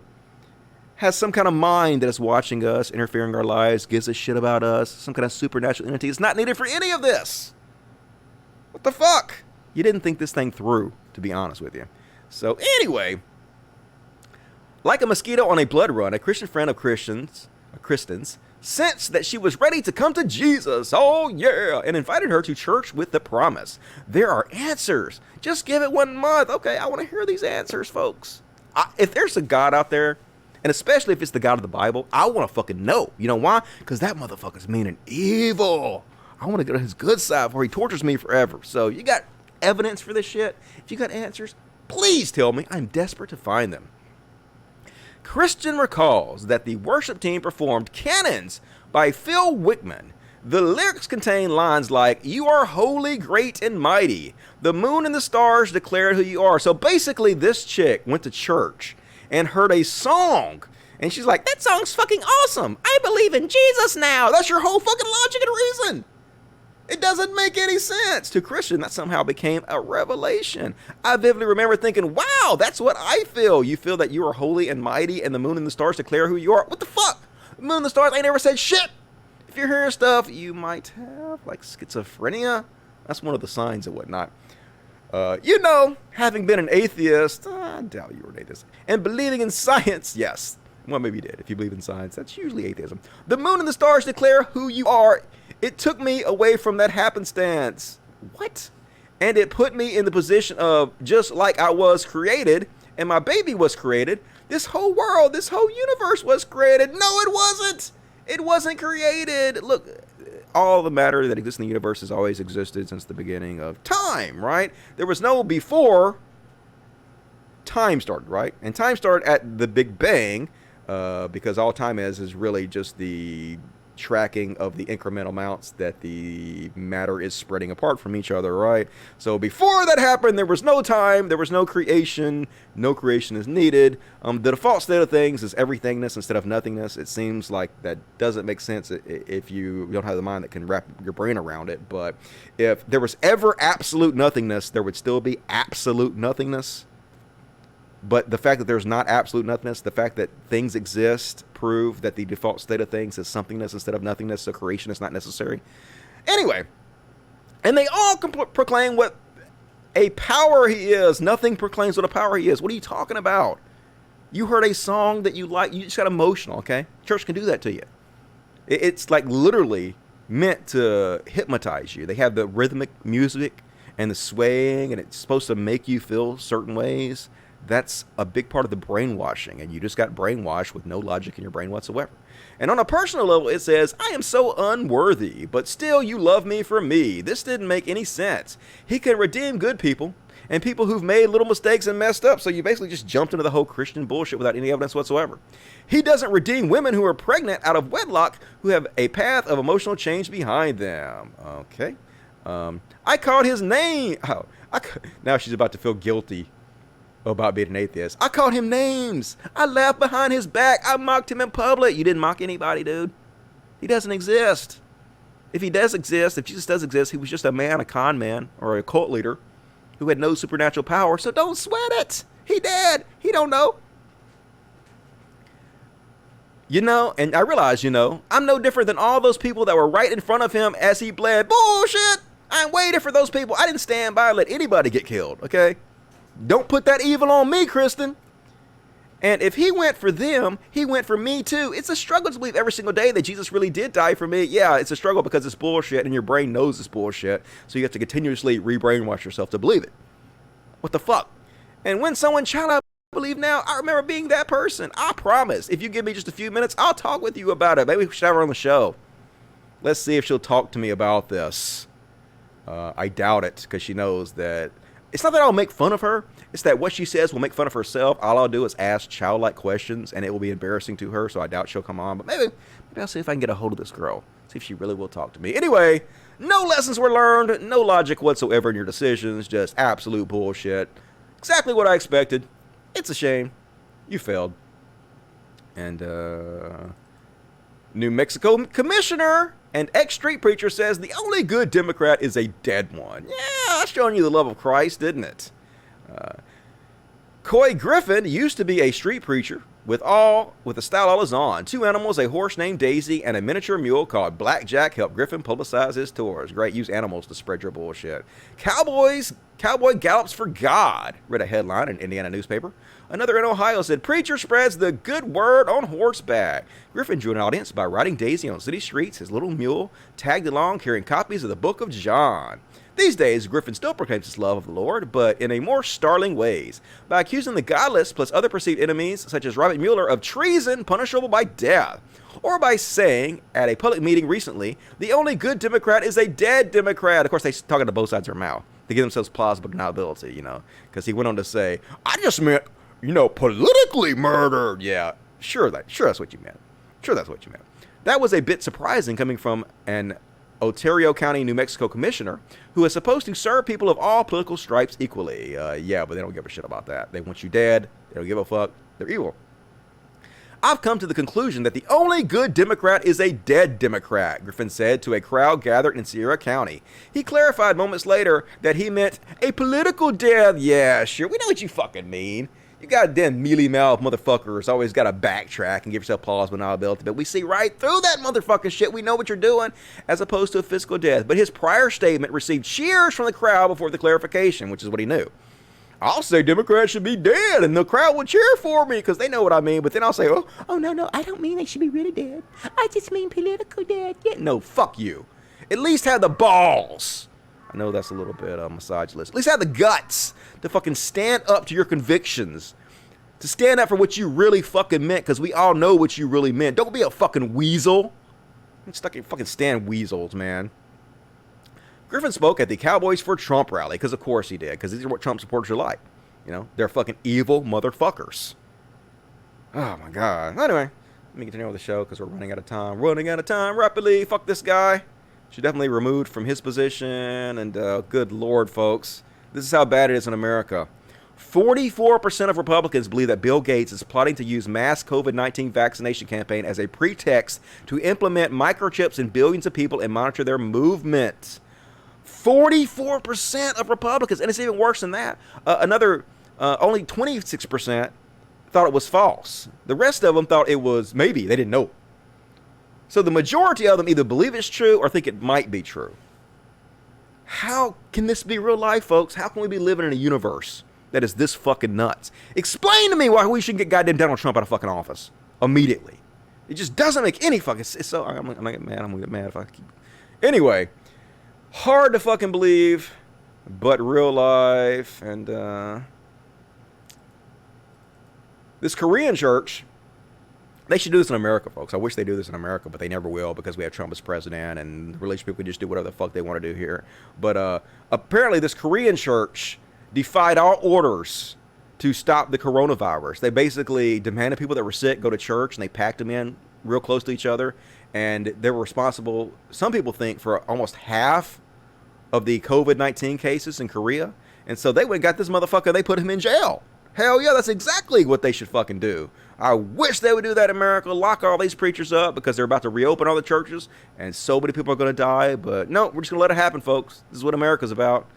Speaker 1: has some kind of mind that is watching us, interfering in our lives, gives a shit about us, some kind of supernatural entity. It's not needed for any of this. What the fuck? You didn't think this thing through, to be honest with you. So anyway, like a mosquito on a blood run, a Christian friend of Kristen's sensed that she was ready to come to Jesus, oh yeah, and invited her to church with the promise. There are answers. Just give it 1 month. Okay, I want to hear these answers, folks. If there's a God out there, And especially if it's the God of the Bible, I want to fucking know. You know why? Because that motherfucker's mean and evil. I want to get on his good side before he tortures me forever. So you got evidence for this shit? If you got answers, please tell me. I'm desperate to find them. Christian recalls that the worship team performed Cannons by Phil Wickman. The lyrics contain lines like, "You are holy, great, and mighty. The moon and the stars declare who you are." So basically, this chick went to church and heard a song. And she's like, that song's fucking awesome. I believe in Jesus now. That's your whole fucking logic and reason. It doesn't make any sense. To Christian, that somehow became a revelation. I vividly remember thinking, wow, that's what I feel. You feel that you are holy and mighty and the moon and the stars declare who you are. What the fuck? The moon and the stars ain't never said shit. If you're hearing stuff, you might have like schizophrenia. That's one of the signs and whatnot. You know, having been an atheist, I doubt you were an atheist, and believing in science, yes. Well, maybe you did. If you believe in science, that's usually atheism. The moon and the stars declare who you are. It took me away from that happenstance. What? And it put me in the position of just like I was created and my baby was created. This whole world, this whole universe was created. No, it wasn't. It wasn't created. Look, all the matter that exists in the universe has always existed since the beginning of time, right? There was no before time started, right? And time started at the Big Bang, because all time is really just the tracking of the incremental amounts that the matter is spreading apart from each other, right? So before that happened, there was no time, there was no creation is needed. The default state of things is everythingness instead of nothingness. It seems like that doesn't make sense if you don't have the mind that can wrap your brain around it, but if there was ever absolute nothingness, there would still be absolute nothingness. But the fact that there's not absolute nothingness, the fact that things exist, prove that the default state of things is somethingness instead of nothingness, so creation is not necessary. Anyway, and they all proclaim what a power he is. Nothing proclaims what a power he is. What are you talking about? You heard a song that you like, you just got emotional, okay? Church can do that to you. It's like literally meant to hypnotize you. They have the rhythmic music and the swaying, and it's supposed to make you feel certain ways. That's a big part of the brainwashing, and you just got brainwashed with no logic in your brain whatsoever. And on a personal level, it says, I am so unworthy, but still you love me for me. This didn't make any sense. He can redeem good people and people who've made little mistakes and messed up, so you basically just jumped into the whole Christian bullshit without any evidence whatsoever. He doesn't redeem women who are pregnant out of wedlock who have a path of emotional change behind them. Okay. I called his name. Now she's about to feel guilty about being an atheist. I called him names. I laughed behind his back. I mocked him in public. You didn't mock anybody, dude. He doesn't exist. If he does exist, if Jesus does exist, he was just a man, a con man, or a cult leader who had no supernatural power. So don't sweat it. He dead. He don't know. You know, and I realize, you know, I'm no different than all those people that were right in front of him as he bled. Bullshit. I'm waiting for those people. I didn't stand by and let anybody get killed, okay? Don't put that evil on me, Kristen. And if he went for them, he went for me too. It's a struggle to believe every single day that Jesus really did die for me. Yeah, it's a struggle because it's bullshit and your brain knows it's bullshit. So you have to continuously re-brainwash yourself to believe it. What the fuck? And when someone shall I believe now, I remember being that person. I promise. If you give me just a few minutes, I'll talk with you about it. Maybe we should have her on the show. Let's see if she'll talk to me about this. I doubt it because she knows that it's not that I'll make fun of her. It's that what she says will make fun of herself. All I'll do is ask childlike questions, and it will be embarrassing to her, so I doubt she'll come on. But maybe I'll see if I can get a hold of this girl. See if she really will talk to me. Anyway, no lessons were learned. No logic whatsoever in your decisions. Just absolute bullshit. Exactly what I expected. It's a shame. You failed. And, New Mexico commissioner and ex-street preacher says the only good Democrat is a dead one. Yeah, that's showing you the love of Christ, didn't it? Coy Griffin used to be a street preacher with a style all his own. 2 animals, a horse named Daisy, and a miniature mule called Blackjack helped Griffin publicize his tours. Great, use animals to spread your bullshit. Cowboy gallops for God, read a headline in an Indiana newspaper. Another in Ohio said, preacher spreads the good word on horseback. Griffin drew an audience by riding Daisy on city streets. His little mule tagged along carrying copies of the book of John. These days, Griffin still proclaims his love of the Lord, but in a more startling ways, by accusing the godless plus other perceived enemies, such as Robert Mueller, of treason punishable by death, or by saying, at a public meeting recently, the only good Democrat is a dead Democrat. Of course, they're talking to both sides of their mouth. They give themselves plausible deniability, you know, because he went on to say, I just meant, you know, politically murdered. Yeah, sure that's what you meant. Sure that's what you meant. That was a bit surprising coming from an Ontario County, New Mexico commissioner who is supposed to serve people of all political stripes equally. Yeah, but they don't give a shit about that. They want you dead. They don't give a fuck. They're evil. I've come to the conclusion that the only good Democrat is a dead Democrat, Griffin said to a crowd gathered in Sierra County. He clarified moments later that he meant a political death. Yeah, sure. We know what you fucking mean. You goddamn mealy-mouthed motherfuckers always got to backtrack and give yourself plausible deniability, but we see right through that motherfucking shit. We know what you're doing, as opposed to a physical death. But his prior statement received cheers from the crowd before the clarification, which is what he knew. I'll say Democrats should be dead, and the crowd will cheer for me, because they know what I mean. But then I'll say, oh, no, I don't mean they should be really dead. I just mean political dead. Yeah. No, fuck you. At least have the balls. I know that's a little bit misogynist. At least have the guts to fucking stand up to your convictions. To stand up for what you really fucking meant, because we all know what you really meant. Don't be a fucking weasel. I'm stuck in fucking stand weasels, man. Griffin spoke at the Cowboys for Trump rally, because of course he did, because these are what Trump supporters are like. You know, they're fucking evil motherfuckers. Oh my God. Anyway, let me continue with the show, because we're running out of time. Running out of time rapidly. Fuck this guy. Should definitely removed from his position, and good Lord, folks. This is how bad it is in America. 44% of Republicans believe that Bill Gates is plotting to use mass COVID-19 vaccination campaign as a pretext to implement microchips in billions of people and monitor their movement. 44% of Republicans, and it's even worse than that. Only 26% thought it was false. The rest of them thought it was maybe. They didn't know. So the majority of them either believe it's true or think it might be true. How can this be real life, folks? How can we be living in a universe that is this fucking nuts? Explain to me why we shouldn't get goddamn Donald Trump out of fucking office immediately. It just doesn't make any fucking sense. So I'm gonna get mad. I'm gonna get mad if I keep. Anyway, hard to fucking believe, but real life. And this Korean church, they should do this in America, folks. I wish they do this in America, but they never will, because we have Trump as president, and religious people can just do whatever the fuck they want to do here. But apparently this Korean church defied all orders to stop the coronavirus. They basically demanded people that were sick go to church, and they packed them in real close to each other. And they were responsible, some people think, for almost half of the COVID-19 cases in Korea. And so they went and got this motherfucker, they put him in jail. Hell yeah, that's exactly what they should fucking do. I wish they would do that in America, lock all these preachers up, because they're about to reopen all the churches, and so many people are going to die. But no, we're just going to let it happen, folks. This is what America's about.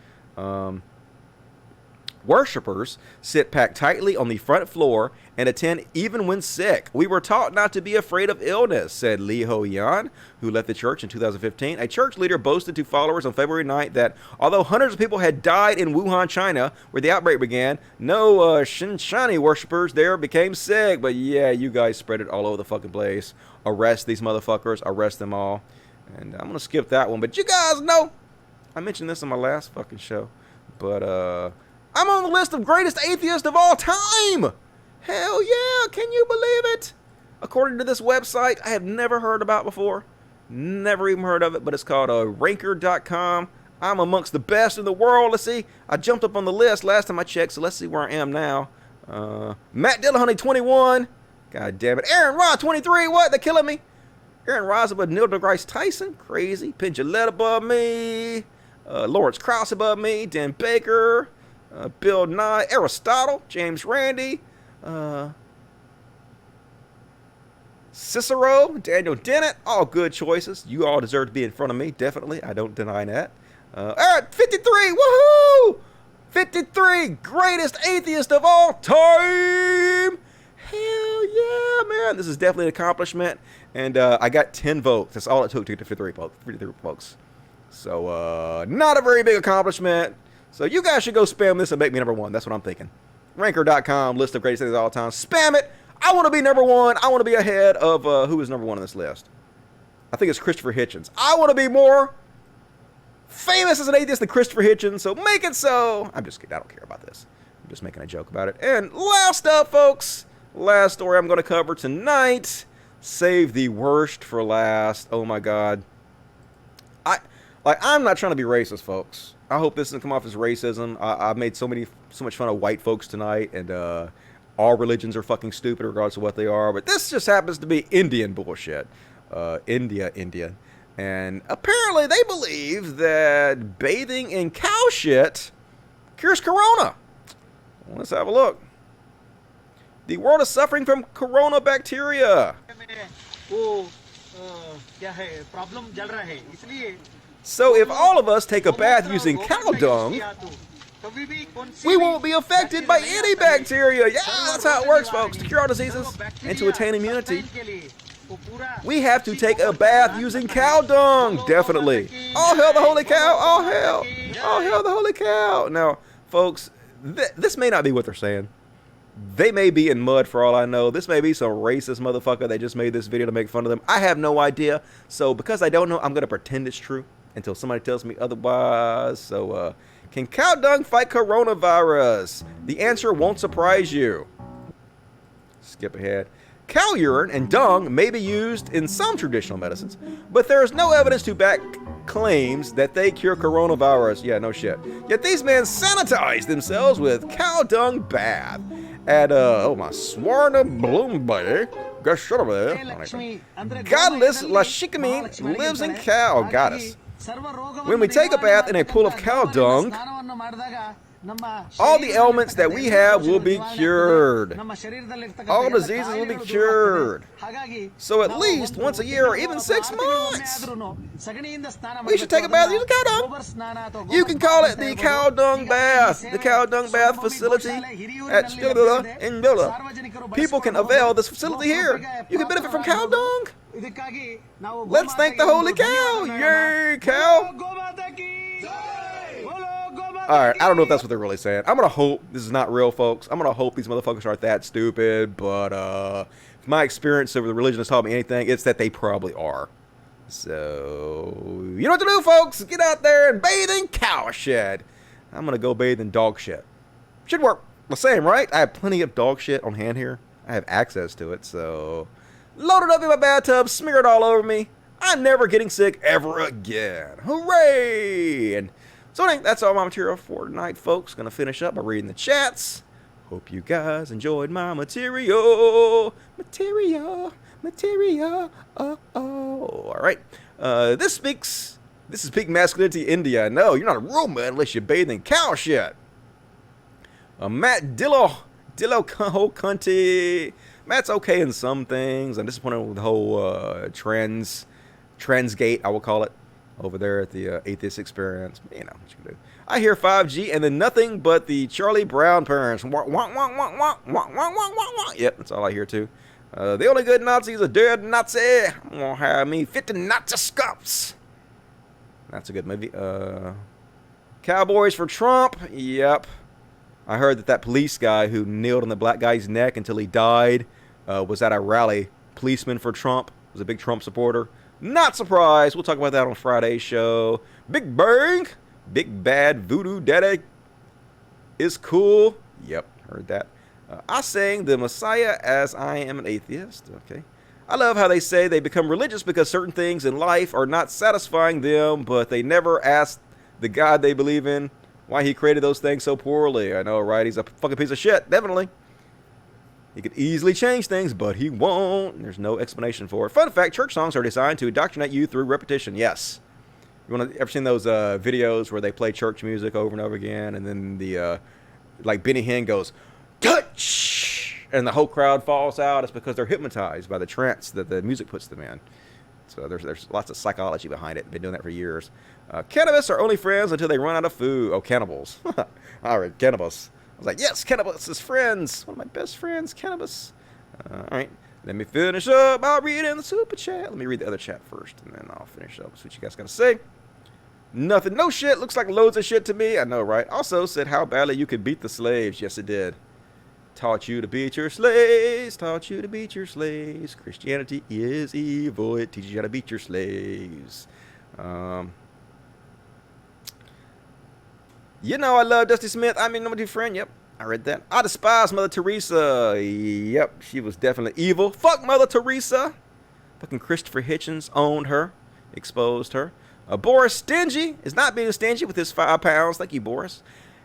Speaker 1: Worshippers sit packed tightly on the front floor and attend even when sick. We were taught not to be afraid of illness, said Lee Ho-Yan, who left the church in 2015. A church leader boasted to followers on February 9th that although hundreds of people had died in Wuhan, China, where the outbreak began, no Shinshani worshippers there became sick. But yeah, you guys spread it all over the fucking place. Arrest these motherfuckers. Arrest them all. And I'm going to skip that one. But you guys know, I mentioned this on my last fucking show, but I'm on the list of greatest atheists of all time. Hell yeah, can you believe it? According to this website I have never heard about before. Never even heard of it, but it's called ranker.com. I'm amongst the best in the world. Let's see. I jumped up on the list last time I checked, so let's see where I am now. Matt Dillahunty, 21. God damn it. Aaron Rod, 23. What? They're killing me. Aaron Rod's above Neil deGrasse Tyson. Crazy. Penn Jillette above me. Lawrence Krauss above me. Dan Baker. Bill Nye, Aristotle, James Randi, Cicero, Daniel Dennett, all good choices. You all deserve to be in front of me, definitely. I don't deny that. All right, 53, woohoo! 53, greatest atheist of all time! Hell yeah, man. This is definitely an accomplishment. And I got 10 votes. That's all it took to get to 53 folks. So, not a very big accomplishment. So you guys should go spam this and make me number one. That's what I'm thinking. Ranker.com, list of greatest things of all time. Spam it. I want to be number one. I want to be ahead of who is number one on this list. I think it's Christopher Hitchens. I want to be more famous as an atheist than Christopher Hitchens, so make it so. I'm just kidding. I don't care about this. I'm just making a joke about it. And last up, folks, last story I'm going to cover tonight. Save the worst for last. Oh my God. I'm not trying to be racist, folks. I hope this doesn't come off as racism. I've made so much fun of white folks tonight, and all religions are fucking stupid regardless of what they are. But this just happens to be Indian bullshit. India. And apparently they believe that bathing in cow shit cures corona. Well, let's have a look. The world is suffering from corona bacteria. So if all of us take a bath using cow dung, we won't be affected by any bacteria. Yeah, that's how it works, folks. To cure all diseases and to attain immunity, we have to take a bath using cow dung. Definitely. All hail the holy cow. All hail. All hail the holy cow. Now, folks, this may not be what they're saying. They may be in mud for all I know. This may be some racist motherfucker that just made this video to make fun of them. I have no idea. So because I don't know, I'm going to pretend it's true until somebody tells me otherwise. So, can cow dung fight coronavirus? The answer won't surprise you. Skip ahead. Cow urine and dung may be used in some traditional medicines, but there is no evidence to back claims that they cure coronavirus. Yeah, no shit. Yet these men sanitize themselves with cow dung bath at my Swarna Bloombay. Godless Lashikami lives in cow. Goddess. When we take a bath in a pool of cow dung, all the ailments that we have will be cured. All diseases will be cured. So at least once a year or even 6 months, we should take a bath using cow dung. You can call it the cow dung bath, the cow dung bath facility at in Billa. People can avail this facility here. You can benefit from cow dung. Let's thank the holy cow. Yay, cow. Alright, I don't know if that's what they're really saying. I'm going to hope this is not real, folks. I'm going to hope these motherfuckers aren't that stupid. But if my experience over the religion has taught me anything, it's that they probably are. So, you know what to do, folks. Get out there and bathe in cow shit. I'm going to go bathe in dog shit. Should work. The same, right? I have plenty of dog shit on hand here. I have access to it, so load it up in my bathtub, smear it all over me. I'm never getting sick ever again. Hooray! And so anyway, that's all my material for tonight, folks. Gonna finish up by reading the chats. Hope you guys enjoyed my material. All right. This is peak masculinity India. No, you're not a real man unless you bathe in cow shit. Matt Dillo Cunty. Matt's okay in some things. I'm disappointed with the whole transgate, I will call it, over there at the Atheist Experience. You know what you can do. I hear 5G and then nothing but the Charlie Brown parents. Yep, that's all I hear too. The only good Nazi is a dead Nazi. I'm gonna have me 50 Nazi scalps. That's a good movie. Cowboys for Trump. Yep. I heard that police guy who kneeled on the black guy's neck until he died was at a rally. Policeman for Trump. Was a big Trump supporter. Not surprised. We'll talk about that on Friday's show. Big Bang. Big Bad Voodoo Daddy is cool. Yep, heard that. I sang the Messiah as I am an atheist. Okay. I love how they say they become religious because certain things in life are not satisfying them, but they never ask the God they believe in why he created those things so poorly. I know, right? He's a fucking piece of shit. Definitely. He could easily change things, but he won't. There's no explanation for it. Fun fact, church songs are designed to indoctrinate you through repetition. Yes. You ever seen those videos where they play church music over and over again, and then the, like Benny Hinn goes, touch, and the whole crowd falls out? It's because they're hypnotized by the trance that the music puts them in. So there's lots of psychology behind it. Been doing that for years. Cannabis are only friends until they run out of food. Oh, cannibals. All right, cannibals. I was like, yes, cannabis is friends. One of my best friends, cannabis. All right, let me finish up. I'll read in the super chat. Let me read the other chat first, and then I'll finish up. See what you guys got to say. Nothing, no shit. Looks like loads of shit to me. I know, right? Also said how badly you could beat the slaves. Yes, it did. Taught you to beat your slaves. Taught you to beat your slaves. Christianity is evil. It teaches you how to beat your slaves. You know I love Dusty Smith. I mean, number 2 friend. Yep, I read that. I despise Mother Teresa. Yep, she was definitely evil. Fuck Mother Teresa. Fucking Christopher Hitchens owned her, exposed her. Boris Stingy is not being stingy with his £5. Thank you, Boris.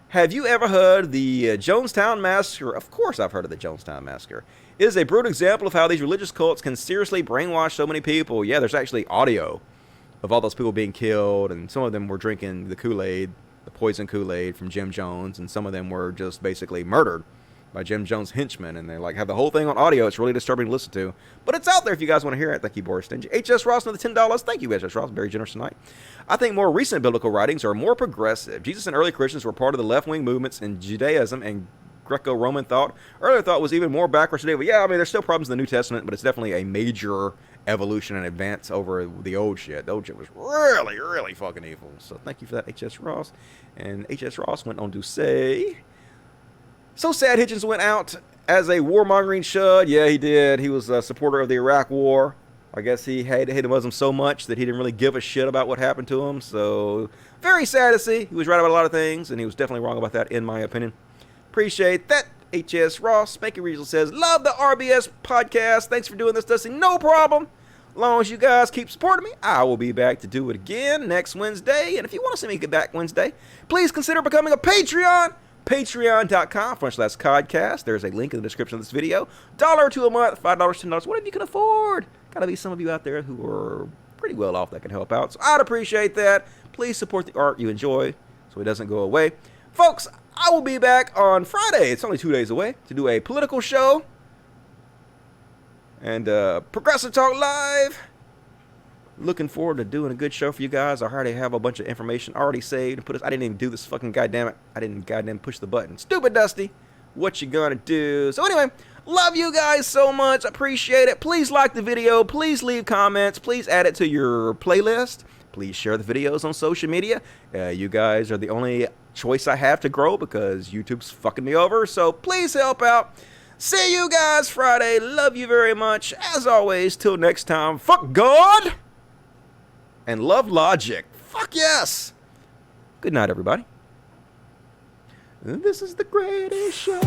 Speaker 1: Have you ever heard the Jonestown Massacre? Of course I've heard of the Jonestown Massacre. It is a brutal example of how these religious cults can seriously brainwash so many people. Yeah, there's actually audio of all those people being killed, and some of them were drinking the Kool-Aid, the poison Kool-Aid from Jim Jones, and some of them were just basically murdered by Jim Jones' henchmen, and they like have the whole thing on audio. It's really disturbing to listen to, but it's out there if you guys want to hear it. Thank you, Boris Stingy. HS Ross, another $10. Thank you, HS Ross. Very generous tonight. I think more recent biblical writings are more progressive. Jesus and early Christians were part of the left-wing movements in Judaism and Greco-Roman thought. Earlier thought was even more backwards today, but yeah, I mean, there's still problems in the New Testament, but it's definitely a major evolution and advance over the old shit. The old shit was really, really fucking evil. So thank you for that, HS Ross. And HS Ross went on to say, so sad Hitchens went out as a warmongering shud. Yeah, he did. He was a supporter of the Iraq War. I guess he hated Muslims so much that he didn't really give a shit about what happened to him. So very sad to see. He was right about a lot of things, and he was definitely wrong about that, in my opinion. Appreciate that. HS Ross. Spanky Regional says, love the RBS podcast. Thanks for doing this, Dusty. No problem. As long as you guys keep supporting me, I will be back to do it again next Wednesday. And if you want to see me get back Wednesday, please consider becoming a Patreon. Patreon.com/Codcast. There's a link in the description of this video. $1 or $2 a month, $5, $10, whatever you can afford. Gotta be some of you out there who are pretty well off that can help out. So I'd appreciate that. Please support the art you enjoy so it doesn't go away. Folks, I will be back on Friday. It's only 2 days away to do a political show and Progressive Talk Live. Looking forward to doing a good show for you guys. I already have a bunch of information already saved and put. I didn't even do this fucking goddamn it. I didn't goddamn push the button. Stupid Dusty. What you gonna do? So anyway, love you guys so much. Appreciate it. Please like the video. Please leave comments. Please add it to your playlist. Please share the videos on social media. You guys are the only choice I have to grow because YouTube's fucking me over. So please help out. See you guys Friday. Love you very much. As always, till next time, fuck God and love logic. Fuck yes. Good night, everybody. This is the greatest show.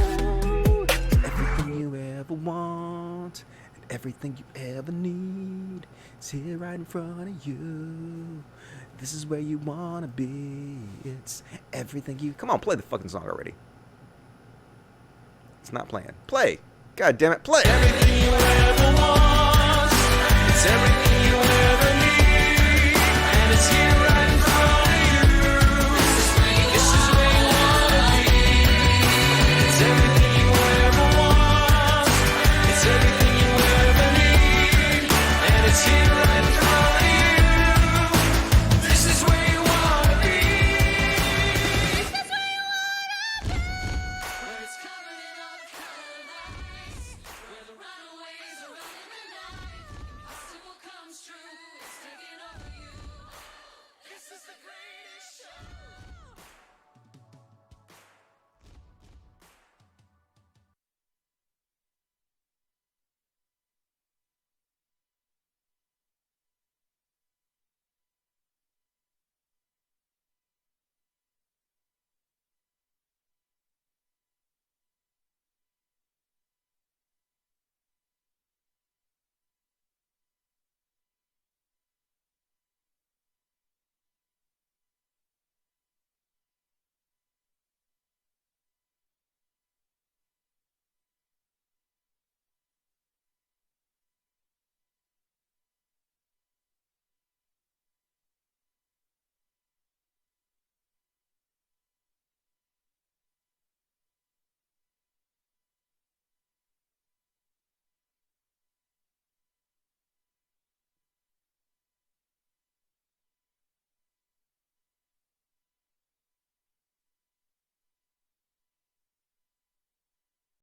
Speaker 1: Everything you ever want and everything you ever need. It's here right in front of you. This is where you want to be. It's everything you... Come on, play the fucking song already. It's not playing. Play. God damn it, play. Everything you ever want. It's everything